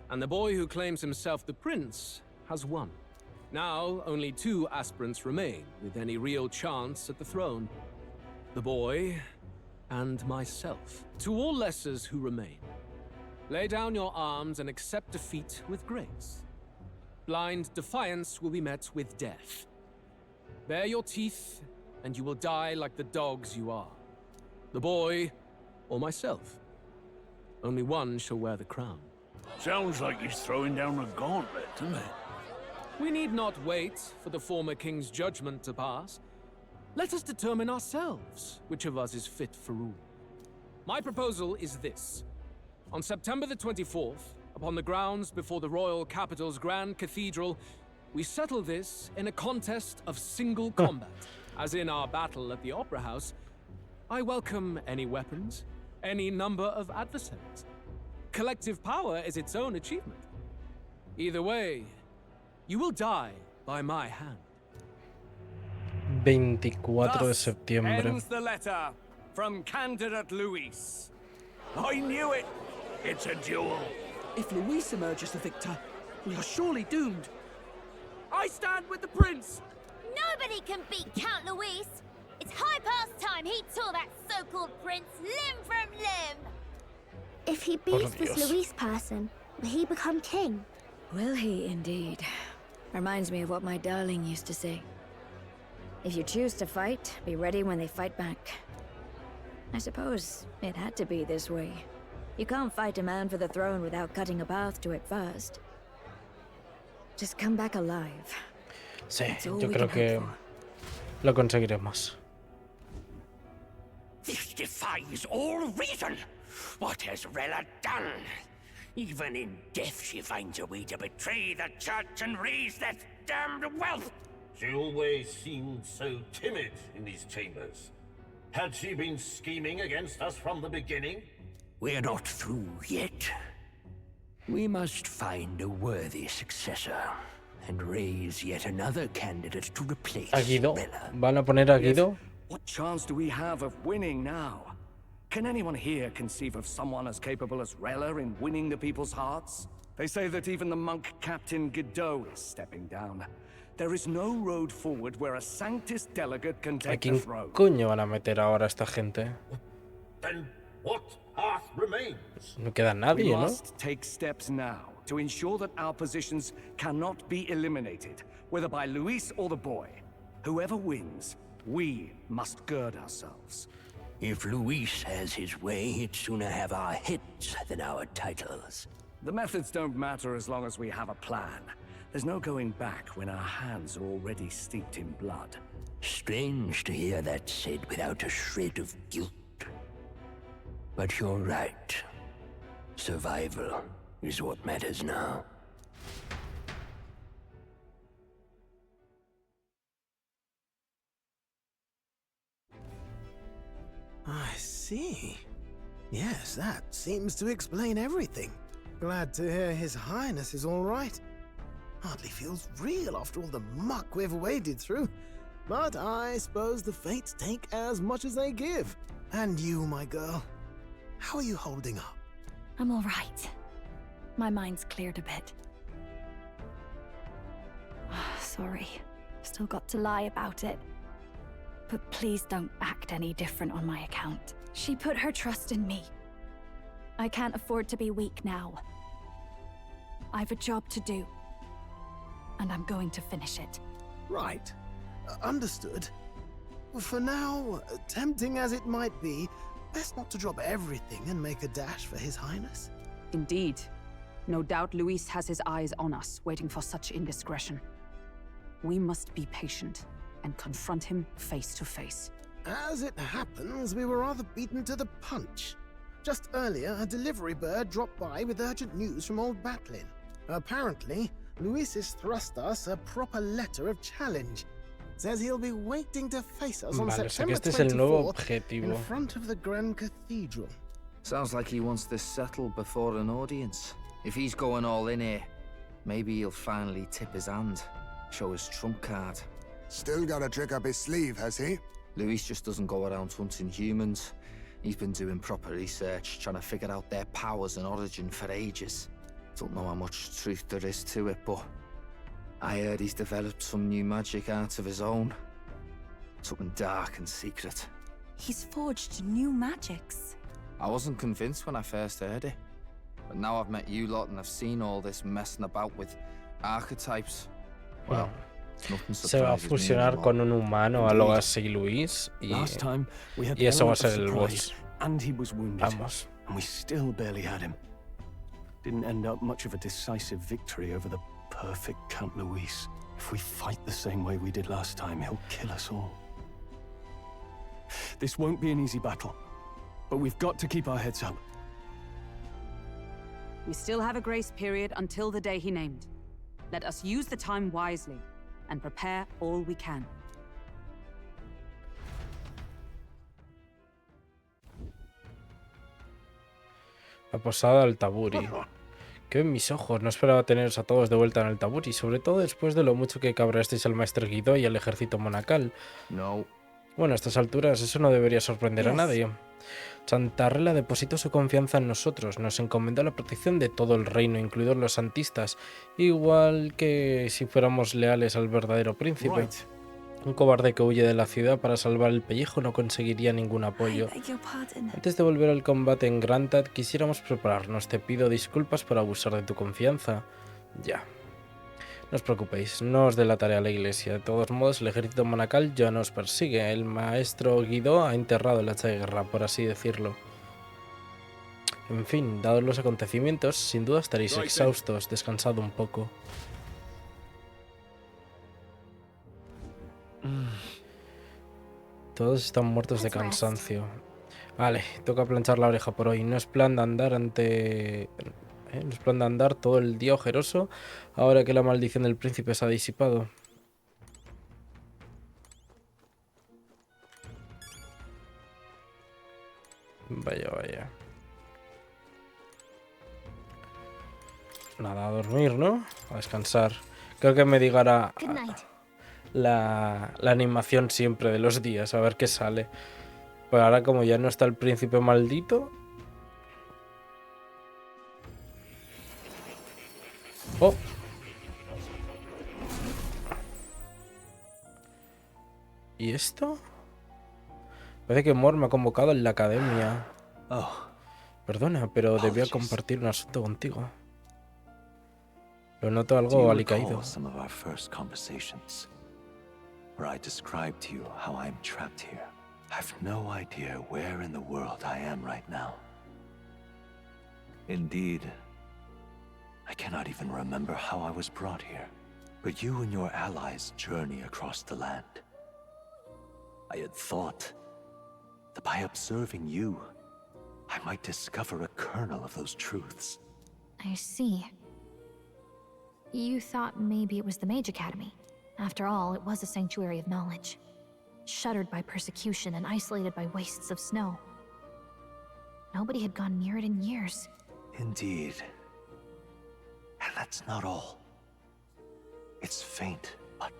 K: And the boy who claims himself the prince has won. Now, only 2 aspirants remain with any real chance at the throne. The boy and myself. To all lessers who remain, lay down your arms and accept defeat with grace. Blind defiance will be met with death. Bare your teeth, and you will die like the dogs you are. The boy, or myself. Only one shall wear the crown.
S: Sounds like he's throwing down a gauntlet, doesn't it?
K: We need not wait for the former king's judgment to pass. Let us determine ourselves which of us is fit for rule. My proposal is this. On September the 24th, upon the grounds before the royal capital's grand cathedral, we settle this in a contest of single combat. As in our battle at the Opera House, I welcome any weapons, any number of adversaries. Collective power is its own achievement. Either way, you will die by my hand.
A: 24 de septiembre.
Q: Ends the letter from candidate Luis.
S: I knew it! It's a duel.
K: If Luis emerges the victor, we are surely doomed.
Q: I stand with the prince!
W: Nobody can beat Count Luis! It's high past time he tore that so-called prince limb from limb!
X: If he beats this Luis person, will he become king?
Y: Will he indeed? Reminds me of what my darling used to say. If you choose to fight, be ready when they fight back. I suppose it had to be this way. You can't fight a man for the throne without cutting a path to it first. Just come back alive.
A: Sí, yo creo que lo conseguiremos.
S: This defies all reason. What has Rella done?
J: Even in death she finds a way to betray the church and raise that damned wealth.
M: She always seemed so timid in these chambers. Had she been scheming against us from the beginning?
J: We're not through yet. We must find a worthy successor and raise yet another candidate to replace
A: ¿A Guido?
J: Rella.
A: ¿Van a poner a Guido?
Q: What chance do we have of winning now? Can anyone here conceive of someone as capable as Rella in winning the people's hearts? They say that even the monk Captain Godot is stepping down. There is no road forward where a Sanctus delegate can
A: ¿A
Q: take the
A: quién
Q: throne.
A: coño van a meter ahora esta gente?
M: Then what path remains?
A: No queda nadie,
Q: We
A: ¿no?
Q: must take steps now to ensure that our positions cannot be eliminated, whether by Luis or the boy. Whoever wins, we must gird ourselves.
J: If Luis has his way, he'd sooner have our heads than our titles.
Q: The methods don't matter as long as we have a plan. There's no going back when our hands are already steeped in blood.
J: Strange to hear that said without a shred of guilt. But you're right. Survival is what matters now.
R: I see. Yes, that seems to explain everything. Glad to hear His Highness is all right. Hardly feels real after all the muck we've waded through. But I suppose the fates take as much as they give. And you, my girl, how are you holding up?
B: I'm all right. My mind's cleared a bit. Sorry. Still got to lie about it. But please don't act any different on my account. She put her trust in me. I can't afford to be weak now. I've a job to do. And I'm going to finish it.
R: Right. Understood. For now, tempting as it might be, best not to drop everything and make a dash for His Highness.
E: Indeed. No doubt Luis has his eyes on us, waiting for such indiscretion. We must be patient and confront him face to face.
R: As it happens, we were rather beaten to the punch. Just earlier, a delivery bird dropped by with urgent news from old Batlin. Apparently, Luis has thrust us a proper letter of challenge. Says he'll be waiting to face us on
A: Vale, o sea que
R: September
A: este es el nuevo
R: 24th
A: objetivo.
R: in front of the Grand Cathedral.
P: Sounds like he wants this settled before an audience. If he's going all in here, maybe he'll finally tip his hand, show his trump card.
U: Still got a trick up his sleeve, has he?
P: Luis just doesn't go around hunting humans. He's been doing proper research, trying to figure out their powers and origin for ages. Don't know how much truth there is to it, but I heard he's developed some new magic art of his own. Something dark and secret.
G: He's forged new magics.
P: I wasn't convinced when I first heard it. But now I've met you lot and I've seen all this messing about with archetypes. Well, nothing
A: Se va a
P: surprises me
A: fusionar
P: anymore.
A: con un humano, algo así, Luis,
H: Last time we had
A: y eso va a
H: the
A: ser el
H: element of
A: boss.
H: surprise, and he was wounded.
A: Vamos.
H: And we still barely had him. Didn't end up much of a decisive victory over the perfect Count Luis. If we fight the same way we did last time, he'll kill us all. This won't be an easy battle, but we've got to keep our heads up.
E: We still have a grace period until the day he named. Let us use the time wisely and prepare all we can.
A: La posada del Taburi. Que en mis ojos, no esperaba teneros a todos de vuelta en el Taburi, sobre todo después de lo mucho que cabreasteis al maestro Guido y al ejército monacal.
P: No.
A: Bueno, a estas alturas eso no debería sorprender a nadie. Santa Rela depositó su confianza en nosotros, nos encomendó la protección de todo el reino, incluidos los santistas, igual que si fuéramos leales al verdadero príncipe. Un cobarde que huye de la ciudad para salvar el pellejo no conseguiría ningún apoyo. Antes de volver al combate en Grantad, quisiéramos prepararnos. Te pido disculpas por abusar de tu confianza. Ya. No os preocupéis, no os delataré a la iglesia. De todos modos, el ejército monacal ya nos persigue. El maestro Guido ha enterrado el hacha de guerra, por así decirlo. En fin, dados los acontecimientos, sin duda estaréis exhaustos. Descansad un poco. Todos están muertos de cansancio. Vale, toca planchar la oreja por hoy. No es plan de andar Nos plan de andar todo el día ojeroso ahora que la maldición del príncipe se ha disipado. Vaya, vaya. Nada, a dormir, ¿no? A descansar. Creo que me digará la animación siempre de los días, a ver qué sale. Pues ahora como ya no está el príncipe maldito... ¡Oh! ¿Y esto? Parece que Mor me ha convocado en la academia. Perdona, pero debía compartir un asunto contigo. Lo noto algo alicaído.
C: Some of our first conversations, where I described to you how I'm trapped here. I've no idea where in the world I am right now. Indeed, I cannot even remember how I was brought here. But you and your allies journey across the land. I had thought that by observing you, I might discover a kernel of those truths.
B: I see. You thought maybe it was the Mage Academy. After all, it was a sanctuary of knowledge. Shuttered by persecution and isolated by wastes of snow. Nobody had gone near it in years.
C: Indeed. And that's not all. It's faint, but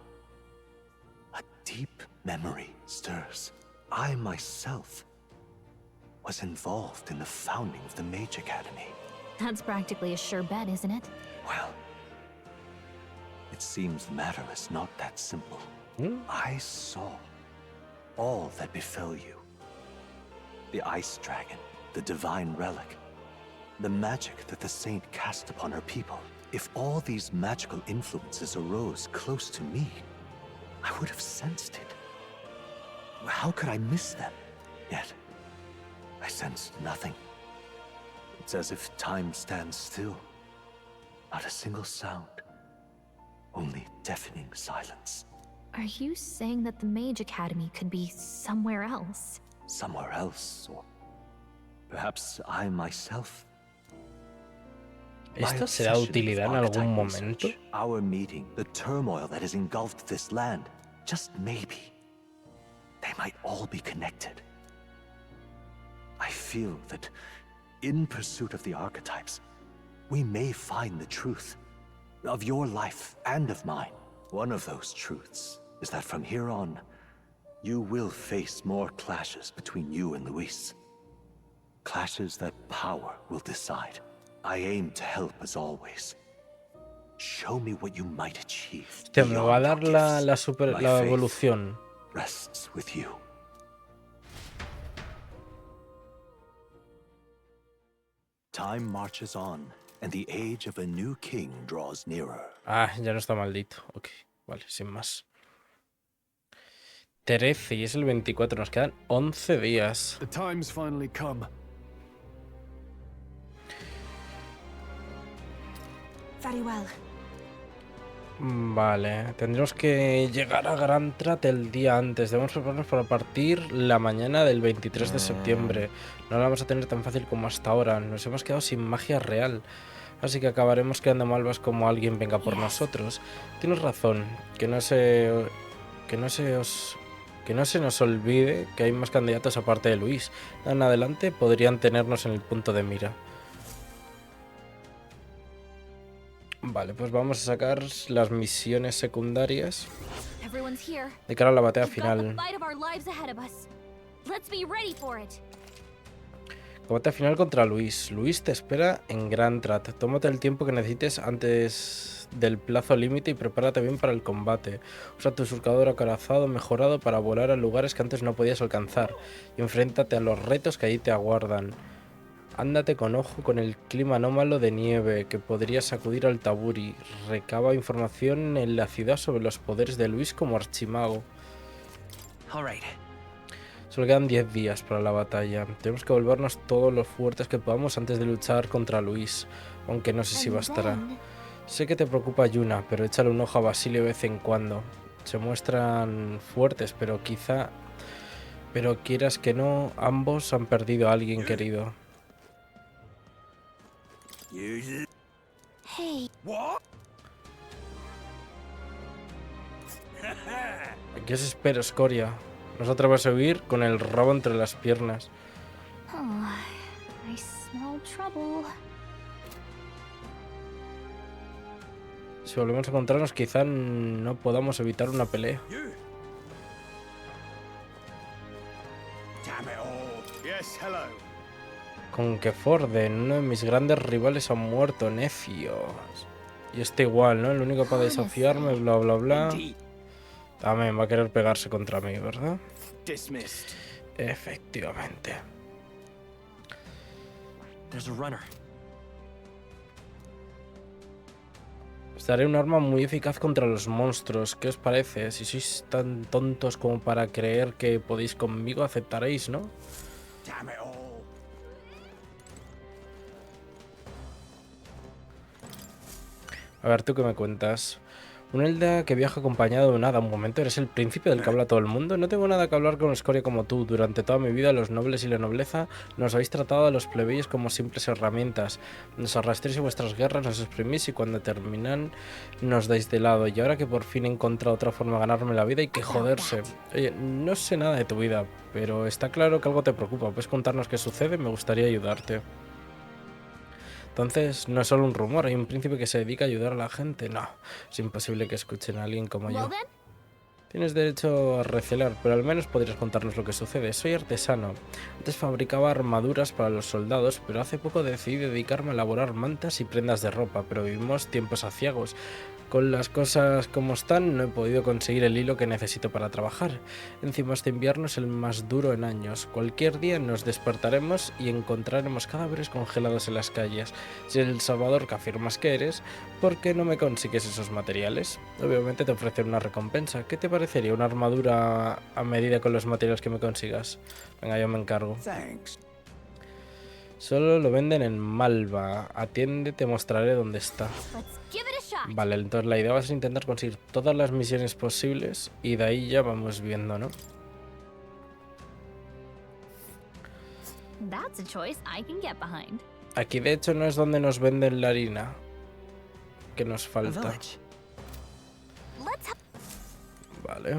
C: a deep memory stirs. I myself was involved in the founding of the Mage Academy.
B: That's practically a sure bet, isn't it?
C: Well, it seems the matter is not that simple. I saw all that befell you. The Ice Dragon, the Divine Relic, the magic that the Saint cast upon her people. If all these magical influences arose close to me, I would have sensed it. How could I miss them? Yet, I sensed nothing. It's as if time stands still. Not a single sound. Only deafening silence.
B: Are you saying that the Mage Academy could be somewhere else?
C: Somewhere else, or perhaps I myself.
A: ¿Esto será de utilidad en algún momento?
C: Our meeting, the turmoil that has engulfed this land, just maybe, they might all be connected. I feel that in pursuit of the archetypes, we may find the truth of your life and of mine. One of those truths is that from here on, you will face more clashes between you and Luis. Clashes that power will decide. I aim to help as always. Show me what you might achieve.
A: Hostia, me va a dar la evolución.
C: Rests with you. Time marches on, and the age of a new king draws nearer.
A: Ah, ya no está maldito. Ok, vale, sin más. 13 y es el 24, nos quedan 11 días.
H: The time's finally come.
G: Very well.
A: Vale, tendremos que llegar a Gran Trat el día antes. Debemos prepararnos para partir la mañana del 23 de septiembre. No la vamos a tener tan fácil como hasta ahora. Nos hemos quedado sin magia real. Así que acabaremos quedando malvas como alguien venga por nosotros. Tienes razón, que no se nos olvide que hay más candidatos aparte de Luis. En adelante podrían tenernos en el punto de mira. Vale, pues vamos a sacar las misiones secundarias de cara a la batalla final. Combate final contra Luis. Luis te espera en Gran Trat. Tómate el tiempo que necesites antes del plazo límite y prepárate bien para el combate. Usa tu surcador acorazado mejorado para volar a lugares que antes no podías alcanzar. Y enfréntate a los retos que allí te aguardan. Ándate con ojo con el clima anómalo de nieve que podría sacudir al Taburi. Recaba información en la ciudad sobre los poderes de Luis como archimago. Solo quedan 10 días para la batalla. Tenemos que volvernos todos los fuertes que podamos antes de luchar contra Luis, aunque no sé si bastará. Sé que te preocupa Yuna, pero échale un ojo a Basilio de vez en cuando. Se muestran fuertes, pero quieras que no, ambos han perdido a alguien querido.
W: Hey.
I: What?
A: ¿Qué os espero, escoria? No os atrevas a huir con el rabo entre las piernas.
W: Oh, I smell trouble.
A: Si volvemos a encontrarnos, quizá no podamos evitar una pelea. Con que Forden, uno de mis grandes rivales, ha muerto, necios. Y este igual, ¿no? El único para desafiarme, bla, bla, bla. También va a querer pegarse contra mí, ¿verdad? Efectivamente. Os daré un arma muy eficaz contra los monstruos. ¿Qué os parece? Si sois tan tontos como para creer que podéis conmigo, aceptaréis, ¿no? A ver, ¿tú qué me cuentas? Un Elda que viaja acompañado de un hada. Un momento, ¿eres el príncipe del que habla todo el mundo? No tengo nada que hablar con escoria como tú. Durante toda mi vida, los nobles y la nobleza nos habéis tratado a los plebeyos como simples herramientas. Nos arrastréis en vuestras guerras, nos exprimís y cuando terminan nos dais de lado. Y ahora que por fin he encontrado otra forma de ganarme la vida, hay que joderse. Oye, no sé nada de tu vida, pero está claro que algo te preocupa. ¿Puedes contarnos qué sucede? Me gustaría ayudarte. Entonces, no es solo un rumor, hay un príncipe que se dedica a ayudar a la gente. No, es imposible que escuchen a alguien como yo. Tienes derecho a recelar, pero al menos podrías contarnos lo que sucede. Soy artesano. Antes fabricaba armaduras para los soldados, pero hace poco decidí dedicarme a elaborar mantas y prendas de ropa, pero vivimos tiempos aciagos. Con las cosas como están, no he podido conseguir el hilo que necesito para trabajar. Encima este invierno es el más duro en años. Cualquier día nos despertaremos y encontraremos cadáveres congelados en las calles. Si eres el salvador que afirmas que eres, ¿por qué no me consigues esos materiales? Obviamente te ofreceré una recompensa. ¿Qué te parecería una armadura a medida con los materiales que me consigas? Venga, yo me encargo. Solo lo venden en Malva. Atiende, te mostraré dónde está. Vale, entonces la idea va a ser intentar conseguir todas las misiones posibles y de ahí ya vamos viendo, ¿no? Aquí de hecho no es donde nos venden la harina que nos falta. Vale.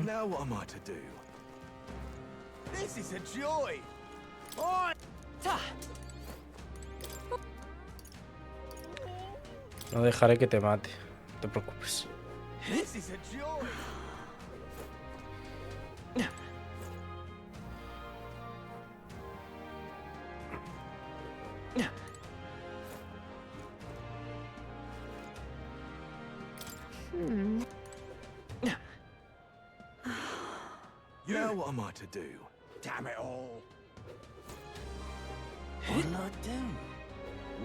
A: No dejaré que te mate, no te preocupes.
I: Now what am I to do? Damn it all! What did I do?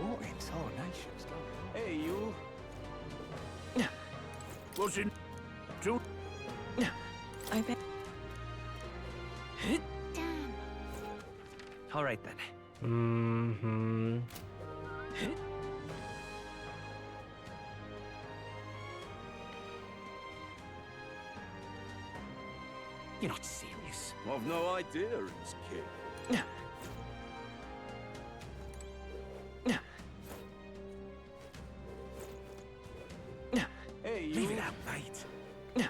I: What in tarnation's going on? Hey, you! What's in?
E: I bet.
W: Damn.
K: All right then.
I: You're not serious. I've no idea who's kid. Hey, you. Leave it out, mate.
A: No.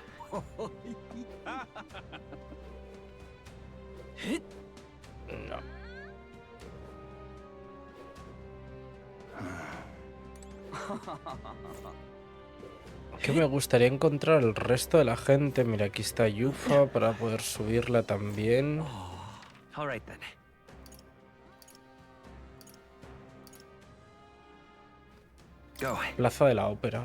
A: Que me gustaría encontrar el resto de la gente. Mira, aquí está Yufa para poder subirla también.
K: All right then. Go.
A: Plaza de la Ópera.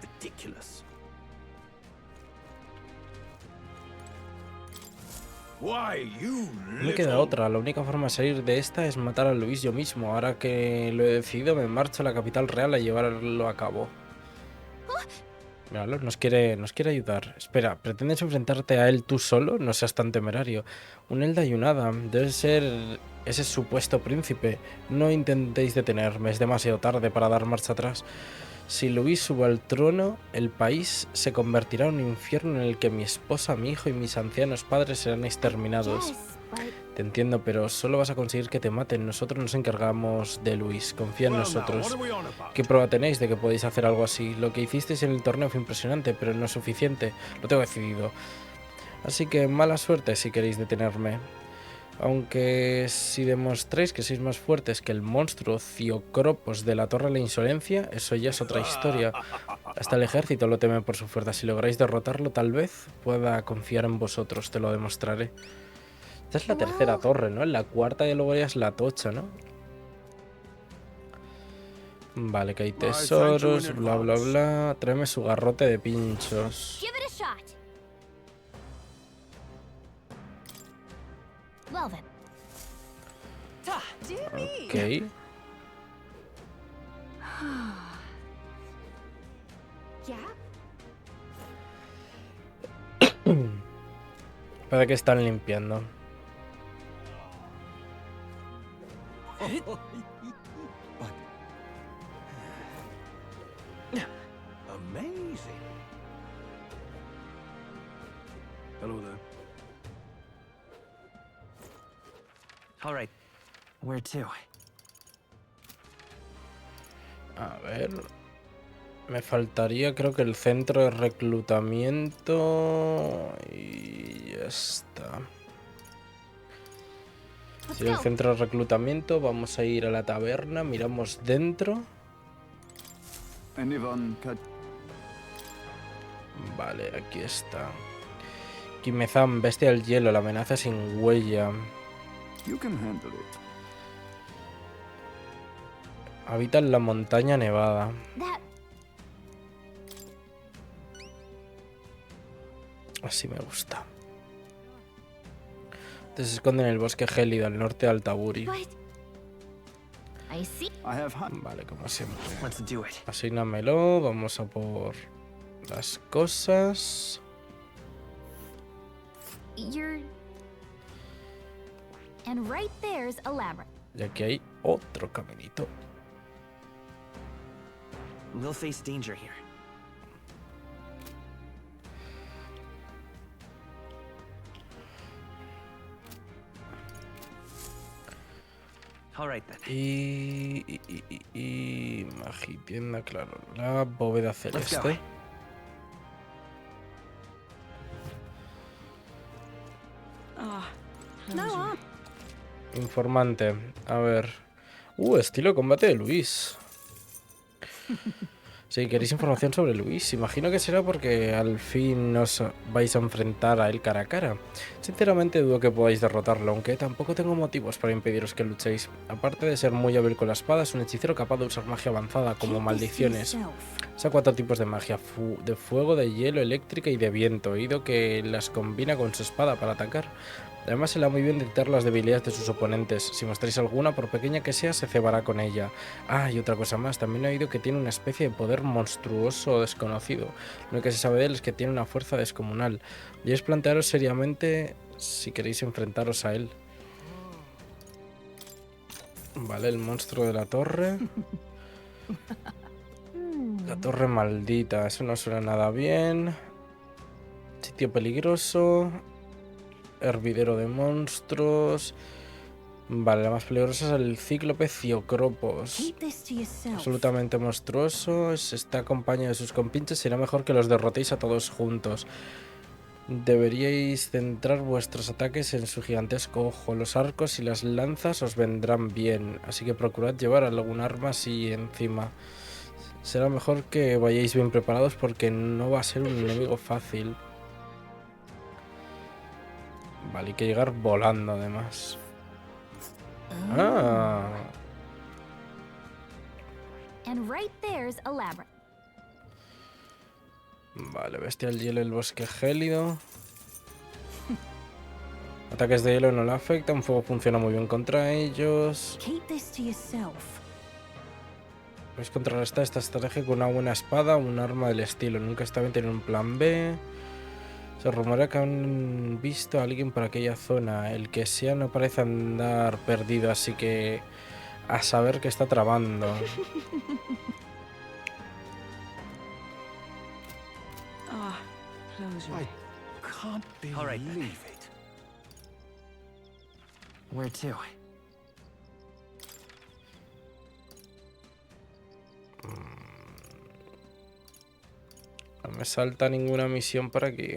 I: Ridiculous.
A: No me queda otra, la única forma de salir de esta es matar a Luis yo mismo. Ahora que lo he decidido, me marcho a la capital real a llevarlo a cabo. Míralo, nos quiere ayudar. Espera, ¿pretendes enfrentarte a él tú solo? No seas tan temerario. Un Elda y un hada. Debe ser ese supuesto príncipe. No intentéis detenerme, es demasiado tarde para dar marcha atrás. Si Luis sube al trono, el país se convertirá en un infierno en el que mi esposa, mi hijo y mis ancianos padres serán exterminados. Te entiendo, pero solo vas a conseguir que te maten. Nosotros nos encargamos de Luis. Confía en nosotros. ¿Qué prueba tenéis de que podéis hacer algo así? Lo que hicisteis en el torneo fue impresionante, pero no es suficiente. Lo tengo decidido. Así que mala suerte si queréis detenerme. Aunque si demostréis que sois más fuertes que el monstruo Ciocropos de la Torre de la Insolencia, eso ya es otra historia. Hasta el ejército lo teme por su fuerza. Si lográis derrotarlo, tal vez pueda confiar en vosotros. Te lo demostraré. Esta es la tercera torre, ¿no? En la cuarta ya luego ya es la tocha, ¿no? Vale, que hay tesoros, bla, bla, bla. Tráeme su garrote de pinchos. Ok. ¿Para qué están limpiando?
F: Amazing. Hello there.
N: All right. Where to?
A: A ver. Me faltaría creo que el centro de reclutamiento. Y ya está. Si el centro de reclutamiento, vamos a ir a la taberna, miramos dentro. Vale, aquí está. Kimezan, bestia del hielo, la amenaza sin huella. Habita en la montaña nevada. Así me gusta. Se esconde en el bosque gélido al norte de Altaburi. Vale, como siempre. Asígnamelo, vamos a por las cosas. Y aquí hay otro caminito.
N: We'll face danger here.
A: Y magitienda, claro, la bóveda celeste. Informante, a ver. Estilo de combate de Luis. Si queréis información sobre Luis, imagino que será porque al fin os vais a enfrentar a él cara a cara. Sinceramente dudo que podáis derrotarlo, aunque tampoco tengo motivos para impediros que luchéis. Aparte de ser muy hábil con la espada, es un hechicero capaz de usar magia avanzada, como maldiciones. Usa 4 tipos de magia, de fuego, de hielo, eléctrica y de viento. He oído que las combina con su espada para atacar. Además, se le da muy bien detectar las debilidades de sus oponentes. Si mostráis alguna, por pequeña que sea, se cebará con ella. Y otra cosa más. También he oído que tiene una especie de poder monstruoso o desconocido. Lo que se sabe de él es que tiene una fuerza descomunal. Y es plantearos seriamente si queréis enfrentaros a él. Vale, el monstruo de la torre. La torre maldita. Eso no suena nada bien. Sitio peligroso. Hervidero de monstruos. Vale, la más peligrosa es el cíclope Ciocropos. Absolutamente monstruoso. Está acompañado de sus compinches. Será mejor que los derrotéis a todos juntos. Deberíais centrar vuestros ataques en su gigantesco ojo. Los arcos y las lanzas os vendrán bien. Así que procurad llevar algún arma así encima. Será mejor que vayáis bien preparados porque no va a ser un enemigo fácil. Vale, hay que llegar volando además. Vale, bestia del hielo, el bosque gélido. Ataques de hielo no le afectan, fuego funciona muy bien contra ellos. Podéis contrarrestar esta estrategia con una buena espada o un arma del estilo. Nunca está bien tener un plan B. Se rumorea que han visto a alguien por aquella zona. El que sea no parece andar perdido, así que a saber qué está trabando.
N: Where to?
A: No me salta ninguna misión por aquí.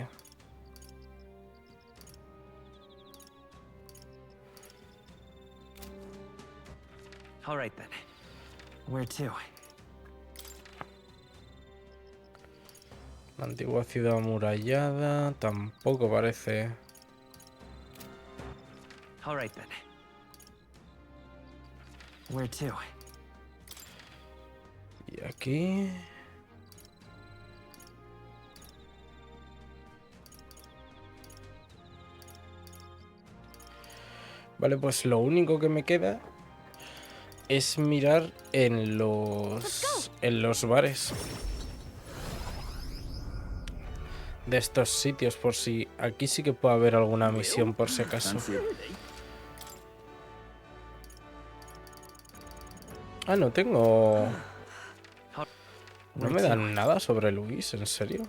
N: All right then. Where to?
A: La antigua ciudad amurallada tampoco parece.
N: All right then. Where to?
A: Y aquí. Vale, pues lo único que me queda es mirar en los bares de estos sitios, por si aquí sí que puede haber alguna misión por si acaso. Ah, no tengo... No me dan nada sobre Luis, ¿en serio?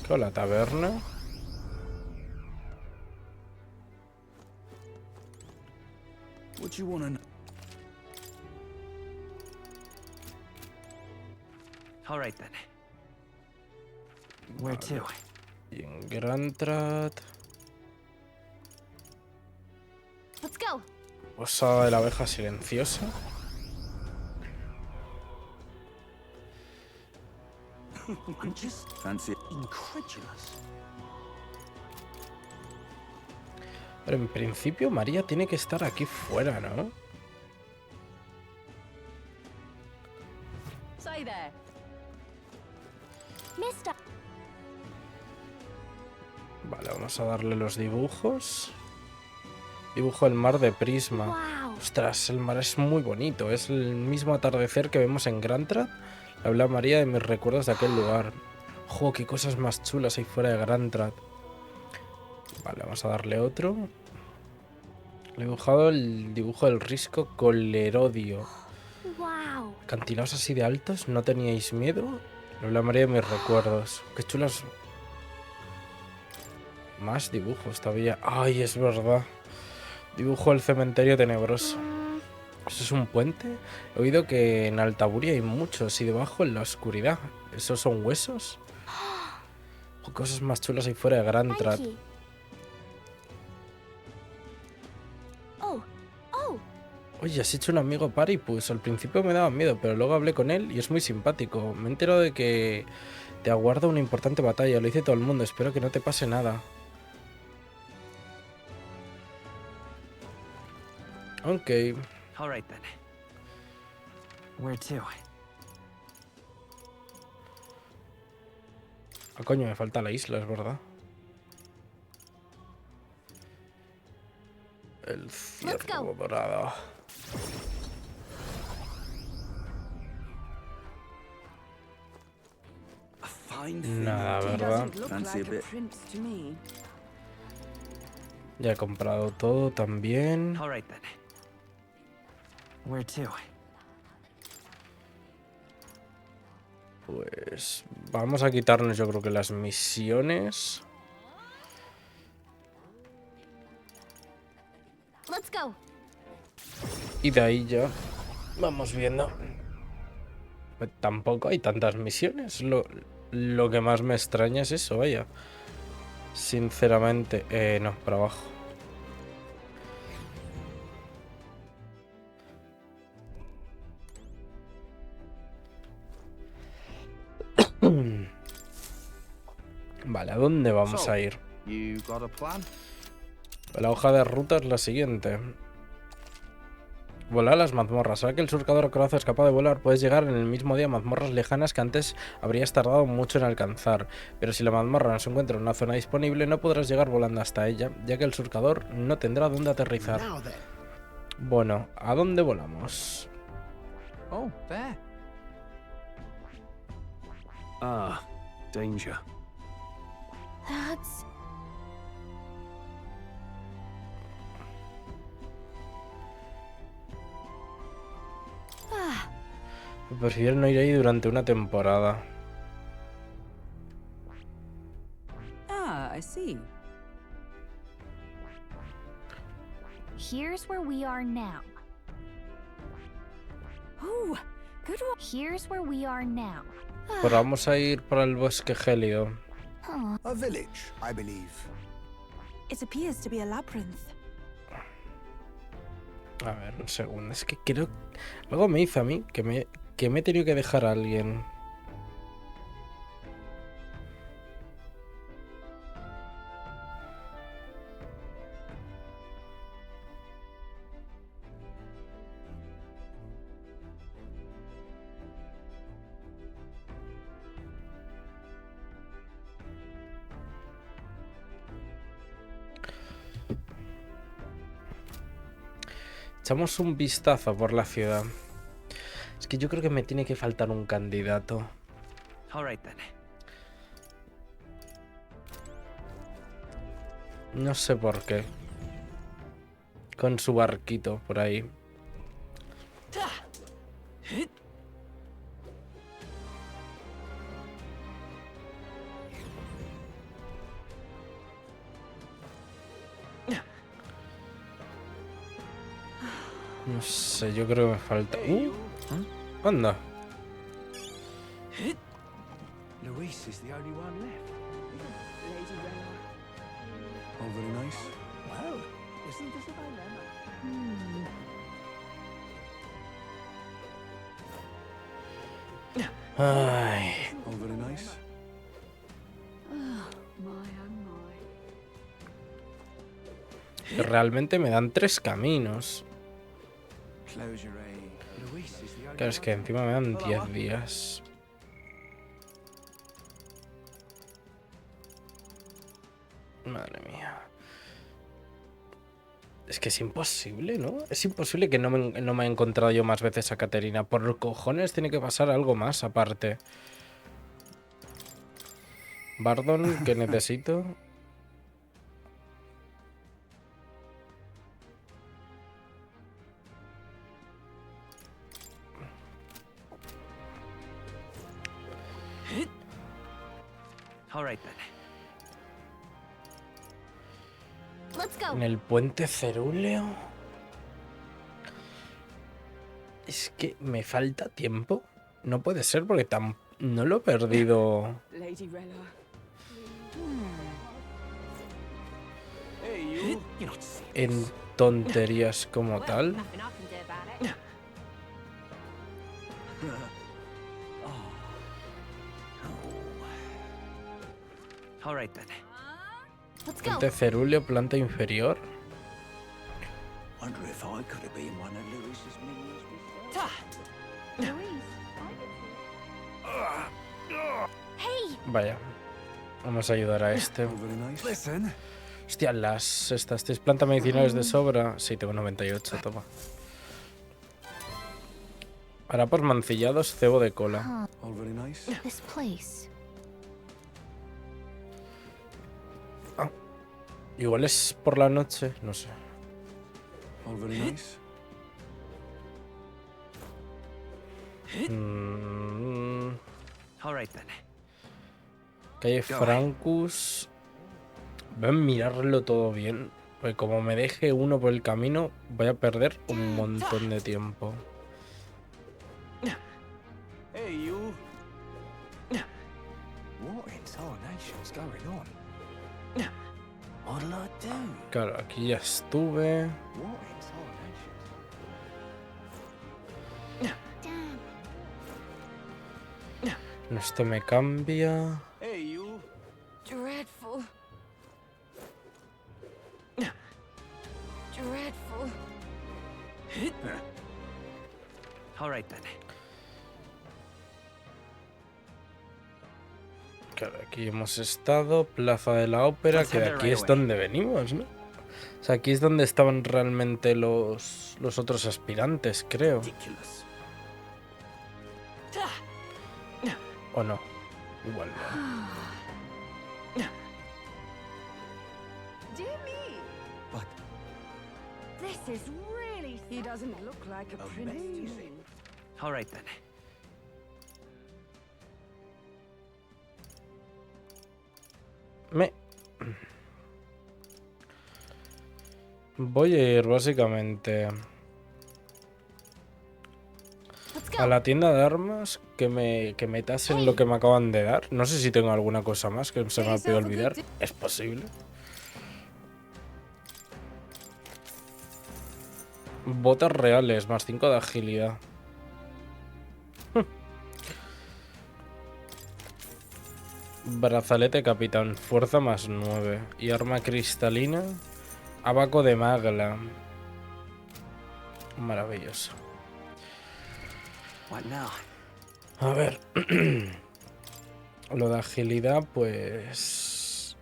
A: ¿Qué, la taberna?
F: What you wanna know?
N: All right then. Where to?
A: Y en Grantrat.
W: Let's go.
A: Posada de la abeja silenciosa.
F: I'm just incredulous.
A: Pero en principio María tiene que estar aquí fuera, ¿no?
W: Say there. Mister.
A: Vale, vamos a darle los dibujos. Dibujo el mar de prisma.
W: Wow.
A: Ostras, el mar es muy bonito. Es el mismo atardecer que vemos en Grantrat. Le habla María de mis recuerdos de aquel lugar. ¡Jo, qué cosas más chulas hay fuera de Grantrat! Vale, vamos a darle otro. Le he dibujado el dibujo del risco colerodio.
W: Wow.
A: Acantilados así de altos, ¿no teníais miedo? Le habla María de mis recuerdos. ¡Qué chulas! Más dibujos todavía. ¡Ay, es verdad! Dibujo el cementerio tenebroso. ¿Eso es un puente? He oído que en Altaburia hay muchos y debajo en la oscuridad. ¿Esos son huesos? O cosas más chulas ahí fuera de Grantrat. Oye, has hecho un amigo Paripus. Al principio me daba miedo, pero luego hablé con él y es muy simpático. Me he enterado de que te aguarda una importante batalla. Lo dice todo el mundo. Espero que no te pase nada. Ok.
N: All right then. Where to?
A: Ah, coño, me falta la isla, es verdad. El ciervo dorado. Nada, ¿verdad? Ya he comprado todo también.
N: All right then. Where to?
A: Pues vamos a quitarnos, yo creo que las misiones.
W: Let's go.
A: Y de ahí ya vamos viendo. Tampoco hay tantas misiones. Lo que más me extraña es eso, vaya. Sinceramente, no, para abajo. Vale, ¿a dónde vamos a ir? La hoja de ruta es la siguiente. Volar a las mazmorras. Ahora que el surcador corazo es capaz de volar, puedes llegar en el mismo día a mazmorras lejanas que antes habrías tardado mucho en alcanzar. Pero si la mazmorra no se encuentra en una zona disponible, no podrás llegar volando hasta ella, ya que el surcador no tendrá dónde aterrizar. Bueno, ¿a dónde volamos?
F: Oh, there. Ah, danger.
W: That's...
A: Prefiero no ir ahí durante una temporada.
E: Ah, I see.
B: Here's where we are now.
G: Ooh, good one.
B: Here's where we are now.
A: Pues vamos a ir para el bosque gélido.
U: A village, I believe.
G: It appears to be a labyrinth.
A: A ver, un segundo. Es que creo... Algo me hizo a mí que me he tenido que dejar a alguien. Echamos un vistazo por la ciudad. Es que yo creo que me tiene que faltar un candidato. No sé por qué. Con su barquito por ahí. No sé, yo creo que me falta... anda.
F: Luis is the only one left. Lady Rella. Oh, very nice. Well, isn't this a dilemma?
A: Ay.
F: Oh, very nice.
A: Realmente me dan 3 caminos. Claro, es que encima me dan 10 días. Madre mía. Es que es imposible, ¿no? Es imposible que no me haya encontrado yo más veces a Caterina. Por cojones tiene que pasar algo más aparte. Bardon, ¿qué necesito? En el puente cerúleo. Es que me falta tiempo. No puede ser porque no lo he perdido en tonterías como tal. Puente cerúleo, planta inferior. Vaya. Vamos a ayudar a este. Hostia, estas 3 plantas medicinales de sobra. Sí, tengo 98, toma. Ahora por mancillados, cebo de cola. Igual es por la noche, no sé. Calle Francus. Voy a mirarlo todo bien. Porque como me deje uno por el camino, voy a perder un montón de tiempo.
F: Hey, you. What in tarnation's going on? What'll I do?
A: Claro, aquí ya estuve. Esto me cambia.
F: Hey, you.
E: Dreadful. Dreadful.
A: Claro, aquí hemos estado. Plaza de la Ópera, que de aquí es donde venimos, ¿no? O sea, aquí es donde estaban realmente los otros aspirantes, creo. ¿O no? Igual no.
E: Dear me.
F: But
E: This is really... He doesn't look like a prince.
A: Voy a ir básicamente a la tienda de armas que me tasen lo que me acaban de dar. No sé si tengo alguna cosa más que se me ha podido olvidar. Es posible. Botas reales, más 5 de agilidad. Brazalete capitán, fuerza más 9. Y arma cristalina, abaco de magla. Maravilloso. A ver. Lo de agilidad, pues...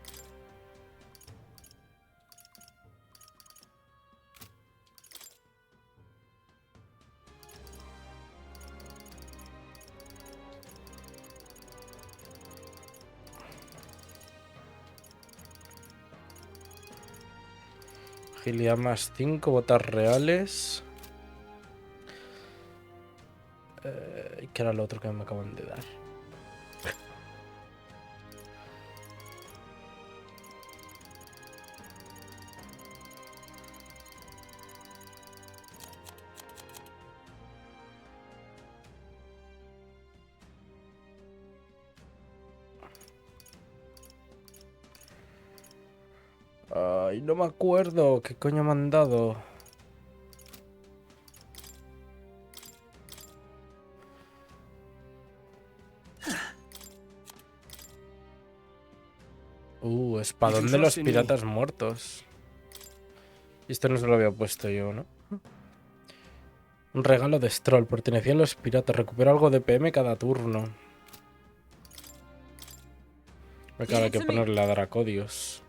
A: Agilidad más 5, botas reales. ¿Qué era lo otro que me acaban de dar? Ay, no me acuerdo. ¿Qué coño me han dado? Espadón de los piratas muertos. Y esto no se lo había puesto yo, ¿no? Un regalo de Stroll. Pertenecía a los piratas. Recupera algo de PM cada turno. Acaba hay que ponerle a Dracodios.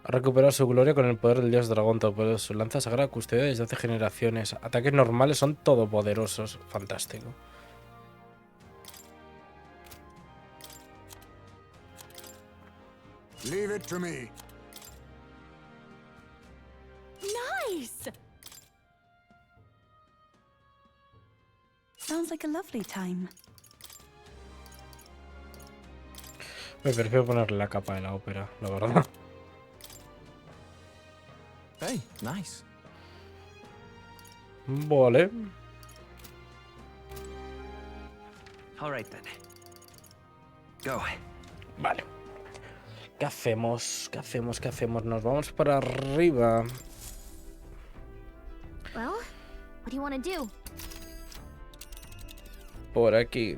A: Ha recuperado su gloria con el poder del dios dragón todopoderoso. Su lanza sagrada custodia desde hace generaciones. Ataques normales son todopoderosos. Fantástico.
U: Leave it to me.
G: Nice! Sounds like a lovely time.
A: Me prefiero ponerle la capa de la ópera, la verdad.
F: Hey, nice.
A: Vale.
F: All right then. Go.
A: Vale. ¿Qué hacemos? ¿Qué hacemos? ¿Qué hacemos? Nos vamos para arriba.
W: Well, what do you want to do?
A: Por aquí.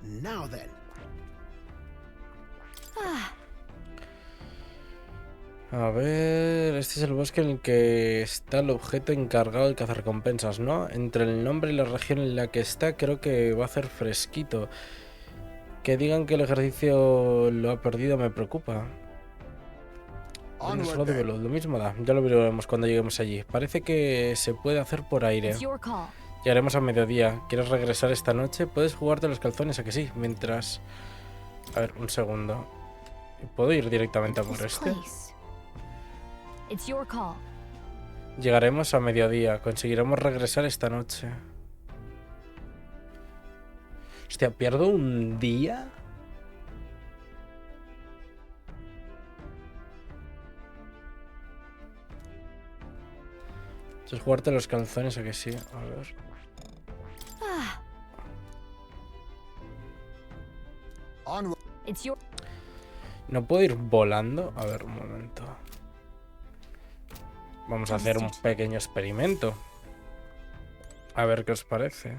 R: Now then.
A: A ver, este es el bosque en el que está el objeto encargado de cazar recompensas, ¿no? Entre el nombre y la región en la que está, creo que va a hacer fresquito. Que digan que el ejercicio lo ha perdido me preocupa. Lo mismo da, ya lo veremos cuando lleguemos allí. Parece que se puede hacer por aire. Llegaremos a mediodía. ¿Quieres regresar esta noche? Puedes jugarte los calzones, ¿a que sí? Mientras... A ver, un segundo. ¿Puedo ir directamente a por este? Llegaremos a mediodía. Conseguiremos regresar esta noche. Hostia, ¿pierdo un día? Entonces jugarte los calzones, ¿a que sí? A ver. ¿No puedo ir volando? A ver, un momento. Vamos a hacer un pequeño experimento. A ver qué os parece.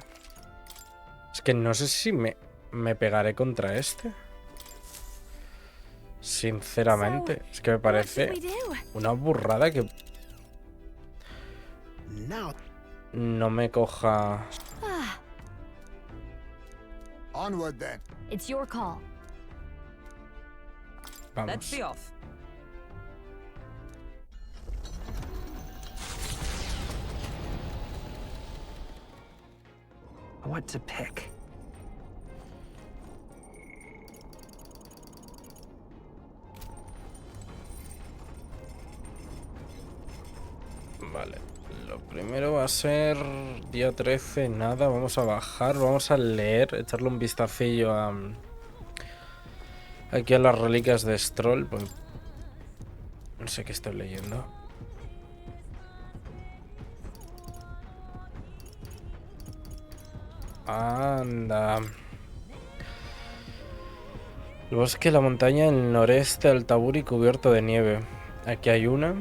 A: Es que no sé si me pegaré contra este. Sinceramente. Es que me parece una burrada que... no me coja... Vamos.
F: What to pick?
A: Vale, lo primero va a ser día 13, nada, vamos a bajar, vamos a leer, echarle un vistacillo a aquí a las reliquias de Stroll, pues no sé qué estoy leyendo. Anda. El bosque de la montaña en el noreste del Taburi cubierto de nieve. Aquí hay una.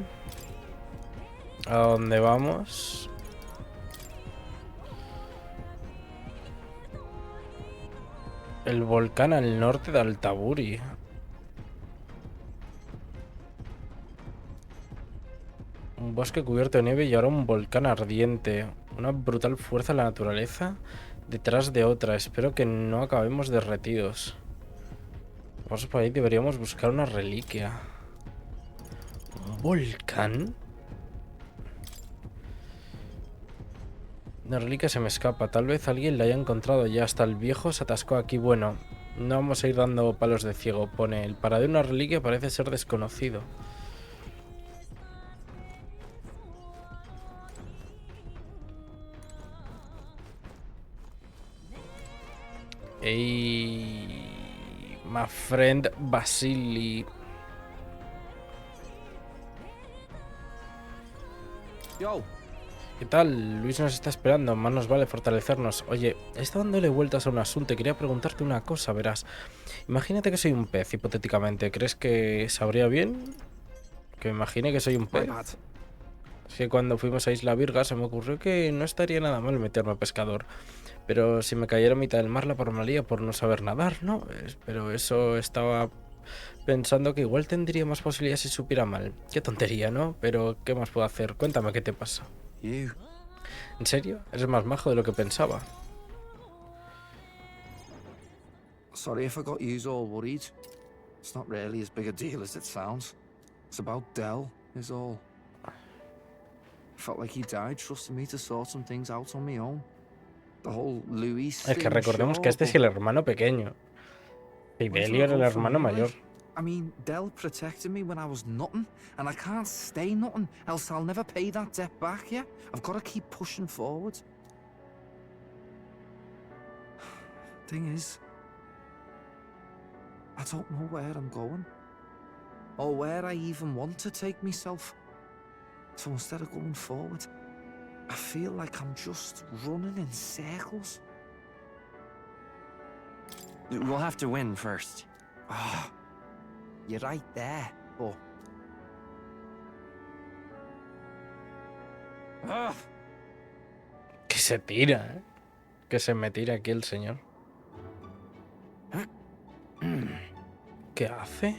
A: ¿A dónde vamos? El volcán al norte de Altaburi. Un bosque cubierto de nieve y ahora un volcán ardiente. Una brutal fuerza de la naturaleza detrás de otra. Espero que no acabemos derretidos. Vamos por ahí, deberíamos buscar una reliquia. ¿Un volcán? Una reliquia se me escapa. Tal vez alguien la haya encontrado ya. Hasta el viejo se atascó aquí. Bueno, no vamos a ir dando palos de ciego. Pone, el paradero de una reliquia parece ser desconocido. Hey, my friend Vasily.
P: Yo.
A: ¿Qué tal? Luis nos está esperando, más nos vale fortalecernos. Oye, he estado dándole vueltas a un asunto y quería preguntarte una cosa, verás. Imagínate que soy un pez, hipotéticamente. ¿Crees que sabría bien? Que me imagine que soy un pez. Es que cuando fuimos a Isla Virga se me ocurrió que no estaría nada mal meterme a pescador. Pero si me cayera a mitad del mar la parmalía por no saber nadar, ¿no? Pero eso estaba pensando que igual tendría más posibilidades si supiera mal. Qué tontería, ¿no? Pero ¿qué más puedo hacer? Cuéntame qué te pasa. ¿En serio? Eres más majo de lo que pensaba.
P: Sorry if I got you all worried. It's not really as big a deal as it sounds. It's about Dell, is all. I felt like he died trusting me to sort some things out on my own. The whole Luis
A: Es que recordemos que este es el hermano pequeño. Fidelio era el hermano mayor.
P: I mean, Dell protected me when I was nothing, and I can't stay nothing, else I'll never pay that debt back, yeah? I've got to keep pushing forward. Thing is, I don't know where I'm going, or where I even want to take myself. So instead of going forward, I feel like I'm just running in circles.
N: We'll have to win first.
P: Ah. You're right there, but...
A: Que se tira, ¿eh? Que se me tira aquí el señor. ¿Qué hace?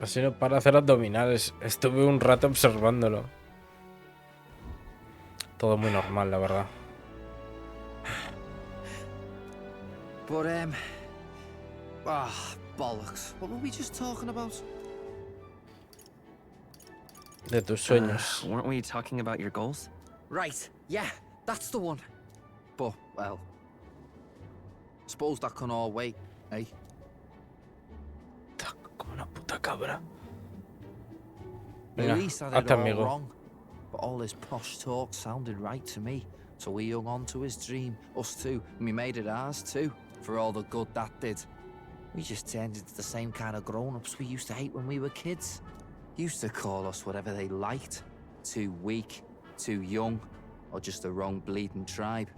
A: Así no para hacer abdominales. Estuve un rato observándolo. Todo muy normal, la verdad.
P: But, bollocks. What were we just talking about?
A: De tus sueños.
N: Weren't we talking about your goals?
P: Right, yeah, that's the one. But, well, suppose that can all wait, eh?
A: Como una puta cabra.
P: Venga,
A: Luis had it all amigo.
P: Wrong, but all his posh talk sounded right to me. So he hung on to his dream, us too, and we made it ours too, for all the good that did. We just turned into the same kind of grown-ups we used to hate when we were kids. Used to call us whatever they liked. Too weak, too young, or just the wrong bleeding tribe.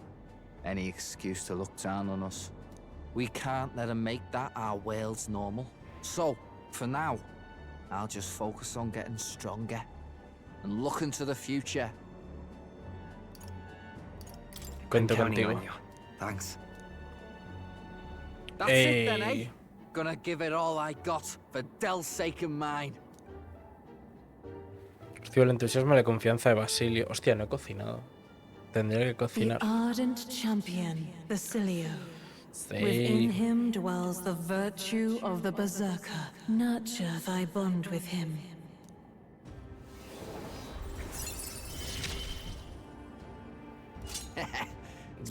P: Any excuse to look down on us. We can't let them make that our world's normal. So, for now, I'll just focus on getting stronger and looking to the future.
A: Cuento contigo.
P: Thanks. That's it then, eh? Gonna give it all I got for Dell's sake and mine.
A: Recibo el entusiasmo y la confianza de Basilio. Hostia, no he cocinado. Tendría que cocinar.
E: The ardent champion, Basilio.
A: Sí.
E: Within him dwells the virtue of the berserker. Nurture thy bond with him.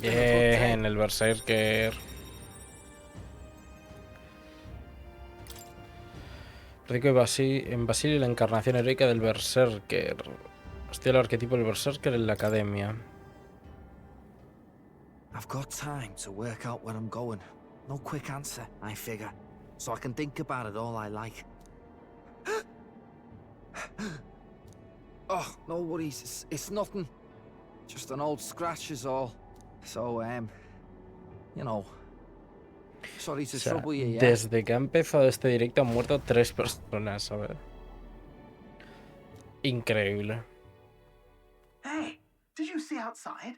A: Bien, el berserker. Rico en Basilio la encarnación heroica del berserker. Hostia, el arquetipo del berserker en la academia.
P: I've got time to work out where I'm going. No quick answer, I figure. So I can think about it all I like. Oh, no worries. It's nothing. Just an old scratch is all. So, you know. Sorry to trouble you, yeah?
A: Desde que ha empezado este directo han muerto 3 personas, a ver. Increíble.
F: Hey, did you see outside?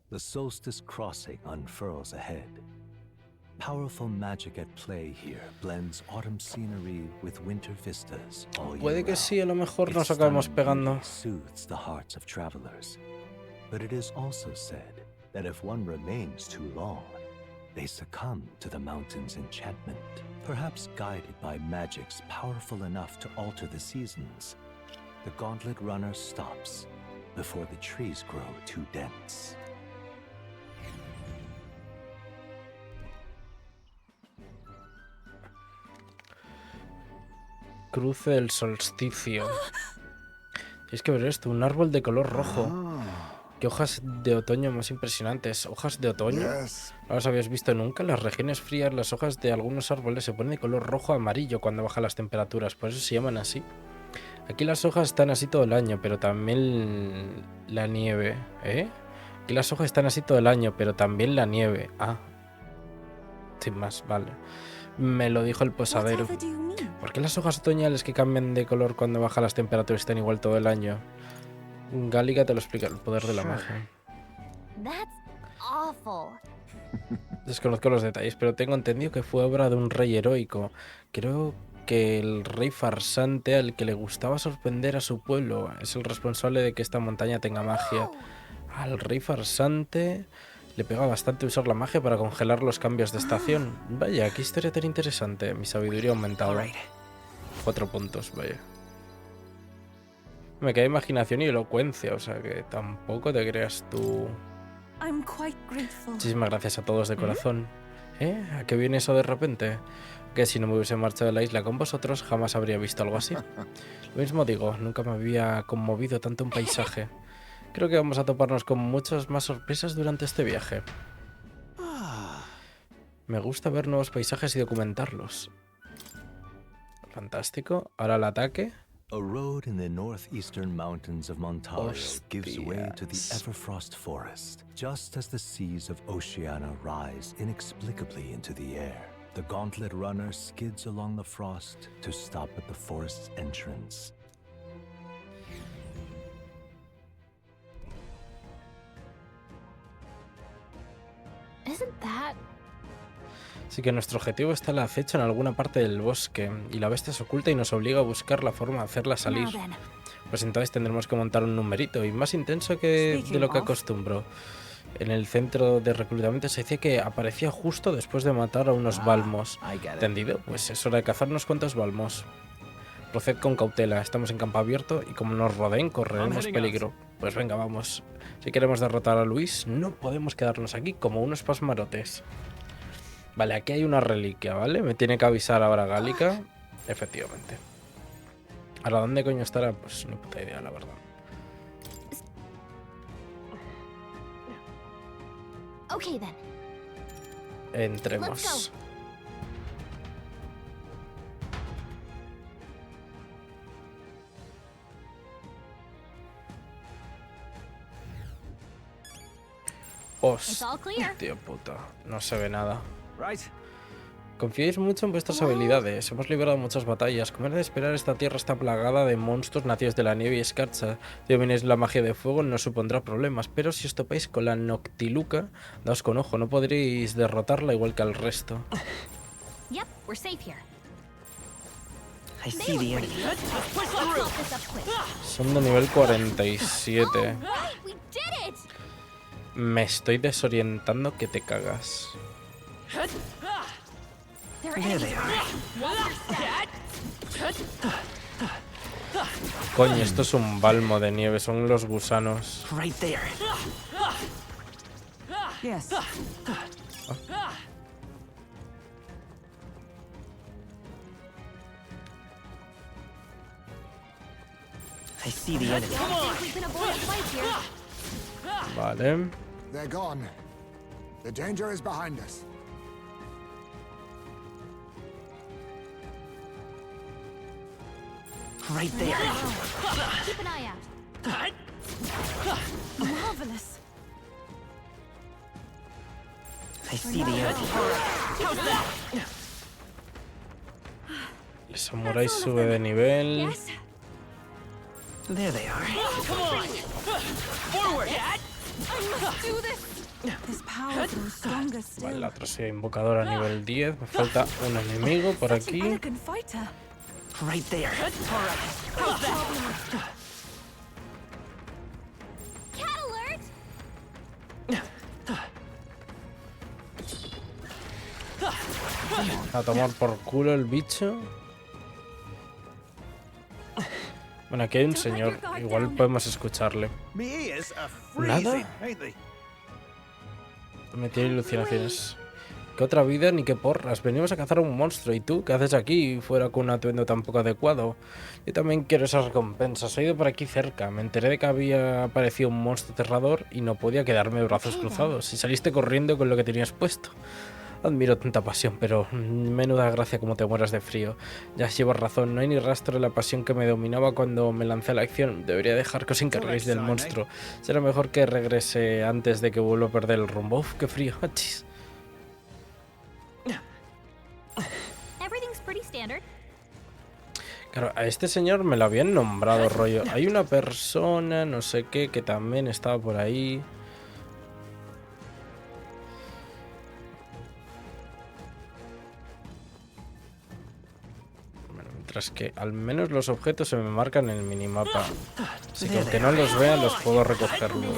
C: The solstice crossing unfurls ahead. Powerful magic at play here blends autumn scenery with winter vistas all year
A: Puede que sí, a lo mejor
C: round.
A: nos
C: Its
A: acabemos
C: stunning
A: pegando.
C: beauty soothes the hearts of travelers. But it is also said that if one remains too long, they succumb to the mountain's enchantment, perhaps guided by magics powerful enough to alter the seasons. The gauntlet runner stops before the trees grow too dense.
A: Cruce del solsticio. Es que ver esto, un árbol de color rojo. Qué hojas de otoño más impresionantes. ¿Hojas de otoño? ¿No las habías visto nunca? En las regiones frías las hojas de algunos árboles se ponen de color rojo amarillo cuando bajan las temperaturas. Por eso se llaman así. Aquí las hojas están así todo el año, pero también la nieve. Aquí las hojas están así todo el año, pero también la nieve. Ah. Sin más, vale. Me lo dijo el posadero. ¿Por qué las hojas otoñales que cambian de color cuando bajan las temperaturas están igual todo el año? Gálica te lo explica, el poder de la magia. Desconozco los detalles, pero tengo entendido que fue obra de un rey heroico. Creo que el rey farsante al que le gustaba sorprender a su pueblo es el responsable de que esta montaña tenga magia. Al rey farsante le pega bastante usar la magia para congelar los cambios de estación. Vaya, qué historia tan interesante. Mi sabiduría ha aumentado. 4 puntos, vaya. Me queda imaginación y elocuencia, o sea que tampoco te creas tú. Muchísimas gracias a todos de corazón. ¿A qué viene eso de repente? Que si no me hubiese marchado de la isla con vosotros, jamás habría visto algo así. Lo mismo digo, nunca me había conmovido tanto un paisaje. Creo que vamos a toparnos con muchas más sorpresas durante este viaje. Me gusta ver nuevos paisajes y documentarlos. Fantástico. Ahora el ataque.
C: A road in the northeastern mountains of Ontario gives way to the Everfrost forest, just as the seas of Oceania rise inexplicably into the air. The gauntlet runner skids along the frost to stop at the forest's entrance.
W: Isn't that?
A: Así que nuestro objetivo está al acecho en alguna parte del bosque, y la bestia se oculta y nos obliga a buscar la forma de hacerla salir. Pues entonces tendremos que montar un numerito, y más intenso que de lo que acostumbro. En el centro de reclutamiento se decía que aparecía justo después de matar a unos balmos. ¿Entendido? Pues es hora de cazar unos cuantos balmos. Proced con cautela, estamos en campo abierto y como nos rodeen correremos peligro. Pues venga, vamos. Si queremos derrotar a Luis, no podemos quedarnos aquí como unos pasmarotes. Vale, aquí hay una reliquia, ¿vale? Me tiene que avisar ahora Gálica. Efectivamente. ¿Ahora dónde coño estará? Pues ni puta idea, la verdad.
W: Okay, then.
A: Entremos. Hostia puta, no se ve nada. Confiáis mucho en vuestras habilidades. Hemos librado muchas batallas. Como era de esperar, esta tierra está plagada de monstruos nacidos de la nieve y escarcha. Si domináis la magia de fuego, no supondrá problemas. Pero si os topáis con la Noctiluca, daos con ojo, no podréis derrotarla igual que al resto.
W: Yep, we're safe here.
A: Son de nivel 47. Me estoy desorientando que te cagas. Coño, esto es un balmo de nieve, son los gusanos. Vale.
U: They're gone. The danger is behind us.
N: Right there.
W: Keep an eye out.
G: Marvelous.
N: I see the edge. How's that?
A: El samurái sube de nivel.
W: Yes.
N: There they are.
W: Come on. Forward. I must do this.
G: This power grows stronger still.
A: Vale, la otra sí, invocador a nivel 10. Me falta un enemigo por
G: Such an
A: aquí.
G: elegant fighter.
N: Right there. All right. How's that?
W: Cat alert.
A: A tomar por culo el bicho. Bueno, aquí hay un señor. Igual podemos escucharle. ¿Nada? Me tiene alucinaciones. ¿Qué otra vida ni qué porras? Venimos a cazar a un monstruo. ¿Y tú qué haces aquí fuera con un atuendo tan poco adecuado? Yo también quiero esas recompensas. He ido por aquí cerca. Me enteré de que había aparecido un monstruo aterrador y no podía quedarme de brazos cruzados. Y saliste corriendo con lo que tenías puesto. Admiro tanta pasión, pero menuda gracia como te mueras de frío. Ya llevas razón, no hay ni rastro de la pasión que me dominaba cuando me lancé a la acción. Debería dejar que os encarguéis del monstruo. Será mejor que regrese antes de que vuelva a perder el rumbo. Uf, qué frío. Achis.
W: Everything's pretty standard.
A: Claro, a este señor me lo habían nombrado, rollo. Hay una persona, no sé qué, que también estaba por ahí. Mientras que al menos los objetos se me marcan en el minimapa. Así que aunque no los vea, los puedo recoger luego.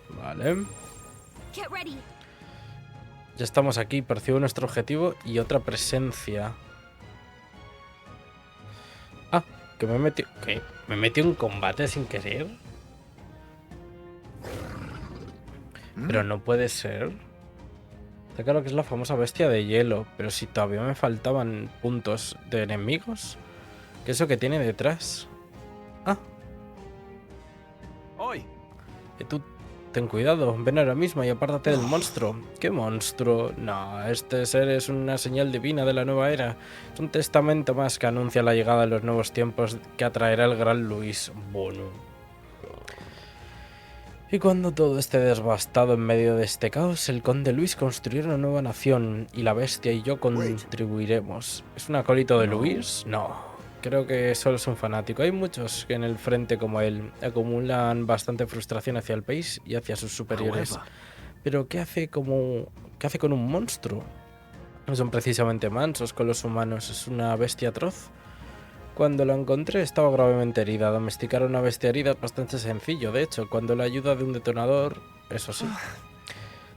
A: Vale.
W: Get ready.
A: Ya estamos aquí, percibo nuestro objetivo y otra presencia. Ah, que me metió. ¿Qué? ¿Me metió en combate sin querer? Pero no puede ser. Está claro que es la famosa bestia de hielo, pero si todavía me faltaban puntos de enemigos. ¿Qué es eso que tiene detrás? Ah.
I: Hoy.
A: Tú, ten cuidado, ven ahora mismo y apártate del monstruo. ¿Qué monstruo? No, este ser es una señal divina de la nueva era. Es un testamento más que anuncia la llegada de los nuevos tiempos que atraerá el gran Luis Bono. Y cuando todo esté devastado en medio de este caos, el conde Luis construirá una nueva nación y la bestia y yo contribuiremos. ¿Es un acólito de Luis? No, creo que solo es un fanático. Hay muchos que en el frente como él acumulan bastante frustración hacia el país y hacia sus superiores. Pero ¿qué hace con un monstruo? No son precisamente mansos con los humanos, es una bestia atroz. Cuando la encontré estaba gravemente herida. Domesticar a una bestia herida es bastante sencillo, de hecho, cuando la ayuda de un detonador, eso sí.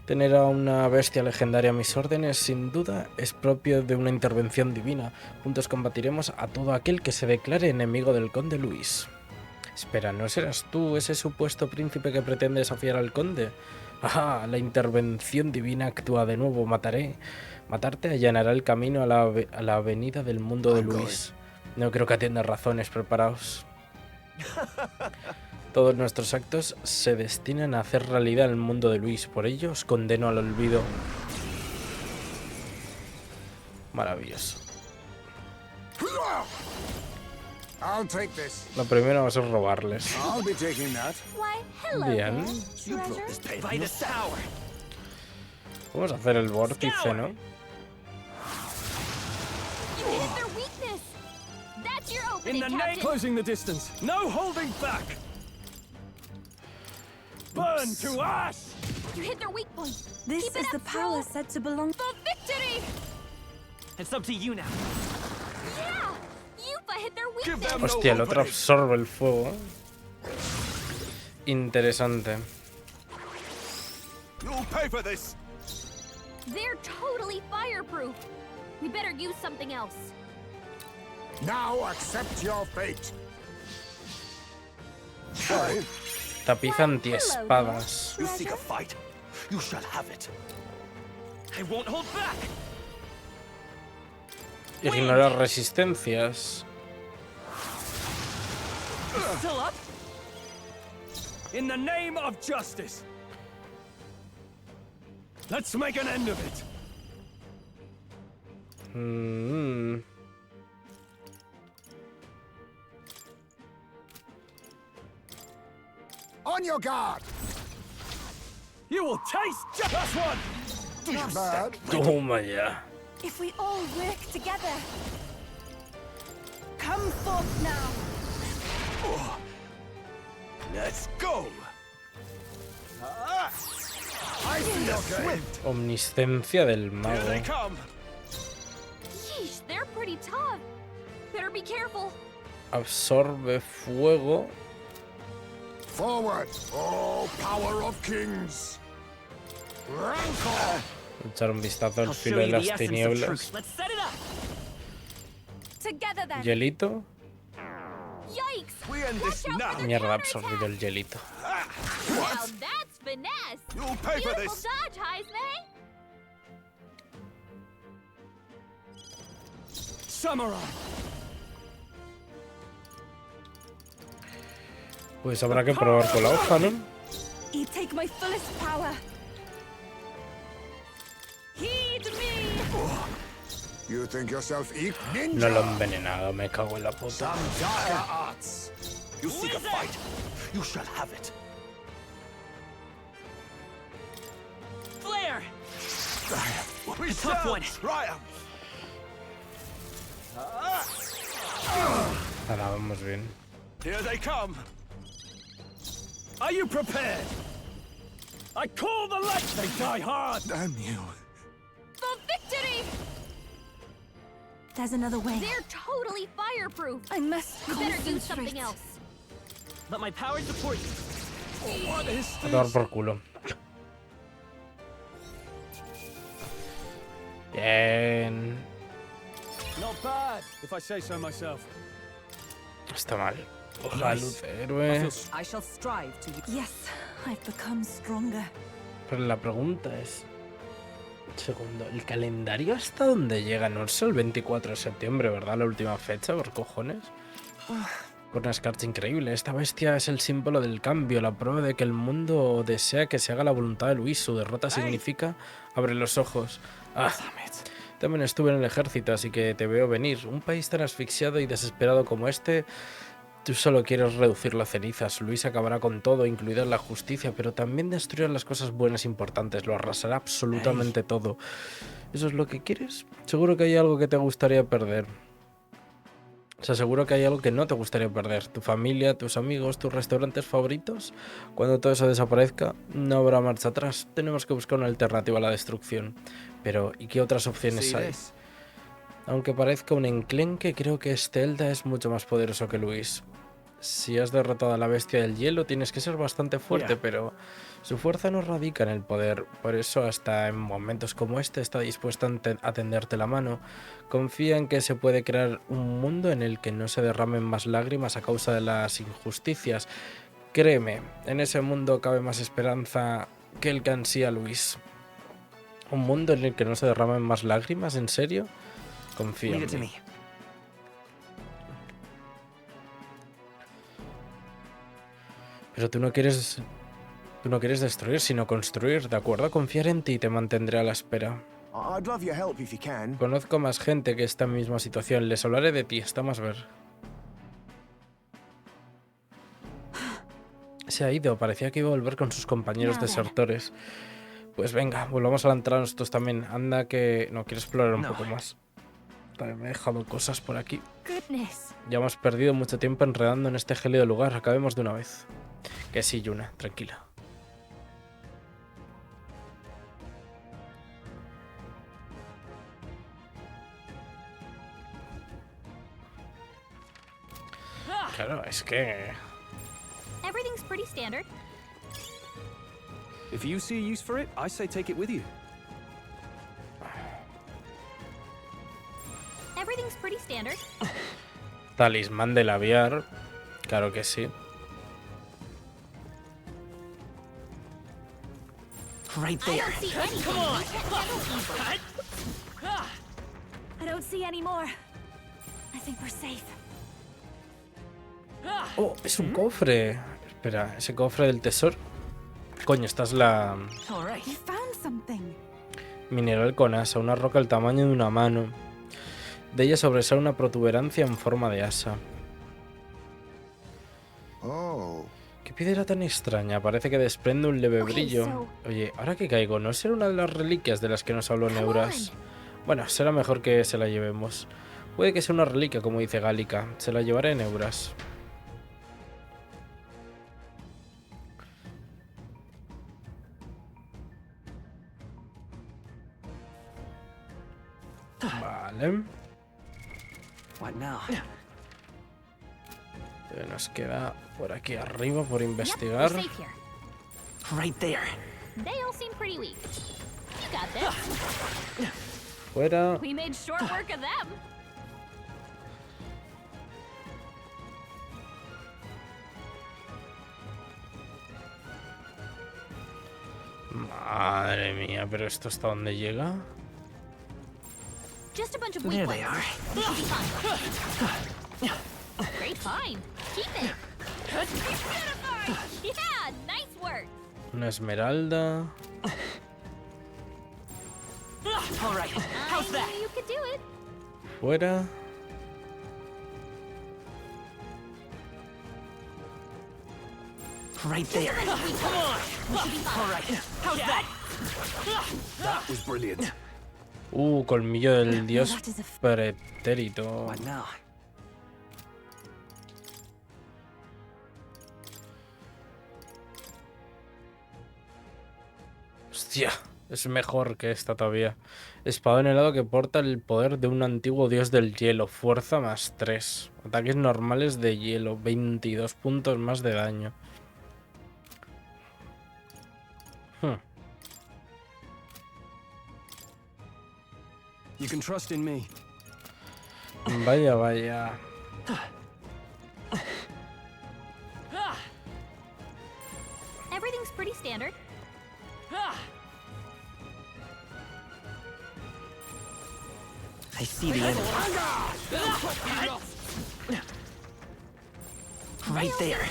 A: Tener a una bestia legendaria a mis órdenes, sin duda, es propio de una intervención divina. Juntos combatiremos a todo aquel que se declare enemigo del conde Luis. Espera, ¿no serás tú ese supuesto príncipe que pretende desafiar al conde? ¡Ah! La intervención divina actúa de nuevo. Matarte allanará el camino a la avenida del mundo de Luis. No creo que atienda razones, preparaos. Todos nuestros actos se destinan a hacer realidad el mundo de Luis, por ello os condeno al olvido. Maravilloso. Lo primero va a ser robarles. Bien. Vamos a hacer el vórtice, ¿no?
Q: In the name, closing the distance. No holding back. Burn to ash.
W: You hit their weak point.
G: This is the power said to belong.
W: The victory.
N: It's up to you now.
W: Yeah. Yufa hit their weakness.
A: Hostia, el otro absorbe el fuego. Interesante.
I: You'll pay for this.
W: They're totally fireproof. We better use something else.
U: Now accept your fate.
A: Tapiz antiespadas.
I: You seek a fight. You shall have it.
N: I won't hold back.
A: Ignorar resistencias.
N: Still up?
Q: in the name of justice. Let's make an end of it.
U: On your guard.
Q: You will taste just one.
U: Not bad.
A: Toma ya.
G: If we all work together. Come forth now.
I: Let's go.
U: I see your swift.
A: Omniscencia del mago.
I: Here they come.
W: Yeesh, they're pretty tough. Better be careful.
A: Absorbe fuego.
U: Forward, oh power of kings. Rancor.
A: Echar un vistazo al filo de las tinieblas.
G: Together then.
A: Hielito.
W: Yikes!
I: We end this now.
A: Mierda, ha absorbido el hielito.
W: Now that's finesse.
I: You'll pay for
W: Beautiful
I: this.
W: dodge, Heisman.
Q: Samurai.
A: Pues habrá que probar con la hoja, ¿no?
G: I take my fullest power. Heed me.
U: You think yourself ninja?
A: No lo he envenenado, me cago en la puta.
I: Some dire arts. You seek a fight. You shall have it.
K: Flare!
I: We
K: tough
I: shall
K: one.
I: triumph.
A: Ahora vamos bien.
I: Here they come.
Q: Are you prepared? I call the light. They die hard.
I: Damn you.
W: For victory!
G: There's another way.
W: They're totally fireproof.
G: I must
W: You better do something
G: concentrate.
W: else.
K: Let my power support you.
Q: What is
A: A tomar por culo. Bien.
Q: Not bad, if I say so myself.
A: Está mal. Hoja luz héroe.
E: I shall strive to.
G: Yes, I've become stronger.
A: Pero la pregunta es... Segundo, ¿el calendario hasta dónde llega? No es el 24 de septiembre, ¿verdad? La última fecha, por cojones. Con una escarcha increíble. Esta bestia es el símbolo del cambio, la prueba de que el mundo desea que se haga la voluntad de Luis. Su derrota significa... Abre los ojos. Ah, también estuve en el ejército, así que te veo venir. Un país tan asfixiado y desesperado como este... Tú solo quieres reducirlo a cenizas. Luis acabará con todo, incluida la justicia, pero también destruirá las cosas buenas e importantes. Lo arrasará absolutamente todo. ¿Eso es lo que quieres? Seguro que hay algo que te gustaría perder. O sea, seguro que hay algo que no te gustaría perder. Tu familia, tus amigos, tus restaurantes favoritos. Cuando todo eso desaparezca, no habrá marcha atrás. Tenemos que buscar una alternativa a la destrucción. Pero, ¿y qué otras opciones hay? Aunque parezca un enclenque, creo que este Elda es mucho más poderoso que Luis. Si has derrotado a la bestia del hielo, tienes que ser bastante fuerte, pero su fuerza no radica en el poder. Por eso, hasta en momentos como este, está dispuesta a tenderte la mano. Confía en que se puede crear un mundo en el que no se derramen más lágrimas a causa de las injusticias. Créeme, en ese mundo cabe más esperanza que el que ansía Luis. ¿Un mundo en el que no se derramen más lágrimas? ¿En serio? Confía en mí. Pero tú no quieres destruir, sino construir, ¿de acuerdo? Confiar en ti y te mantendré a la espera.
F: I'd love your help if you can.
A: Conozco más gente que está en misma situación. Les hablaré de ti, está más ver. Se ha ido, parecía que iba a volver con sus compañeros desertores. Pues venga, volvamos a la entrada nosotros también. Anda que... No, quiero explorar un poco más. Vale, me he dejado cosas por aquí. Ya hemos perdido mucho tiempo enredando en este gélido lugar. Acabemos de una vez. Que sí, Yuna, tranquila. Claro, es que...
W: Everything's pretty standard.
Q: If you see a use for it, I say take it with you.
W: Everything's pretty standard.
A: Talismán de labiar. Claro que sí.
K: Right there. Come on.
G: I don't see any more. I think we're safe.
A: Oh, es un cofre. Espera, ese cofre del tesoro. Coño, esta es la...
G: You found something.
A: Mineral con asa, una roca del tamaño de una mano. De ella sobresale una protuberancia en forma de asa.
U: Oh.
A: ¿Qué piedra tan extraña? Parece que desprende un leve brillo. Oye, ahora que caigo, ¿no será una de las reliquias de las que nos habló Neuras? Bueno, será mejor que se la llevemos. Puede que sea una reliquia, como dice Gálica. Se la llevaré Neuras. Vale. Nos queda por aquí arriba por investigar. Fuera. Madre mía, pero esto hasta dónde llega.
W: Just a bunch of weak ones. Great find. Keep it. Yeah, nice work.
A: Una esmeralda.
W: All right. How's that? You could do it.
A: Fuera.
F: Right there. Come on. All right. How's that? That was brilliant.
A: Colmillo del dios pretérito. Hostia, es mejor que esta todavía. Espadón helado que porta el poder de un antiguo dios del hielo. Fuerza +3. Ataques normales de hielo. 22 puntos más de daño.
H: You can trust in me.
A: Vaya, vaya.
W: Everything's pretty standard.
F: I see the enemy. Right there.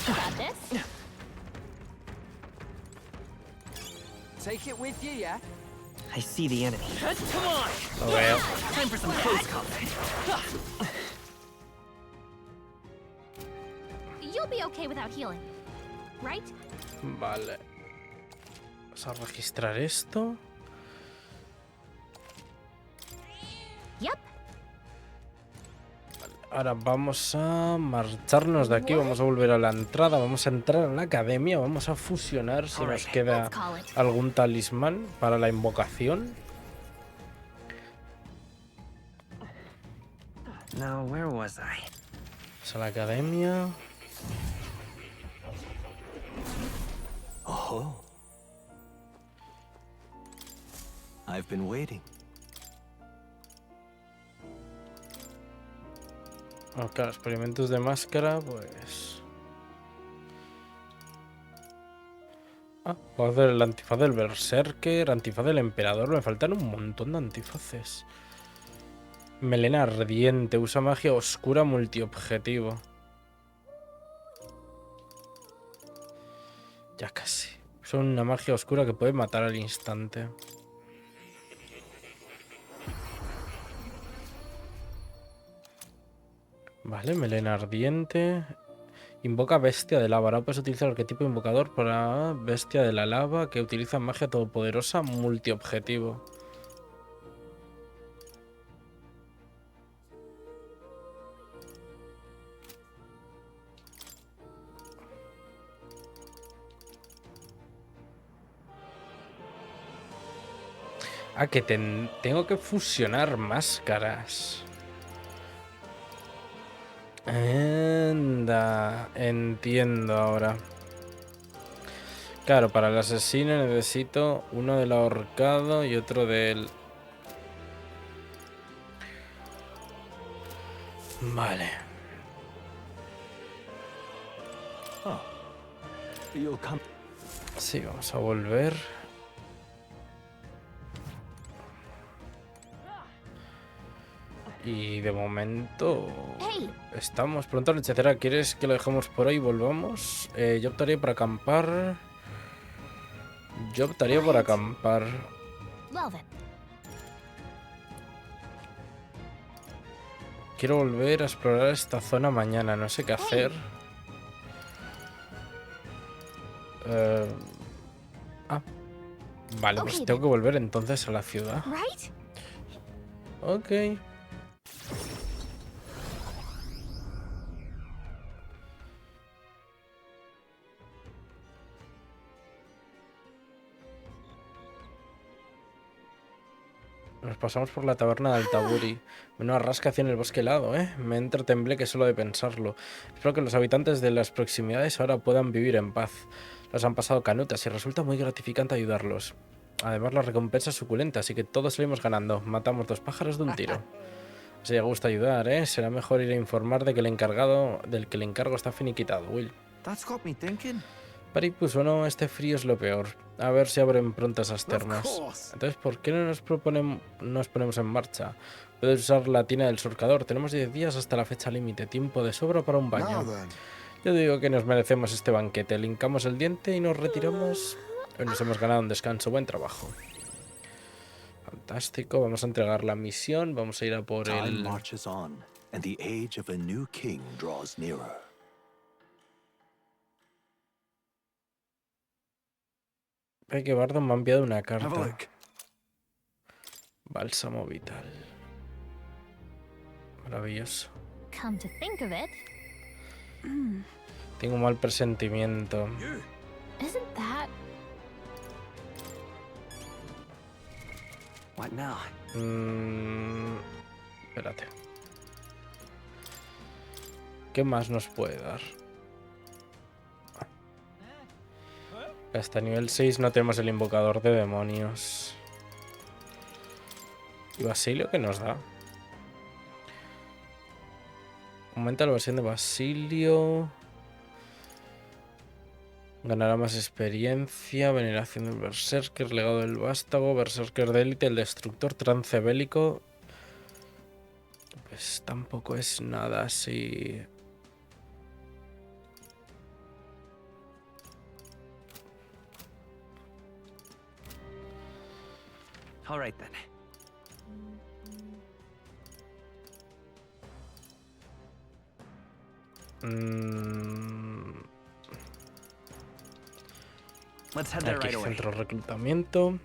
W: Got this.
F: Take it with you, yeah? I see the enemy. Come on!
A: Lo veo.
F: Time for some close combat.
W: You'll be okay without healing, right?
A: Vale. Vamos a registrar esto.
W: Yep.
A: Ahora vamos a marcharnos de aquí, vamos a volver a la entrada, vamos a entrar en la academia, vamos a fusionar si nos queda algún talismán para la invocación.
F: Now, where was I?
A: Vamos a la academia.
C: Oh. I've been waiting.
A: Claro, experimentos de máscara, pues... puedo hacer el antifaz del berserker, antifaz del emperador, me faltan un montón de antifaces. Melena ardiente, usa magia oscura multiobjetivo. Ya casi. Son una magia oscura que puede matar al instante. Vale, melena ardiente. Invoca bestia de lava. Ahora puedes utilizar el arquetipo invocador para bestia de la lava que utiliza magia todopoderosa multiobjetivo. Que tengo que fusionar máscaras. Entiendo ahora. Claro, para el asesino necesito uno del ahorcado y otro del... Vale. Sí, vamos a volver. Y de momento estamos pronto, anochecerá. ¿Quieres que lo dejemos por ahí y volvamos? Yo optaría por acampar. Quiero volver a explorar esta zona mañana. No sé qué hacer. Vale, pues tengo que volver entonces a la ciudad. Ok. Nos pasamos por la taberna de Altaburi. Menuda rasca hacia en el bosque helado, ¿eh? Me entra tembleque solo de pensarlo. Espero que los habitantes de las proximidades ahora puedan vivir en paz. Los han pasado canutas y resulta muy gratificante ayudarlos. Además, la recompensa es suculenta, así que todos salimos ganando. Matamos 2 pájaros de un tiro. Si le gusta ayudar, ¿eh? Será mejor ir a informar de que el encargo está finiquitado, Will. Pues bueno, este frío es lo peor. A ver si abren pronto esas termas. Entonces, ¿por qué no nos ponemos en marcha? Puedes usar la tina del surcador. Tenemos 10 días hasta la fecha límite. Tiempo de sobra para un baño. Yo digo que nos merecemos este banquete. Le hincamos el diente y nos retiramos. Hoy nos hemos ganado un descanso. Buen trabajo. Fantástico. Vamos a entregar la misión. Vamos a ir a por el... Ay, que Bardo me ha enviado una carta. Bálsamo vital. Maravilloso. Tengo un mal presentimiento. Espérate. ¿Qué más nos puede dar? Hasta nivel 6 no tenemos el invocador de demonios. ¿Y Basilio qué nos da? Aumenta la versión de Basilio. Ganará más experiencia. Veneración del Berserker. Legado del Vástago. Berserker de élite. El Destructor. Trance bélico. Pues tampoco es nada así.
F: All right then. Let's head there right away.
A: Centro de reclutamiento.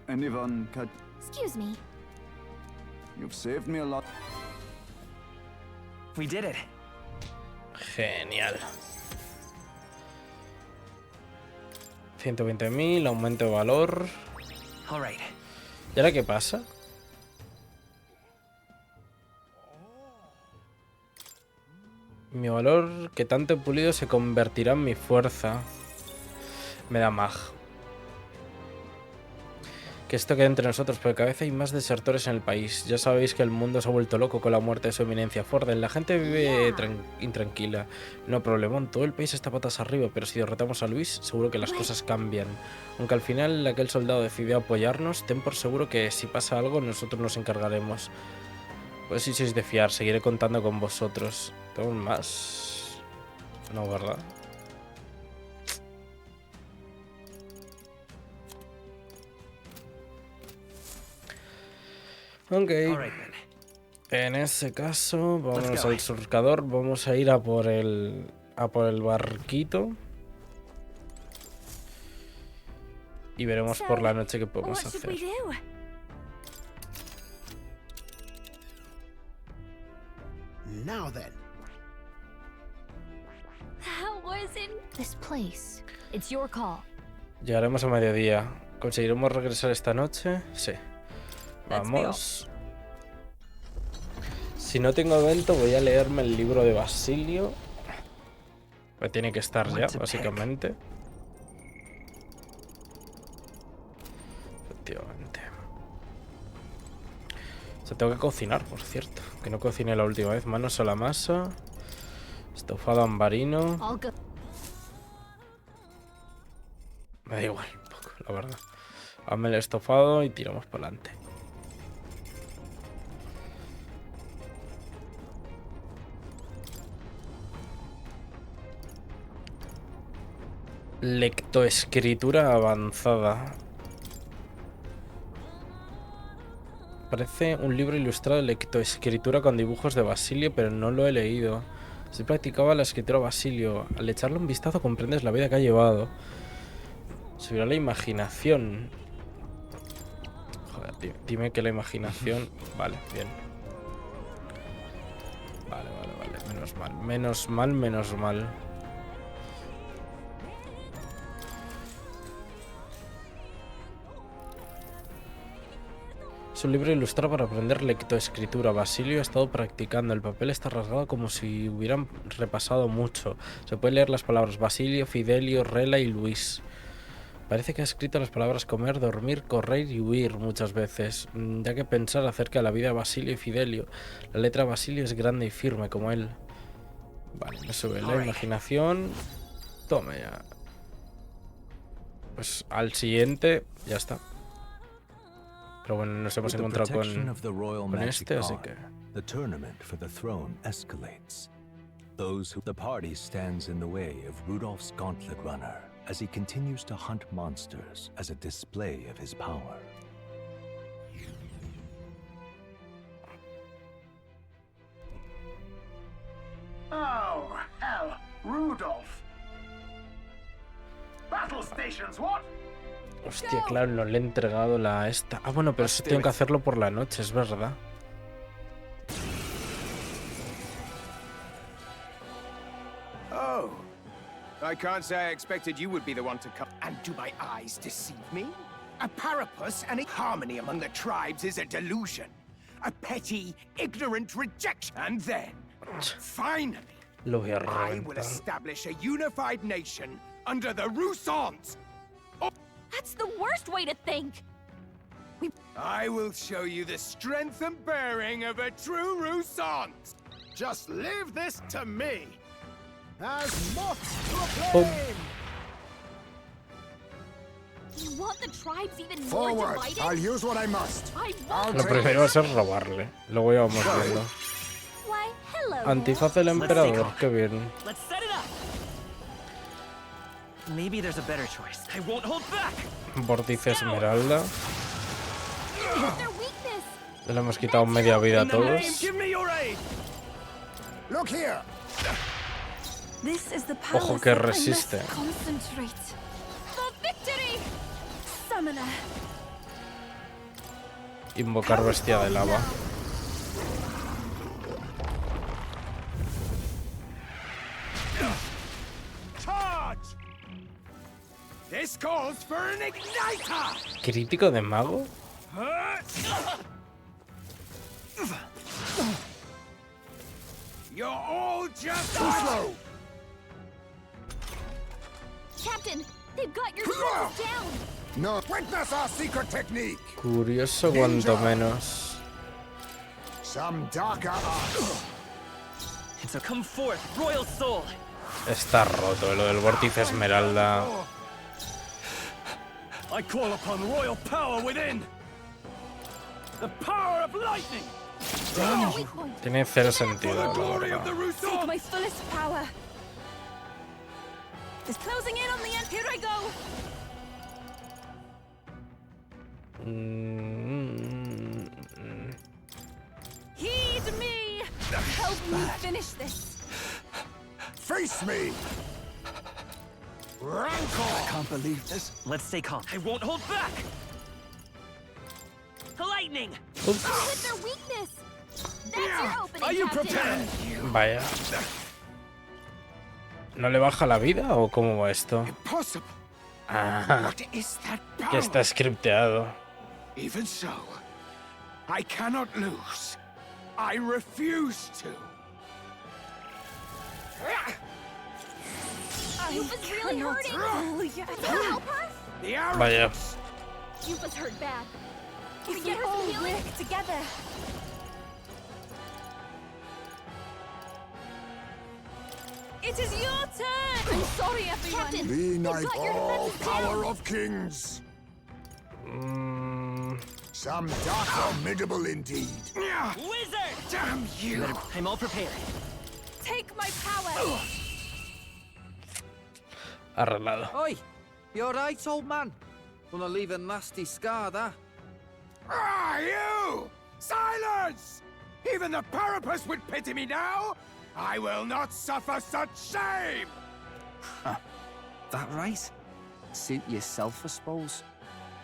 D: Anyone cut?
W: Excuse me.
D: You've saved me a lot.
F: We did it.
A: Genial. 120.000, aumento de valor.
F: All right.
A: ¿Y ahora qué pasa? Mi valor que tanto he pulido se convertirá en mi fuerza. Me da mag. Que esto quede entre nosotros, porque cada vez hay más desertores en el país. Ya sabéis que el mundo se ha vuelto loco con la muerte de su eminencia Forden. La gente vive intranquila. No problemón, todo el país está patas arriba, pero si derrotamos a Luis, seguro que las cosas cambian. Aunque al final aquel soldado decidió apoyarnos, ten por seguro que si pasa algo, nosotros nos encargaremos. Pues si sois de fiar, seguiré contando con vosotros. ¿Tengo más? No, ¿verdad? Ok. En ese caso, vamos al surcador. Vamos a ir a por el barquito. Y veremos por la noche qué podemos hacer.
R: Now then.
W: How was in this place? It's your call.
A: Llegaremos a mediodía. ¿Conseguiremos regresar esta noche? Sí. Vamos. Si no tengo evento, voy a leerme el libro de Basilio. Que tiene que estar ya, básicamente. Efectivamente. O sea, tengo que cocinar, por cierto. Que no cociné la última vez. Manos a la masa. Estofado ambarino. Me da igual un poco, la verdad. Dame el estofado y tiramos para adelante. Lectoescritura avanzada. Parece un libro ilustrado de lectoescritura con dibujos de Basilio, pero no lo he leído. Si practicaba la escritura Basilio, al echarle un vistazo comprendes la vida que ha llevado. Subirá la imaginación. Joder, dime que la imaginación... Vale, bien. Vale. Menos mal. Es un libro ilustrado para aprender lectoescritura. Basilio ha estado practicando. El papel está rasgado como si hubieran repasado mucho. Se puede leer las palabras Basilio, Fidelio, Rela y Luis. Parece que ha escrito las palabras comer, dormir, correr y huir muchas veces. Ya que pensar acerca de la vida de Basilio y Fidelio. La letra Basilio es grande y firme como él. Vale, me sube la imaginación. Toma ya. Pues al siguiente, ya está. Pero bueno, nos hemos encontrado con este, así que...
C: The tournament for the throne escalates. The party stands in the way of Rudolph's Gauntlet Runner as he continues to hunt monsters as a display of his power.
F: Oh, hell, Rudolph. Battle stations, what?
A: Hostia, claro, no le he entregado la esta. Ah, bueno, pero eso tengo que hacerlo por la noche, es verdad.
L: Oh, I can't say I expected you would be the one to come. And do my eyes deceive me? A parapus and a harmony among the tribes is a delusion. A petty, ignorant rejection. And then, finally,
A: Lo voy a
L: I will
A: reventar.
L: establish a unified nation under the Rusons.
W: That's the worst way to think.
L: I will show you the strength and bearing of a true Rusons.
R: Just leave this to me. As moth to a
A: Oh.
R: flame.
W: You want the tribes even more
U: Forward.
W: divided?
U: I'll use what I must.
W: I
U: I'll
A: Lo
U: take
A: primero va a ser robarle. Luego ya vamos viendo.
W: Why, hello.
A: Antifaz del emperador, qué bien.
K: Let's set it up.
N: Maybe there's a better choice.
K: I won't hold back.
A: Vórtice esmeralda.
W: Their weakness.
A: Le hemos quitado media vida a todos.
K: Give me your aid.
U: Look here.
G: This is the
A: Ojo
G: palace
A: que
G: that I must
A: resiste.
G: concentrate.
W: For victory.
G: Summoner.
A: Invocar bestia de lava.
L: Charge! This calls for an igniter!
A: ¿Crítico de mago?
L: You're all just
U: slow.
W: Captain, they've got your defenses down.
U: No. Witness our secret technique.
A: Curioso cuanto menos.
U: Some darker arts.
N: So come forth, royal soul.
A: Está roto lo del vórtice esmeralda.
Q: I call upon royal power within. The power of lightning.
A: Tiene cero sentido, la
L: glory of
A: verdad.
L: the
G: Take
L: Rusons!
G: my fullest power. It's closing in on the end. Here I go. Heed me. Help me finish this.
U: Face me. Rancor.
N: I can't believe this. Let's stay calm.
K: I won't hold back.
W: Lightning.
A: Ups.
W: With their weakness. That's your opening,
L: Are you
W: Captain.
L: prepared?
A: Vaya. ¿No le baja la vida o cómo va esto?
L: Impossible.
A: Ah,
L: What is that
A: que
L: power?
A: está scripteado.
L: Even so, I cannot lose. I refuse to.
W: Yufa's really
G: cannot
W: hurting.
G: roll yet.
W: Can you help her?
L: The arrow.
A: Vaya.
W: Yufa's hurt bad. Can we
G: If
W: get
G: we
W: her
G: all
W: some healing?
G: work together. It is your turn. I'm sorry, everyone.
W: Captain,
U: Be
W: you've
U: night
W: got your
U: all
W: defenses
U: power
W: down.
U: of kings. Some dark formidable indeed.
Q: Wizard! Damn you!
K: I'm all prepared.
B: Take my power!
A: Arreglado.
P: Oi, you alright, old man? Gonna leave a nasty scar, that.
L: Ah, you! Silence! Even the Parapus would pity me now! I will not suffer such shame!
P: That right? Suit yourself, I suppose.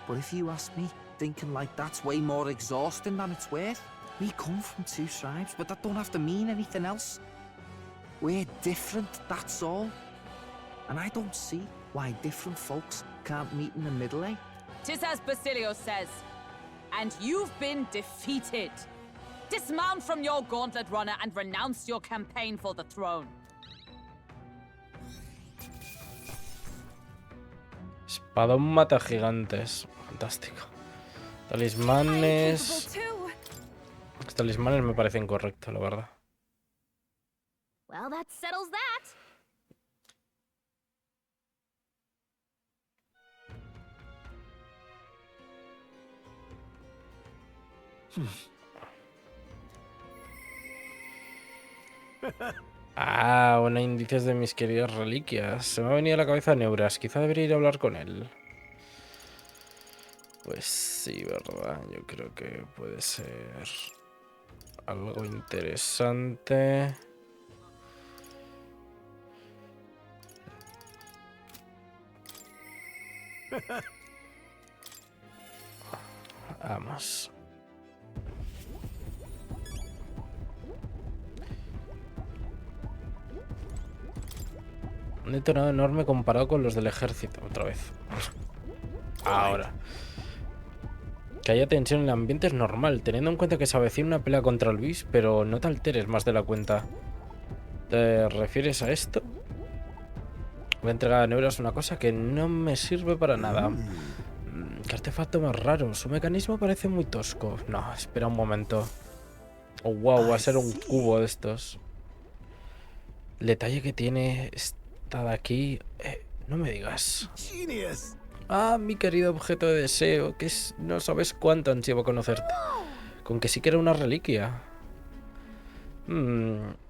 P: But if you ask me, thinking like that's way more exhausting than it's worth. We come from two tribes, but that don't have to mean anything else. We're different, that's all. And I don't see why different folks can't meet in the middle, eh?
E: 'Tis as Basilio says. And you've been defeated. Dismount from your gauntlet runner and renounce your campaign for the throne.
A: Espadón mata gigantes. Fantástico. Talismanes. Los talismanes me parecen correctos, la verdad.
W: Well, that settles that.
A: Ah, bueno, indicios de mis queridas reliquias. Se me ha venido a la cabeza Neuras. Quizá debería ir a hablar con él. Pues sí, ¿verdad? Yo creo que puede ser algo interesante. Vamos. Un detonado enorme comparado con los del ejército. Otra vez. Ahora. Que haya tensión en el ambiente es normal, teniendo en cuenta que se avecina una pelea contra Luis, pero no te alteres más de la cuenta. ¿Te refieres a esto? Voy a entregar a Neuras una cosa que no me sirve para nada. ¿Qué artefacto más raro? Su mecanismo parece muy tosco. No, espera un momento. Oh, wow, va a ser un cubo de estos. El detalle que tiene esta de aquí... no me digas. Ah, mi querido objeto de deseo, que es... no sabes cuánto ansío conocerte. Con que sí que era una reliquia.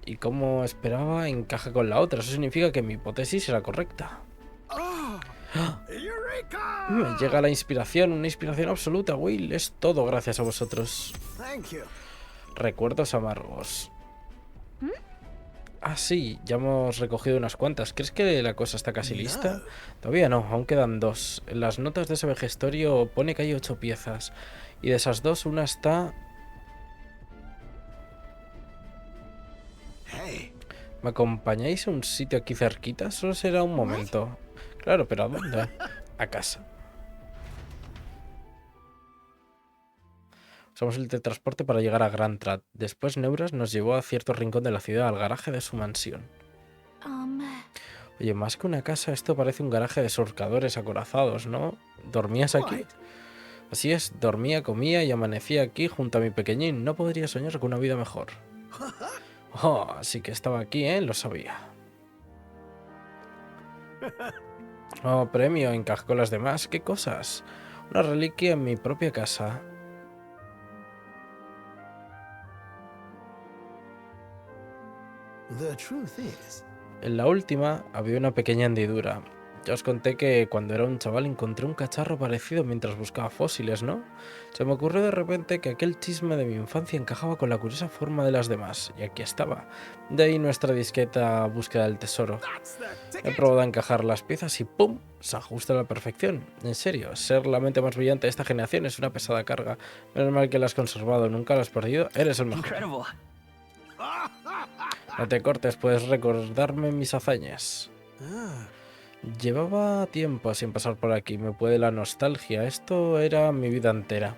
A: Y como esperaba, encaja con la otra. Eso significa que mi hipótesis era correcta. Me llega la inspiración, una inspiración absoluta, Will. Es todo gracias a vosotros. Recuerdos amargos. Ah, sí, ya hemos recogido unas cuantas. ¿Crees que la cosa está casi lista? Todavía no, aún quedan 2. En las notas de ese vejestorio pone que hay 8 piezas. Y de esas 2, una está... ¿Me acompañáis a un sitio aquí cerquita? Solo será un momento. Claro, pero ¿a dónde? A casa. Usamos el teletransporte para llegar a Grand Trad. Después Neuras nos llevó a cierto rincón de la ciudad, al garaje de su mansión. Oye, más que una casa, esto parece un garaje de surcadores acorazados, ¿no? ¿Dormías aquí? Así es, dormía, comía y amanecía aquí junto a mi pequeñín. No podría soñar con una vida mejor. Oh, así que estaba aquí, ¿eh? Lo sabía. Oh, premio, encaja con las demás. ¿Qué cosas? Una reliquia en mi propia casa. En la última había una pequeña hendidura. Ya os conté que cuando era un chaval encontré un cacharro parecido mientras buscaba fósiles, ¿no? Se me ocurrió de repente que aquel chisme de mi infancia encajaba con la curiosa forma de las demás, y aquí estaba. De ahí nuestra discreta búsqueda del tesoro. He probado a encajar las piezas y ¡pum! Se ajusta a la perfección. En serio, ser la mente más brillante de esta generación es una pesada carga. Menos mal que la has conservado, nunca la has perdido, eres el mejor. No te cortes, puedes recordarme mis hazañas. Llevaba tiempo sin pasar por aquí, me puede la nostalgia, esto era mi vida entera.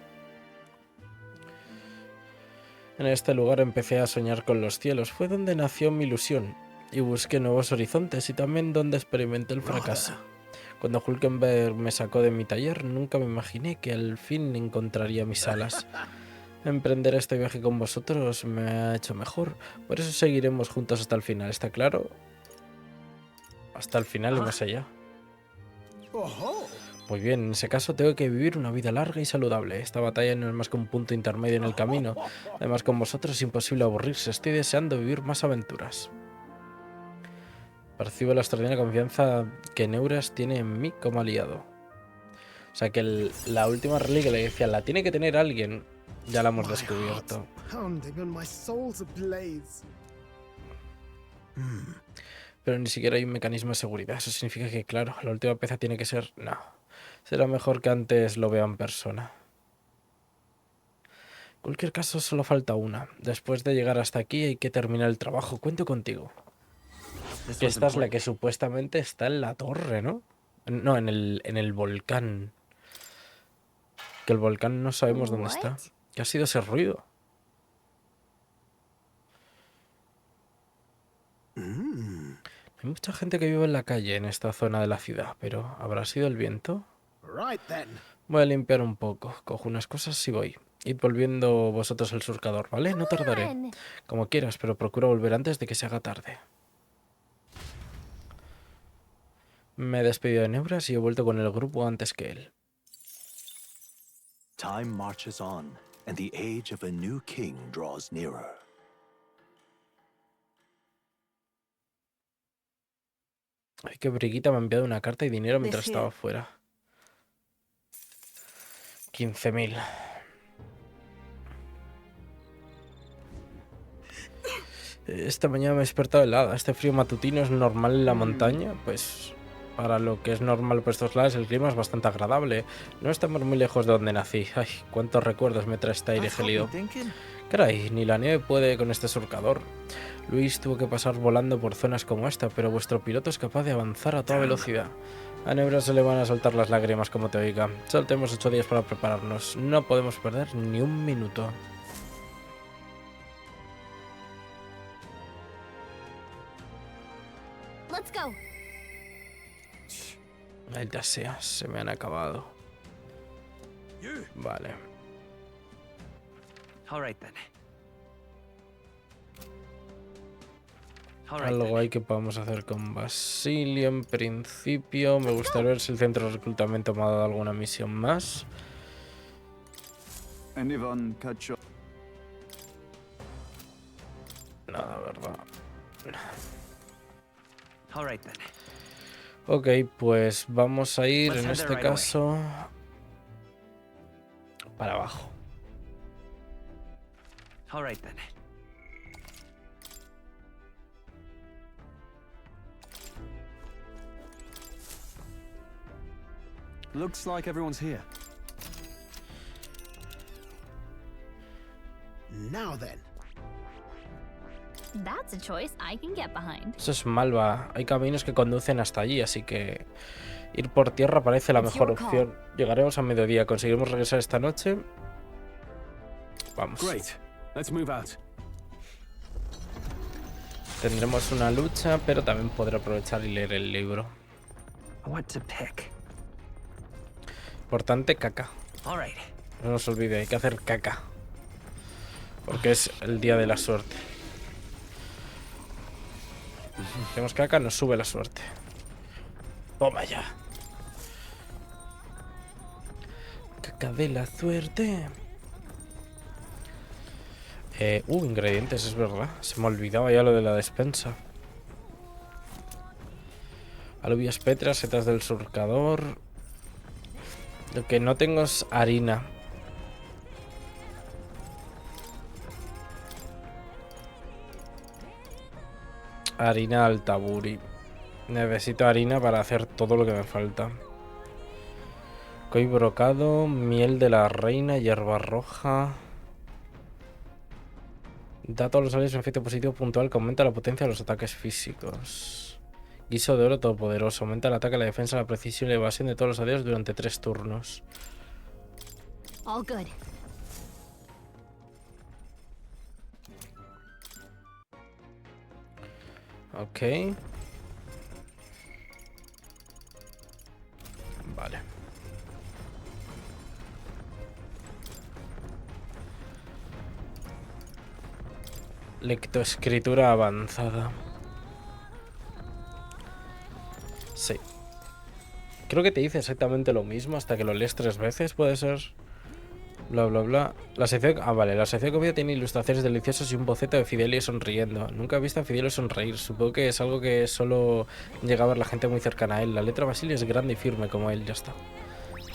A: En este lugar empecé a soñar con los cielos, fue donde nació mi ilusión, y busqué nuevos horizontes y también donde experimenté el fracaso. Cuando Hulkenberg me sacó de mi taller, nunca me imaginé que al fin encontraría mis alas. Emprender este viaje con vosotros me ha hecho mejor, por eso seguiremos juntos hasta el final, ¿está claro? Hasta el final y más allá. Muy bien, en ese caso tengo que vivir una vida larga y saludable. Esta batalla no es más que un punto intermedio en el camino. Además, con vosotros es imposible aburrirse. Estoy deseando vivir más aventuras. Percibo la extraordinaria confianza que Neuras tiene en mí como aliado. O sea que la última reliquia le decía, la tiene que tener alguien. Ya la hemos descubierto. Pero ni siquiera hay un mecanismo de seguridad. Eso significa que, claro, la última pieza tiene que ser... No. Será mejor que antes lo vea en persona. En cualquier caso, solo falta una. Después de llegar hasta aquí hay que terminar el trabajo. Cuento contigo. Que esta es la que supuestamente está en la torre, ¿no? No, en el volcán. Que el volcán no sabemos dónde está. ¿Qué ha sido ese ruido? Hay mucha gente que vive en la calle en esta zona de la ciudad, pero ¿habrá sido el viento? Voy a limpiar un poco. Cojo unas cosas y voy. Id volviendo vosotros al surcador, ¿vale? No tardaré. Como quieras, pero procura volver antes de que se haga tarde. Me he despedido de Neuras y he vuelto con el grupo antes que él.
C: Time marches on, and the age of a new king draws nearer.
A: Ay, que Brigitta me ha enviado una carta y dinero mientras estaba fuera. 15.000. Esta mañana me he despertado helada. Este frío matutino es normal en la montaña. Pues para lo que es normal por estos lados el clima es bastante agradable. No estamos muy lejos de donde nací. Ay, cuántos recuerdos me trae este aire gélido. Caray, ni la nieve puede con este surcador. Luis tuvo que pasar volando por zonas como esta, pero vuestro piloto es capaz de avanzar a toda velocidad. A Nebra se le van a saltar las lágrimas como te oiga. Solo tenemos 8 días para prepararnos. No podemos perder ni un minuto.
W: Let's go.
A: Maldita sea, se me han acabado. Vale. Algo hay que podamos hacer con Basilio en principio. Me gustaría ver si el centro de reclutamiento me ha dado alguna misión más. Nada, verdad. Ok, pues vamos a ir en este caso para abajo.
P: Looks like everyone's here.
R: Now then.
W: That's a choice I can get behind.
A: Eso es Malva. Hay caminos que conducen hasta allí, así que ir por tierra parece la mejor opción. Llegaremos a mediodía. ¿Conseguiremos regresar esta noche? Vamos. Tendremos una lucha, pero también podré aprovechar y leer el libro. Importante, caca. No nos olvide, hay que hacer caca. Porque es el día de la suerte. Si hacemos caca, nos sube la suerte. Toma ya. Caca de la suerte. Ingredientes, es verdad. Se me olvidaba ya lo de la despensa. Alubias petras, setas del surcador. Lo que no tengo es harina. Harina altaburi. Necesito harina para hacer todo lo que me falta. Coy brocado, miel de la reina, hierba roja. Da a todos los aliados un efecto positivo puntual que aumenta la potencia de los ataques físicos. Guiso de oro todopoderoso. Aumenta el ataque, la defensa, la precisión y la evasión de todos los aliados durante 3 turnos.
W: All good.
A: Ok. Vale. Lectoescritura avanzada. Sí. Ok, Creo que te dice exactamente lo mismo hasta que lo lees 3 veces, puede ser. Bla, bla, bla. La sección... Ah, vale. La sección de comida tiene ilustraciones deliciosas y un boceto de Fidelio sonriendo. Nunca he visto a Fidelio sonreír. Supongo que es algo que solo llega a ver la gente muy cercana a él. La letra Basilio es grande y firme como él. Ya está.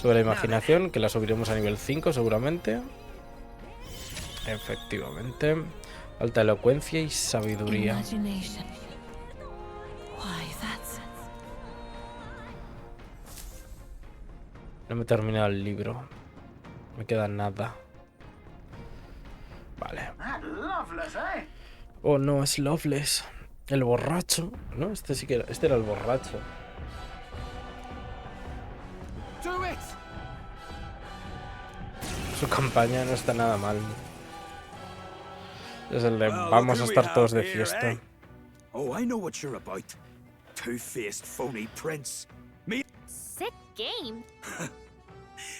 A: Sobre la imaginación, que la subiremos a nivel 5 seguramente. Efectivamente. Alta elocuencia y sabiduría. No me he terminado el libro. Me queda nada. Vale. Oh, no, es Loveless. El borracho. No, este sí que era, este era el borracho. Su campaña no está nada mal. Es el de vamos a estar todos de fiesta.
F: Oh, I know what you're about. Two-faced phony prince. Me.
W: Sick game.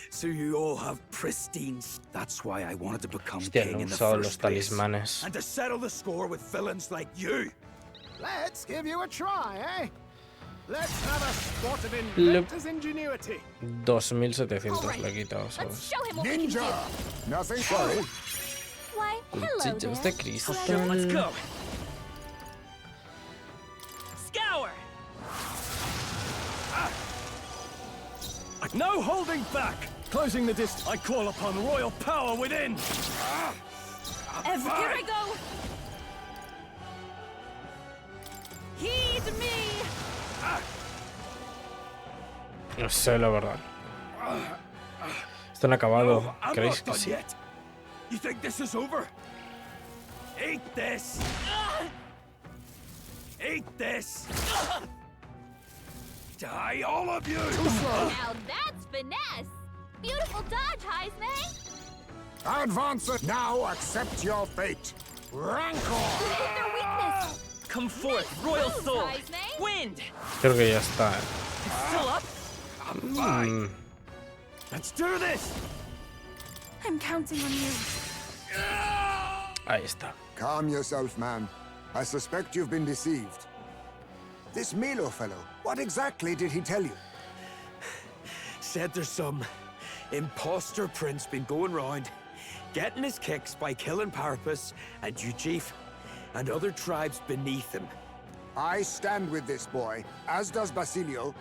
F: So you all have pristine. That's why I wanted to become
A: Hostia,
F: king
A: no he
F: in the
A: usado
F: first
A: los
F: place.
A: talismanes.
F: And to settle the score with villains like you.
R: Let's give you a try, eh? Let's have a spot of inventor's ingenuity.
A: 2700 le he quitado, ¿sabes?
U: Ninja! Nothing sorry.
W: Why, hello
A: Cuchillos
W: there.
A: de cristal.
K: Let's go. Scour.
H: No holding back! Closing the distance, I call upon royal power within!
W: Here I go. Heed me.
A: No sé, la verdad. Están acabado. ¿Creéis que sí?
F: You think this is over? Eat this! Eat this! Die, all of you!
W: Now that's finesse. Beautiful dodge, Heisman.
U: Advance it now. Accept your fate. Rancor.
W: Hit their weakness.
K: Come forth, royal soul.
W: Heisman.
K: Wind.
A: Creo que ya está.
K: Still up?
F: Let's do this!
G: I'm counting on you.
A: Ahí está.
U: Calm yourself, man. I suspect you've been deceived. This Milo fellow, what exactly did he tell you?
F: Said there's some imposter prince been going round, getting his kicks by killing Parapus and Ujif and other tribes beneath him.
U: I stand with this boy, as does Basilio,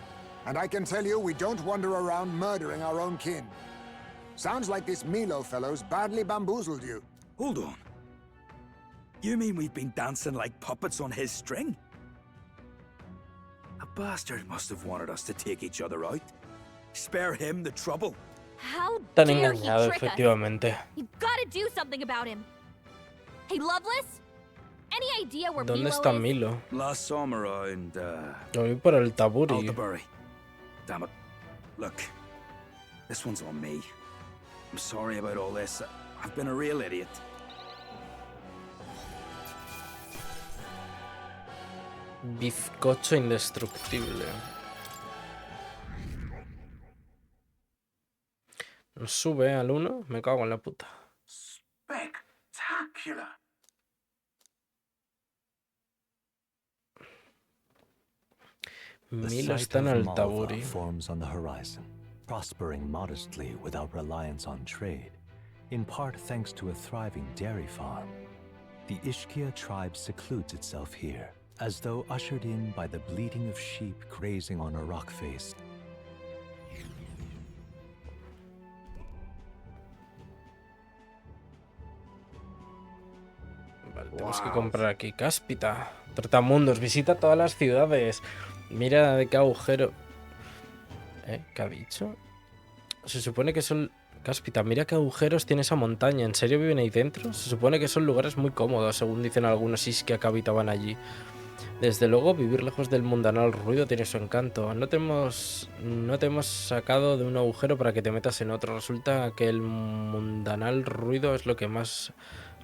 U: and I can tell you we don't wander around murdering our own kin. Sounds like this Milo fellow's badly bamboozled you.
F: Hold on. You mean we've been dancing like puppets on his string? A bastard must have wanted us to take each other out. Spare him the trouble.
W: How
A: Tan
W: dare he
A: engañado,
W: trick us?
A: efectivamente.
W: You've got to do something about him. Hey, Loveless? Any idea where
A: ¿Dónde
W: Milo
A: está
W: is?
A: Milo?
F: Last saw him around,
A: Lo vi por el Taburi.
F: Aldebury. Damn it. Look, this one's on me. I'm sorry about all this. I've been a real idiot.
A: Bizcocho indestructible. ¿Nos sube al 1? Me cago en la puta.
F: Spectacular.
A: Milo está en el Taburi.
C: Forms on the horizon, prospering modestly without reliance on trade, in part thanks to a thriving dairy farm. The Ishkia tribe secludes itself here, as though ushered in by the bleating of sheep grazing on a rock face.
A: Vale, tenemos que comprar aquí cáspita. Trotamundos, visita todas las ciudades. Mira de qué agujero. ¿Qué ha dicho? Se supone que son... Cáspita, mira qué agujeros tiene esa montaña. ¿En serio viven ahí dentro? Se supone que son lugares muy cómodos, según dicen algunos Ishkia que habitaban allí. Desde luego, vivir lejos del mundanal ruido tiene su encanto. No te hemos sacado de un agujero para que te metas en otro. Resulta que el mundanal ruido es lo que más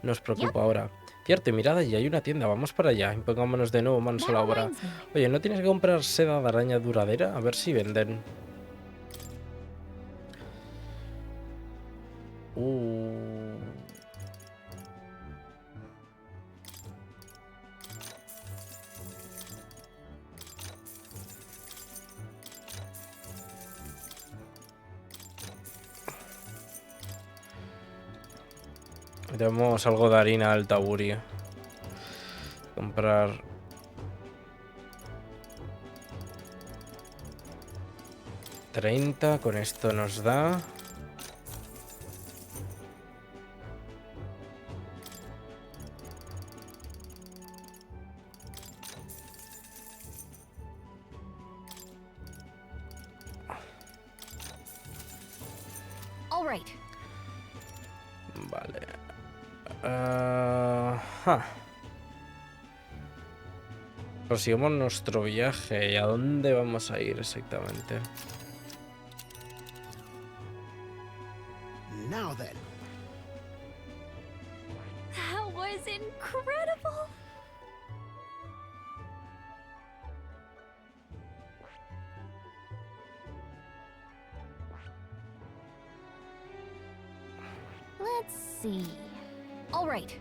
A: nos preocupa ahora. Cierto, y mirad allí, hay una tienda. Vamos para allá. Impongámonos de nuevo manos a la obra. Oye, ¿no tienes que comprar seda de araña duradera? A ver si venden. Tenemos algo de harina del taburi. Comprar. $30, con esto nos da. Vale. Prosigamos nuestro viaje. ¿Y a dónde vamos a ir exactamente?
R: Now then.
W: That was incredible! Let's see. All right.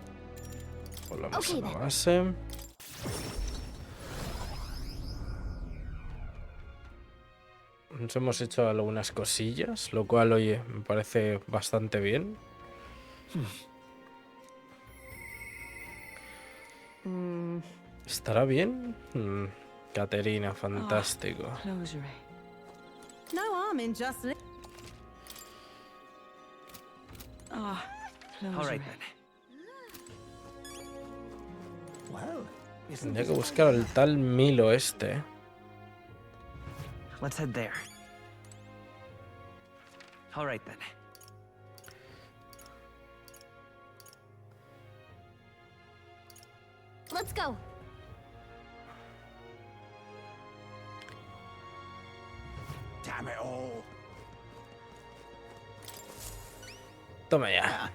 A: Volvamos a la base. Nos hemos hecho algunas cosillas, lo cual, oye, me parece bastante bien. ¿Estará bien? Caterina, fantástico.
E: No harm in just
N: All right then. Well,
A: Tendría que buscar al tal Milo este.
N: let's head there. All right then.
W: Let's go.
C: Damn it all.
A: Toma ya.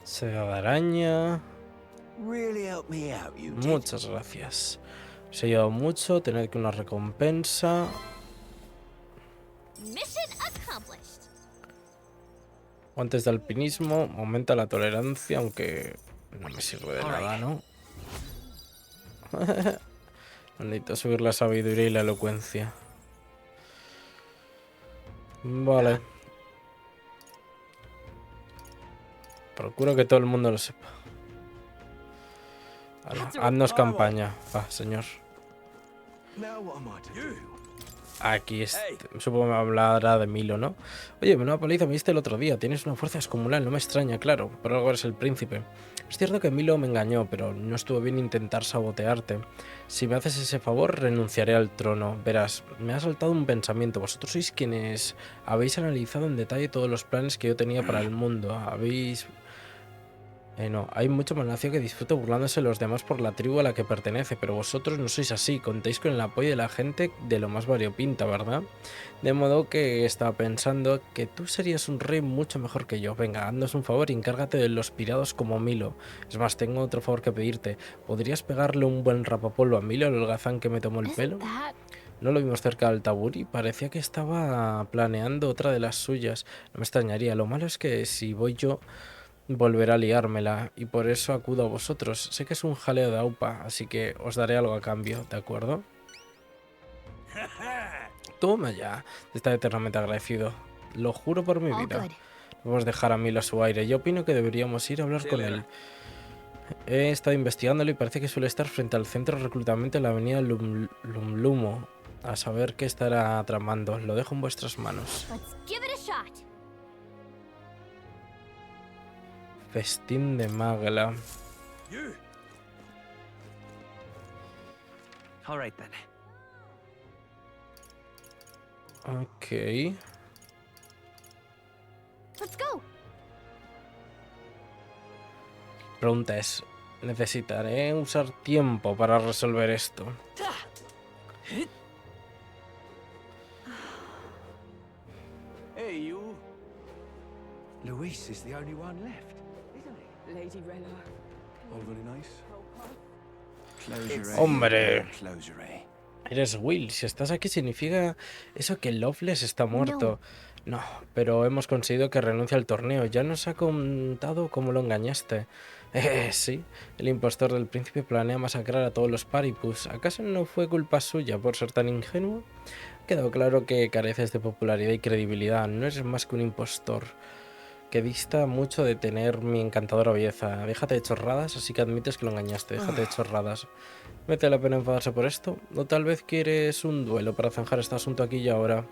A: Seda de araña.
C: Really help me out, you did.
A: Muchas gracias. Os he ayudado mucho. Tener que una recompensa.
W: Mission accomplished.
A: Guantes de alpinismo. Aumenta la tolerancia, aunque no me sirve de nada, ¿no? Necesito subir la sabiduría y la elocuencia. Vale. Procuro que todo el mundo lo sepa. Vale, haznos campaña. Va, señor. Aquí supongo que me hablará de Milo, ¿no? Oye, menuda paliza me diste el otro día. Tienes una fuerza descomunal, no me extraña, claro. Por algo eres el príncipe. Es cierto que Milo me engañó, pero no estuvo bien intentar sabotearte. Si me haces ese favor, renunciaré al trono. Verás, me ha saltado un pensamiento. Vosotros sois quienes habéis analizado en detalle todos los planes que yo tenía para el mundo. Habéis... no, hay mucho malacio que disfruta burlándose de los demás por la tribu a la que pertenece, pero vosotros no sois así, contéis con el apoyo de la gente de lo más variopinta, ¿verdad? De modo que estaba pensando que tú serías un rey mucho mejor que yo. Venga, haznos un favor y encárgate de los pirados como Milo. Es más, tengo otro favor que pedirte. ¿Podrías pegarle un buen rapapolvo a Milo, el holgazán que me tomó el pelo? No lo vimos cerca del taburi, parecía que estaba planeando otra de las suyas. No me extrañaría, lo malo es que si voy yo... volverá a liármela, y por eso acudo a vosotros. Sé que es un jaleo de aupa, así que os daré algo a cambio, ¿de acuerdo? Toma ya, está eternamente agradecido. Lo juro por mi vida. Vamos a dejar a Milo a su aire. Yo opino que deberíamos ir a hablar con él. He estado investigándolo y parece que suele estar frente al centro de reclutamiento en la avenida Lumlumo. A saber qué estará tramando. Lo dejo en vuestras manos. Festín de Magla.
N: All right then.
A: Ok.
W: Let's go.
A: Pregunta es, necesitaré usar tiempo para resolver esto.
C: Hey, you. Luis is the only one left.
E: Lady Rella.
C: All very nice.
A: Hombre, eres Will. Si estás aquí significa eso que Loveless está muerto. No, pero hemos conseguido que renuncie al torneo. Ya nos ha contado cómo lo engañaste. Sí, el impostor del príncipe planea masacrar a todos los Paripus. ¿Acaso no fue culpa suya por ser tan ingenuo? Ha quedado claro que careces de popularidad y credibilidad. No eres más que un impostor. que dista mucho de tener mi encantadora belleza. Déjate de chorradas, así que admites que lo engañaste. Déjate de chorradas. ¿Merece la pena enfadarse por esto? ¿O tal vez quieres un duelo para zanjar este asunto aquí y ahora?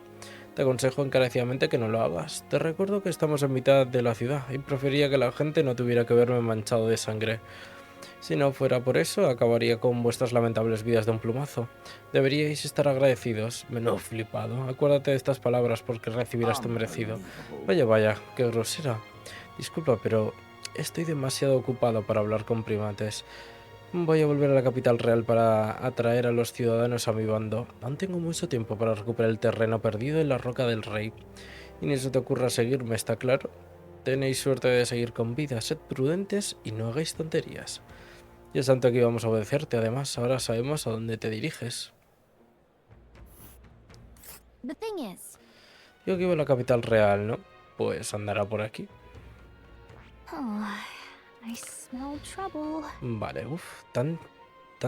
A: Te aconsejo encarecidamente que no lo hagas. Te recuerdo que estamos en mitad de la ciudad y prefería que la gente no tuviera que verme manchado de sangre. Si no fuera por eso, acabaría con vuestras lamentables vidas de un plumazo. Deberíais estar agradecidos. Menudo flipado. Acuérdate de estas palabras porque recibirás tu merecido. Vaya, vaya, qué grosera. Disculpa, pero estoy demasiado ocupado para hablar con primates. Voy a volver a la capital real para atraer a los ciudadanos a mi bando. Aún tengo mucho tiempo para recuperar el terreno perdido en la roca del rey. Y ni se te ocurra seguirme, ¿está claro? Tenéis suerte de seguir con vida. Sed prudentes y no hagáis tonterías. Y es tanto que íbamos a obedecerte. Además, ahora sabemos a dónde te diriges. Yo que iba a la capital real, ¿no? Pues andará por aquí. Vale, tan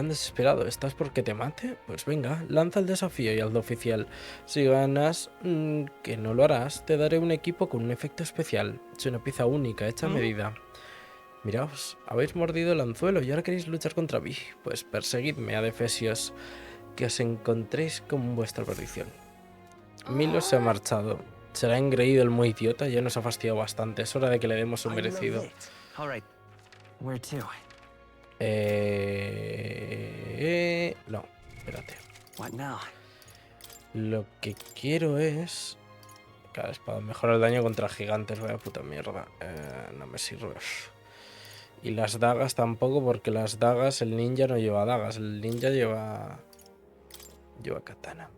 A: desesperado estás porque te mate. Pues venga, lanza el desafío y hazlo oficial. Si ganas, que no lo harás, te daré un equipo con un efecto especial. Es una pieza única, hecha a medida. Miraos, habéis mordido el anzuelo y ahora queréis luchar contra mí. Pues perseguidme, adefesios, que os encontréis con vuestra perdición. Milos se ha marchado. Será engreído el muy idiota, ya nos ha fastidiado bastante. Es hora de que le demos un merecido. No, espérate. Lo que quiero es... Claro, para mejorar el daño contra gigantes. Vaya puta mierda. No me sirve. Y las dagas tampoco, porque las dagas, el ninja no lleva dagas. El ninja lleva katana.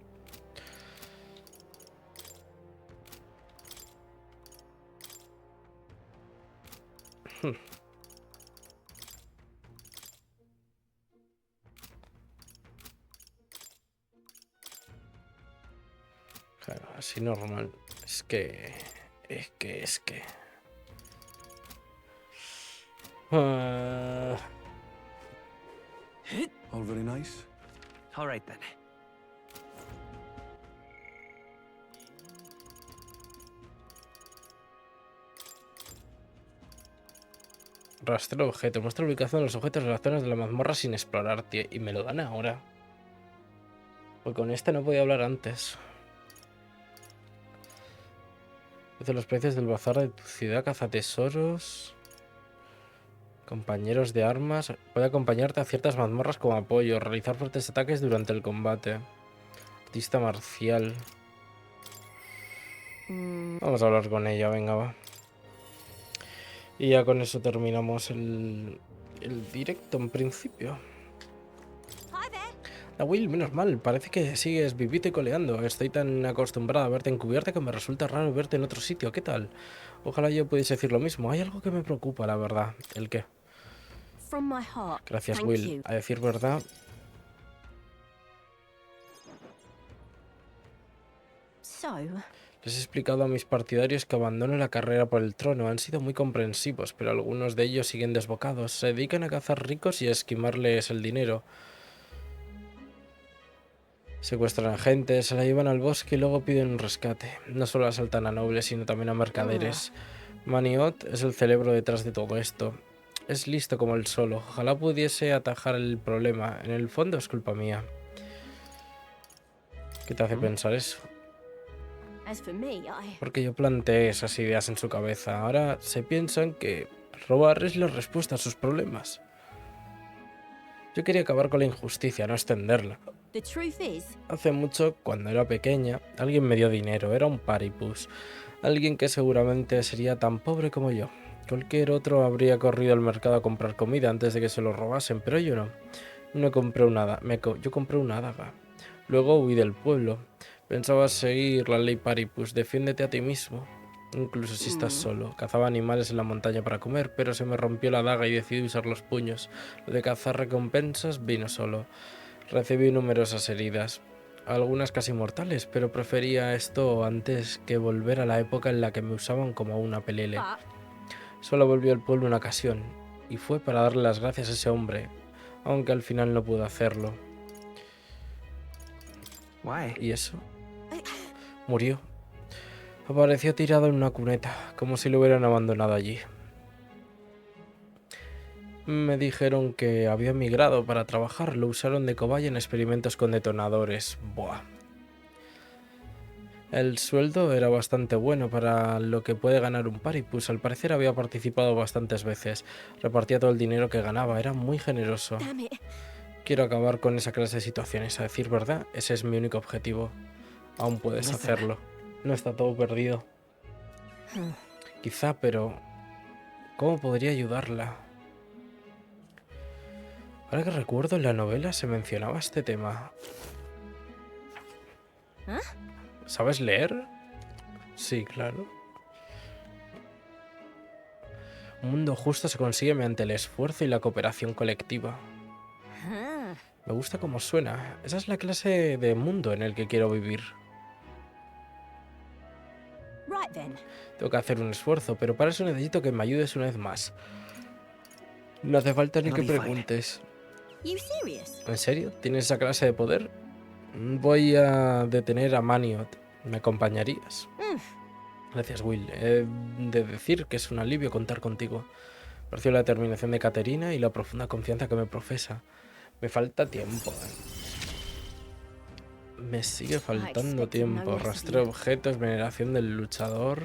A: Claro, así normal. Es que...
C: All very nice.
N: All right then.
A: Rastreo objeto. Muestra la ubicación de los objetos de las zonas de la mazmorra sin explorar, tío. Y me lo dan ahora. Pues con este no podía hablar antes. Dice los precios del bazar de tu ciudad, cazatesoros. Compañeros de armas. Puede acompañarte a ciertas mazmorras como apoyo. Realizar fuertes ataques durante el combate. Artista marcial. Vamos a hablar con ella, venga, va. Y ya con eso terminamos el directo en principio. Will, menos mal, parece que sigues vivito y coleando. Estoy tan acostumbrada a verte encubierta que me resulta raro verte en otro sitio. ¿Qué tal? Ojalá yo pudiese decir lo mismo. Hay algo que me preocupa, la verdad. ¿El qué? Gracias, Will. A decir verdad... Les he explicado a mis partidarios que abandonen la carrera por el trono. Han sido muy comprensivos, pero algunos de ellos siguen desbocados. Se dedican a cazar ricos y a esquimarles el dinero. Secuestran a gente, se la llevan al bosque y luego piden un rescate. No solo asaltan a nobles, sino también a mercaderes. Maniot es el cerebro detrás de todo esto. Es listo como el solo. Ojalá pudiese atajar el problema. En el fondo es culpa mía. ¿Qué te hace pensar eso? Porque yo planteé esas ideas en su cabeza. Ahora se piensan que robar es la respuesta a sus problemas. Yo quería acabar con la injusticia, no extenderla. Hace mucho, cuando era pequeña, alguien me dio dinero. Era un paripus. Alguien que seguramente sería tan pobre como yo. Cualquier otro habría corrido al mercado a comprar comida antes de que se lo robasen, pero yo no. No compré nada. Yo compré una daga. Luego huí del pueblo. Pensaba seguir la ley paripus. Defiéndete a ti mismo. Incluso si estás solo. Cazaba animales en la montaña para comer, pero se me rompió la daga y decidí usar los puños. Lo de cazar recompensas vino solo. Recibí numerosas heridas, algunas casi mortales, pero prefería esto antes que volver a la época en la que me usaban como una pelele. Solo volví al pueblo una ocasión, y fue para darle las gracias a ese hombre, aunque al final no pude hacerlo. ¿Y eso? Murió. Apareció tirado en una cuneta, como si lo hubieran abandonado allí. Me dijeron que había migrado para trabajar, lo usaron de cobaya en experimentos con detonadores. Buah. El sueldo era bastante bueno para lo que puede ganar un paripus. Al parecer había participado bastantes veces. Repartía todo el dinero que ganaba, era muy generoso. Quiero acabar con esa clase de situaciones, a decir verdad, ese es mi único objetivo. Aún puedes hacerlo. No está todo perdido. Quizá, pero ¿cómo podría ayudarla? Ahora que recuerdo, en la novela se mencionaba este tema. ¿Sabes leer? Sí, claro. Un mundo justo se consigue mediante el esfuerzo y la cooperación colectiva. Me gusta cómo suena. Esa es la clase de mundo en el que quiero vivir. Tengo que hacer un esfuerzo, pero para eso necesito que me ayudes una vez más. No hace falta ni que preguntes. ¿En serio? ¿Tienes esa clase de poder? Voy a detener a Maniot. ¿Me acompañarías? Gracias, Will. He de decir que es un alivio contar contigo. Aprecio la determinación de Caterina y la profunda confianza que me profesa. Me falta tiempo. Me sigue faltando tiempo. Rastreo objetos, veneración del luchador.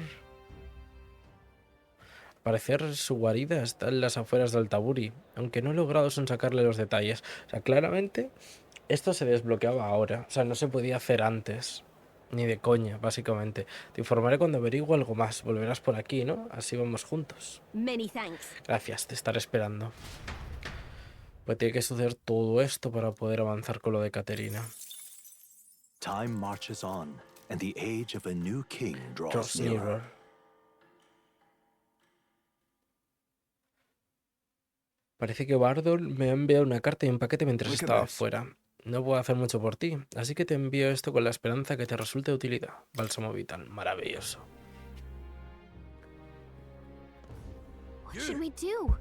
A: Al parecer su guarida está en las afueras de Altaburi, aunque no he logrado sacarle los detalles. O sea, claramente esto se desbloqueaba ahora. O sea, no se podía hacer antes. Ni de coña, básicamente. Te informaré cuando averigüe algo más. Volverás por aquí, ¿no? Así vamos juntos. Gracias, te estaré esperando. Pues tiene que suceder todo esto para poder avanzar con lo de Caterina.
C: Time marches on, and the age of a new king draws nearer.
A: Parece que Bardol me ha enviado una carta y un paquete mientras estaba fuera. No puedo hacer mucho por ti, así que te envío esto con la esperanza que te resulte de utilidad. Bálsamo vital, maravilloso.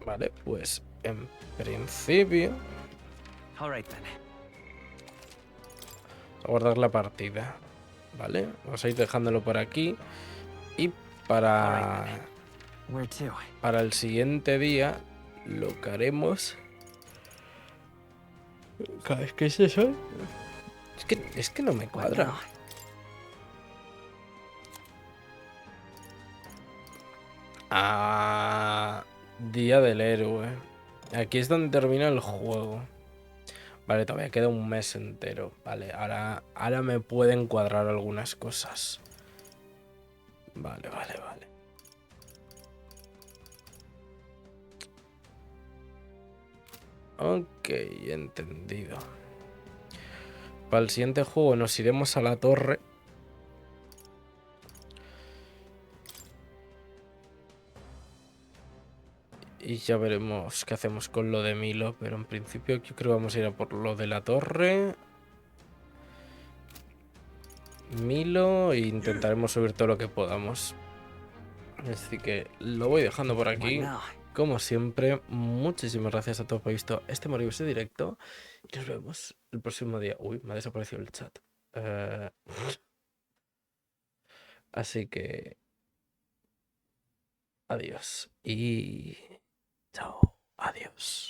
A: Vale, pues en principio vamos a guardar la partida. Vale, vamos a ir dejándolo por aquí. Y para el siguiente día lo que haremos... Es que es eso. Es que no me cuadra. Día del héroe. Aquí es donde termina el juego. Vale, todavía queda un mes entero. Vale, ahora me pueden cuadrar algunas cosas. Vale. Ok, entendido. Para el siguiente juego nos iremos a la torre. Y ya veremos qué hacemos con lo de Milo. Pero en principio yo creo que vamos a ir a por lo de la torre. Milo e intentaremos subir todo lo que podamos. Así que lo voy dejando por aquí. Como siempre, muchísimas gracias a todos por haber visto este maravilloso directo. Y nos vemos el próximo día. Uy, me ha desaparecido el chat. Así que... adiós. Y... chao. Adiós.